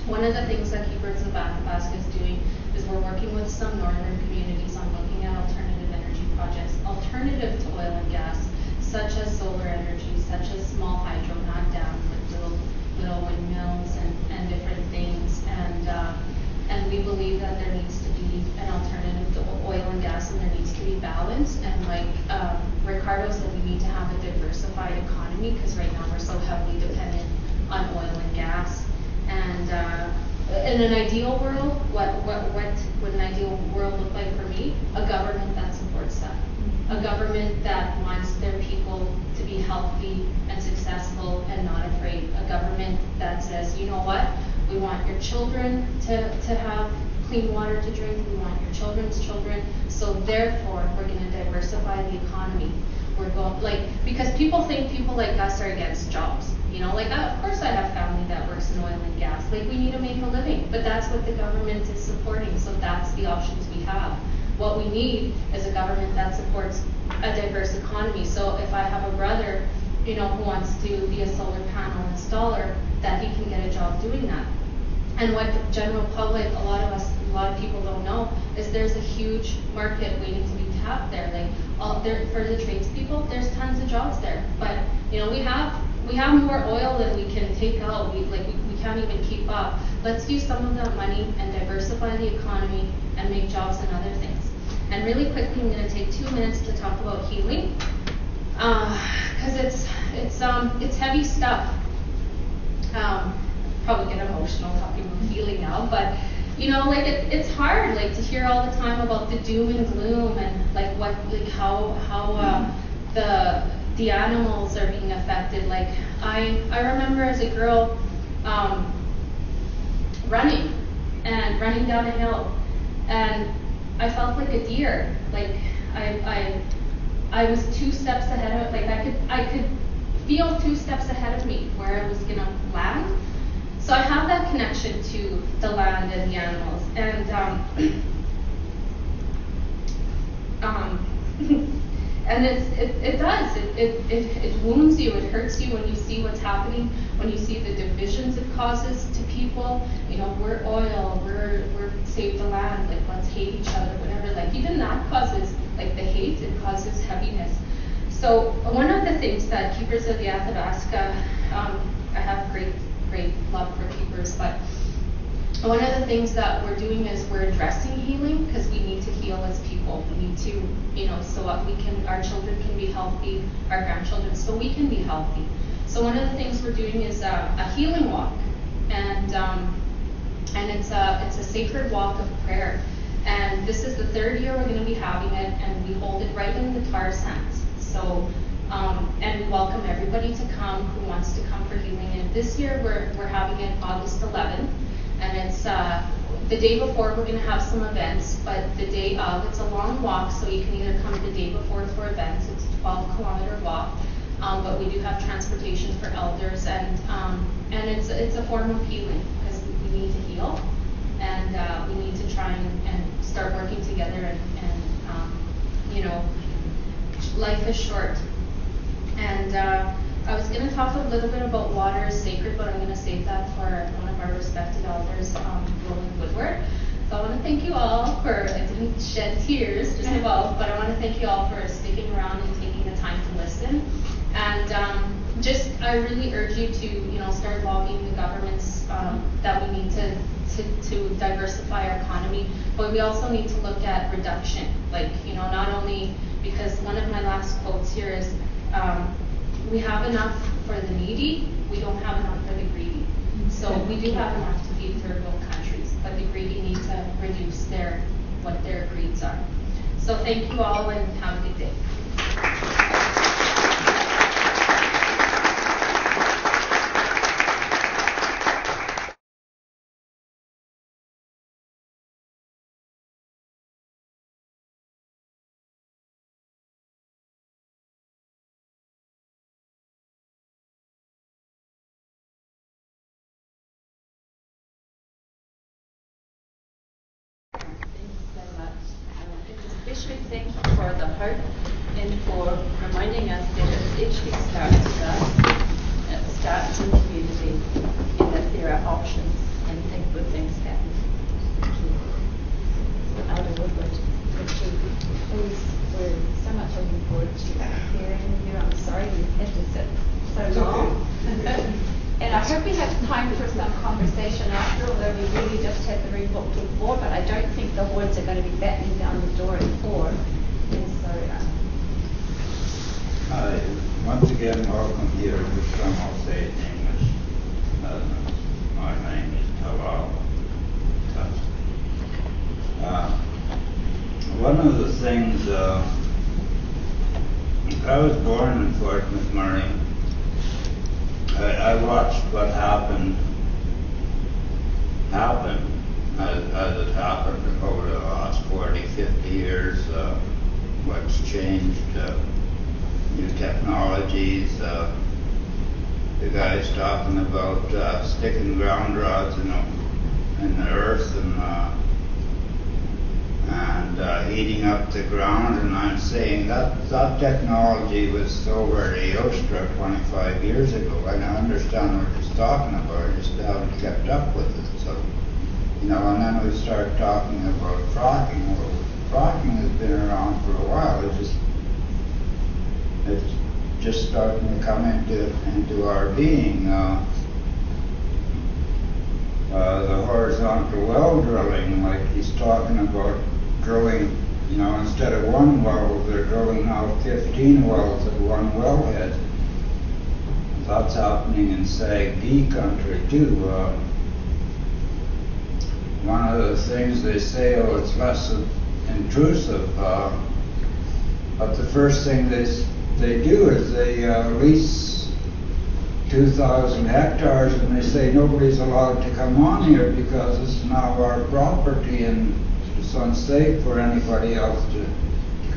one of the things that Keepers of Athabasca is doing is we're working with some northern communities on looking economy, because right now we're so heavily dependent on oil and gas. And in an ideal world, what would an ideal world look like for me? A government that supports that. A government that wants their people to be healthy and successful and not afraid. A government that says, you know what, we want your children to have clean water to drink, we want your children's children, so therefore we're going to diversify the economy. We're going, because people think people like us are against jobs. You know, of course I have family that works in oil and gas. We need to make a living, but that's what the government is supporting, so that's the options we have. What we need is a government that supports a diverse economy. So if I have a brother, who wants to be a solar panel installer, that he can get a job doing that. And what the general public, a lot of people don't know, is there's a huge market waiting to be tapped there. For the tradespeople, there's tons of jobs there. But we have more oil than we can take out. We can't even keep up. Let's use some of that money and diversify the economy and make jobs and other things. And really quickly, I'm going to take 2 minutes to talk about healing, because it's heavy stuff. Probably get emotional talking about healing now, but it's hard to hear all the time about the doom and gloom and how the animals are being affected. I remember as a girl running down a hill, and I felt like a deer. I was 2 steps ahead of I could feel 2 steps ahead of me where I was gonna land. So I have that connection to the land and the animals, and and it wounds you, it hurts you when you see what's happening, when you see the divisions it causes to people. We're oil, we're save the land, let's hate each other, whatever. Even that causes the hate, it causes heaviness. So one of the things that Keepers of the Athabasca, I have great love for keepers, but one of the things that we're doing is we're addressing healing, because we need to heal as people. We need to, so our children can be healthy, our grandchildren, so we can be healthy. So one of the things we're doing is a healing walk, and it's a sacred walk of prayer. And this is the 3rd year we're going to be having it, and we hold it right in the tar sands. So. And we welcome everybody to come who wants to come for healing. And this year we're having it August 11th, and it's the day before we're going to have some events, but the day of, it's a long walk, so you can either come the day before for events. It's a 12-kilometer walk, but we do have transportation for elders, and it's a form of healing, because we need to heal, and we need to try and start working together, and life is short. And I was going to talk a little bit about water is sacred, but I'm going to save that for one of our respected elders, Roland Woodward. So I want to thank you all for, I didn't shed tears just about, but I want to thank you all for sticking around and taking the time to listen. And I really urge you to, start lobbying the governments that we need to diversify our economy, but we also need to look at reduction. Not only, because one of my last quotes here is, we have enough for the needy, we don't have enough for the greedy. So we do have enough to feed third world countries, but the greedy need to reduce what their greeds are. So thank you all, and have a good day. Especially thank you for the hope and for reminding us that it actually starts with us. It starts in the community, and that there are options and good things happen. Thank you. Elder Woodward, we're so much looking forward to hearing you. I'm sorry you had to sit so long. And I hope we have time for some conversation after, although we really just had the room booked till 4, but I don't think the hordes are going to be battening down the door at 4. And so... Once again, welcome here. some will say it in English. My name is Talal. One of the things, I was born in Fort McMurray. I watched what happened as it happened over the last 40, 50 years, what's changed, new technologies, the guys talking about sticking ground rods in the earth and heating up the ground, and I'm saying that technology was over the Ostra 25 years ago. I understand what he's talking about, I just haven't kept up with it. So, and then we start talking about fracking. Well, fracking has been around for a while. It's just starting to come into our being. The horizontal well drilling, like he's talking about drilling, instead of one well, they're drilling now 15 wells at one wellhead. That's happening in SAG-D country too. One of the things they say, it's less intrusive, but the first thing they do is they lease 2,000 hectares, and they say nobody's allowed to come on here because this is now our property and it's unsafe for anybody else to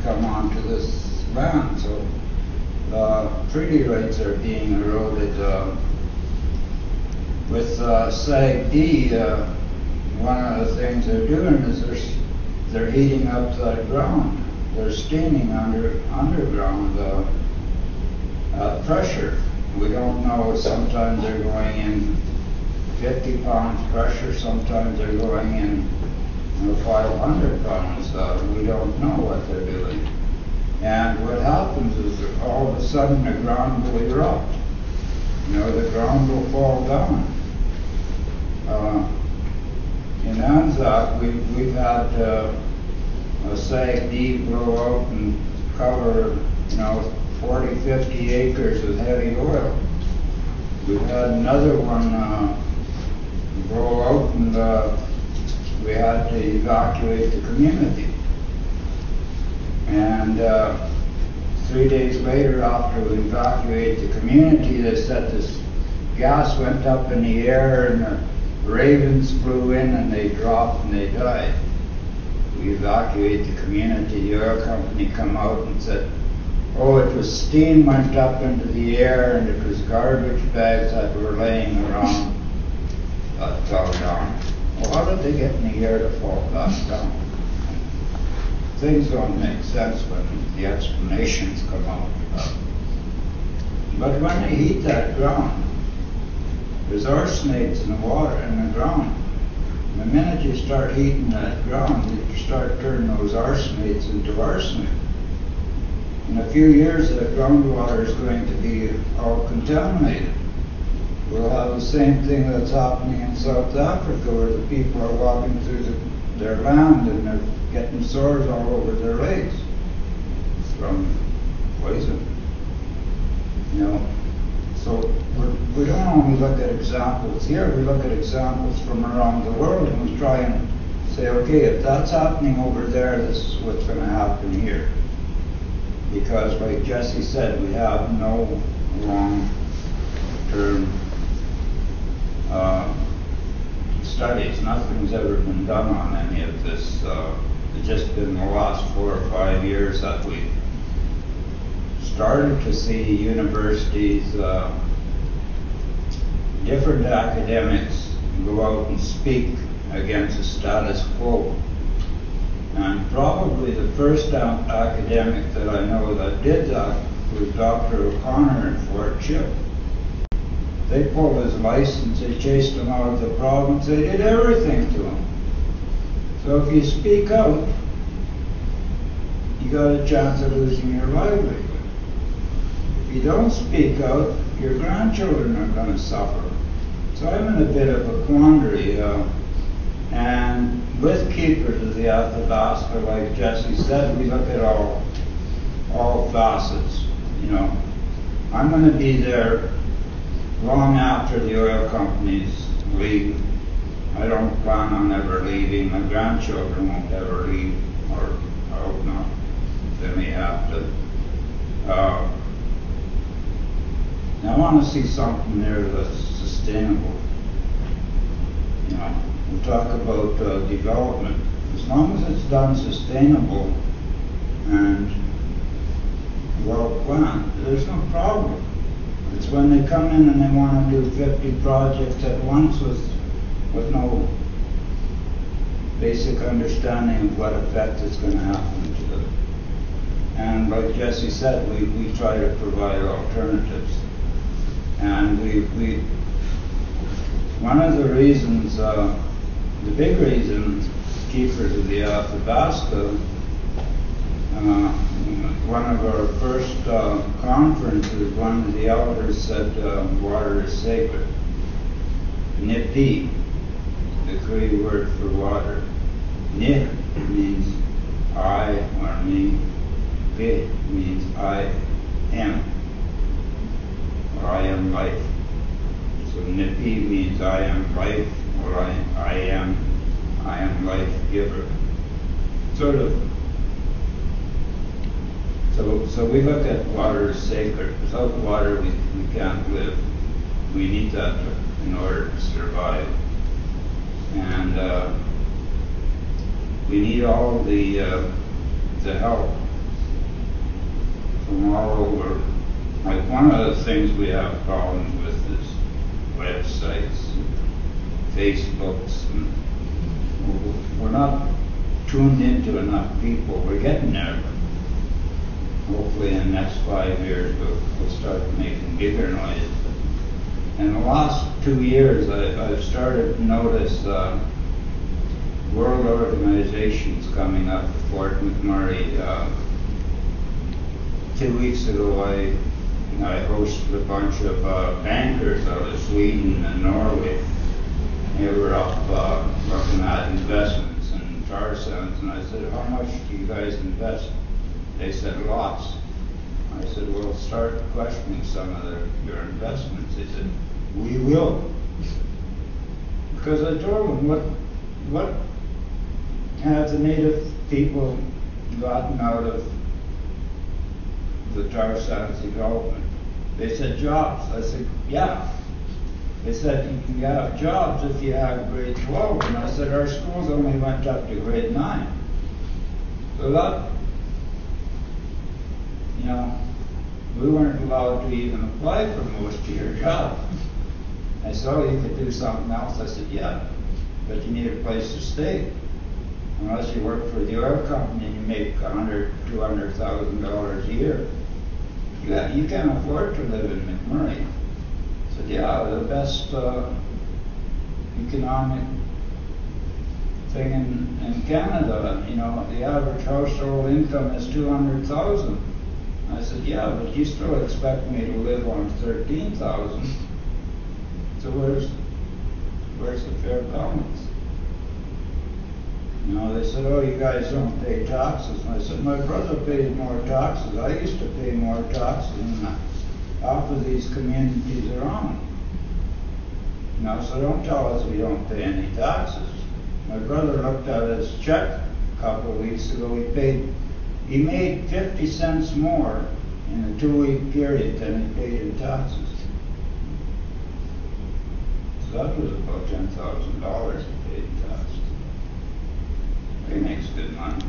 come onto this land. So treaty rights are being eroded. With SAG-D, one of the things they're doing is they're heating up the ground. They're steaming underground pressure. We don't know, sometimes they're going in 50 pounds pressure, sometimes they're going in 500 pounds. We don't know what they're doing. And what happens is that all of a sudden the ground will erupt. The ground will fall down. In Anzac, we've had a SAG-D blow out and cover, 40, 50 acres of heavy oil. We've had another one blow out and we had to evacuate the community. And 3 days later, after we evacuated the community, they said this gas went up in the air and the ravens flew in and they dropped and they died. We evacuated the community. The oil company come out and said, it was steam went up into the air and it was garbage bags that were laying around that fell down. Well, how did they get in the air to fall back down? Things don't make sense when the explanations come out. But when they heat that ground, there's arsenates in the water, in the ground. And the minute you start heating that ground, you start turning those arsenates into arsenic. In a few years, the groundwater is going to be all contaminated. We'll have the same thing that's happening in South Africa, where the people are walking through their land and they're getting sores all over their legs from poison. So we don't only look at examples here, we look at examples from around the world, and we try and say, okay, if that's happening over there, this is what's going to happen here. Because like Jesse said, we have no long-term studies. Nothing's ever been done on any of this. It's just been the last 4 or 5 years that we've started to see universities, different academics go out and speak against the status quo. And probably the first academic that I know that did that was Dr. O'Connor in Fort Chip. They pulled his license, they chased him out of the province, they did everything to him. So if you speak out, you got a chance of losing your livelihood. If you don't speak out, your grandchildren are going to suffer. So I'm in a bit of a quandary. And with Keepers of the Athabasca, like Jesse said, we look at all facets. I'm going to be there long after the oil companies leave. I don't plan on ever leaving. My grandchildren won't ever leave, or I hope not. They may have to. I want to see something there that's sustainable. You know, we talk about development. As long as it's done sustainable and well planned, there's no problem. It's when they come in and they want to do 50 projects at once with no basic understanding of what effect is going to happen to them. And like Jesse said, we try to provide alternatives. And we one of the reasons, the big reason, keepers of the Athabasca, one of our first conferences, one of the elders said water is sacred. Nipi, the Cree word for water. Nip means I or me. Pi means I am, or I am life. So Nipi means I am life, or I am life giver. Sort of. So we look at water as sacred. Without water, we can't live. We need that in order to survive. And we need all the help from all over. Like one of the things we have problems with is websites, Facebooks, and we're not tuned into enough people. We're getting there. Hopefully in the next 5 years we'll start making bigger noise. In the last 2 years I've started to notice world organizations coming up to Fort McMurray. 2 weeks ago I hosted a bunch of bankers out of Sweden and Norway. They were up looking at investments in tar sands, and I said, how much do you guys invest? They said, lots. I said, well, start questioning some of your investments. They said, we will. Because I told them, what have the native people gotten out of the tar sands development? They said, jobs. I said, yeah. They said, you can have jobs if you have grade 12. And I said, our schools only went up to grade 9. So that, you know, we weren't allowed to even apply for most of your jobs. I said, oh, you could do something else. I said, yeah, but you need a place to stay. Unless you work for the oil company and you make $100,000, $200,000 a year, you can't afford to live in McMurray. I said, yeah, the best economic thing in Canada, you know, the average household income is $200,000. I said, yeah, but you still expect me to live on $13,000. So where's the fair balance? You know, they said, oh, you guys don't pay taxes. And I said, my brother pays more taxes. I used to pay more taxes than half of these communities are on. You know, so don't tell us we don't pay any taxes. My brother looked at his check a couple of weeks ago. He made 50 cents more in a 2-week period than he paid in taxes. So that was about $10,000 he paid in taxes. He makes good money.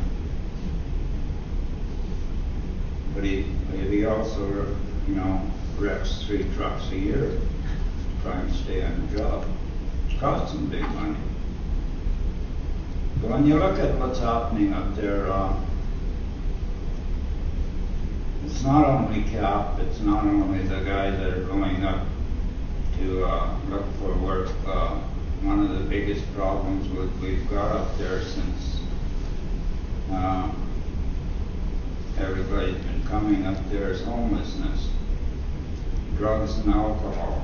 But he also, you know, wrecks 3 trucks a year trying to stay on the job. It costs him big money. But when you look at what's happening up there, it's not only CAP, it's not only the guys that are going up to look for work. One of the biggest problems we've got up there since everybody's been coming up there is homelessness. Drugs and alcohol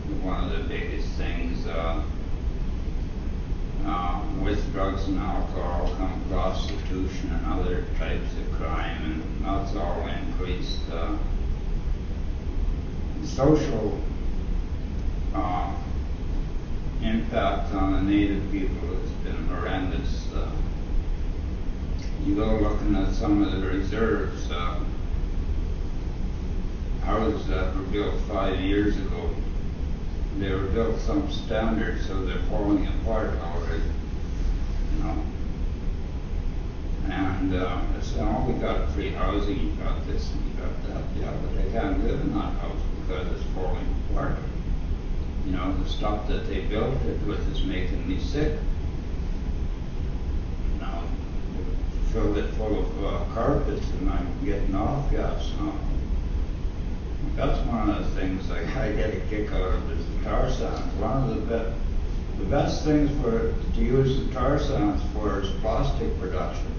are one of the biggest things. With drugs and alcohol come prostitution and other types of crime, and that's all increased. Social impact on the native people has been horrendous. You go looking at some of the reserves, houses that were built 5 years ago, they were built some standard, so they're falling apart already, you know. And it's, oh, we got free housing, you got this and you got that, yeah, but they can't live in that house because it's falling apart. You know, the stuff that they built it with is making me sick. Now, filled it full of carpets and I'm getting off gas. That's one of the things I get a kick out of is the tar sands. One of the best things to use the tar sands for is plastic production.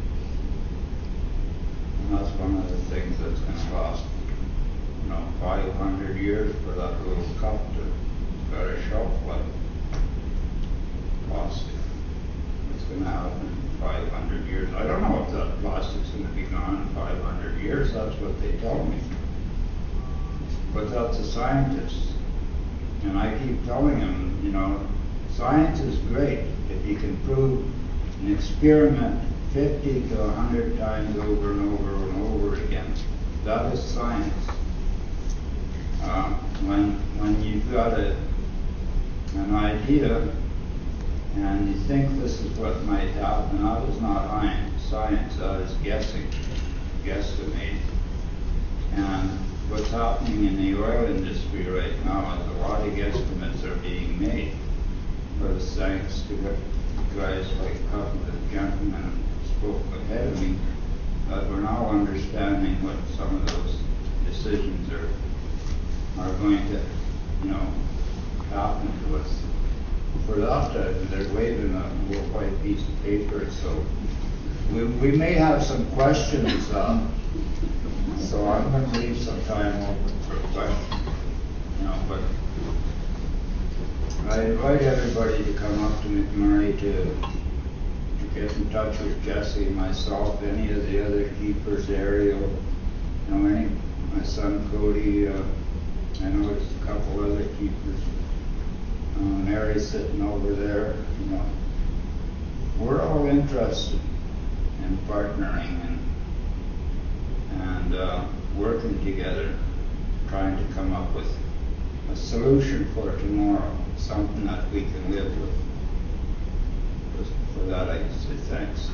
And that's one of the things that's going to last, you know, 500 years for that little cup to got a shelf life. Plastic. It's going to happen in 500 years. I don't know if that plastic's going to be gone in 500 years. That's what they tell me. But that's a scientist. And I keep telling him, you know, science is great if you can prove an experiment 50 to 100 times over and over and over again. That is science. When you've got an idea and you think this is what might happen, that is not science, that is guesstimate. And what's happening in the oil industry right now is a lot of guesstimates are being made. But it's thanks to guys like a couple of gentlemen who spoke ahead of me that we're now understanding what some of those decisions are going to, you know, happen to us. For that, they're waving a little white piece of paper, so we may have some questions. So I'm going to leave some time open for questions, you know, but I invite everybody to come up to McMurray to get in touch with Jesse, myself, any of the other keepers, Ariel, you know, my son Cody, I know there's a couple other keepers, Mary's sitting over there, you know. We're all interested in partnering and working together, trying to come up with a solution for tomorrow, something that we can live with. For that, I say thanks.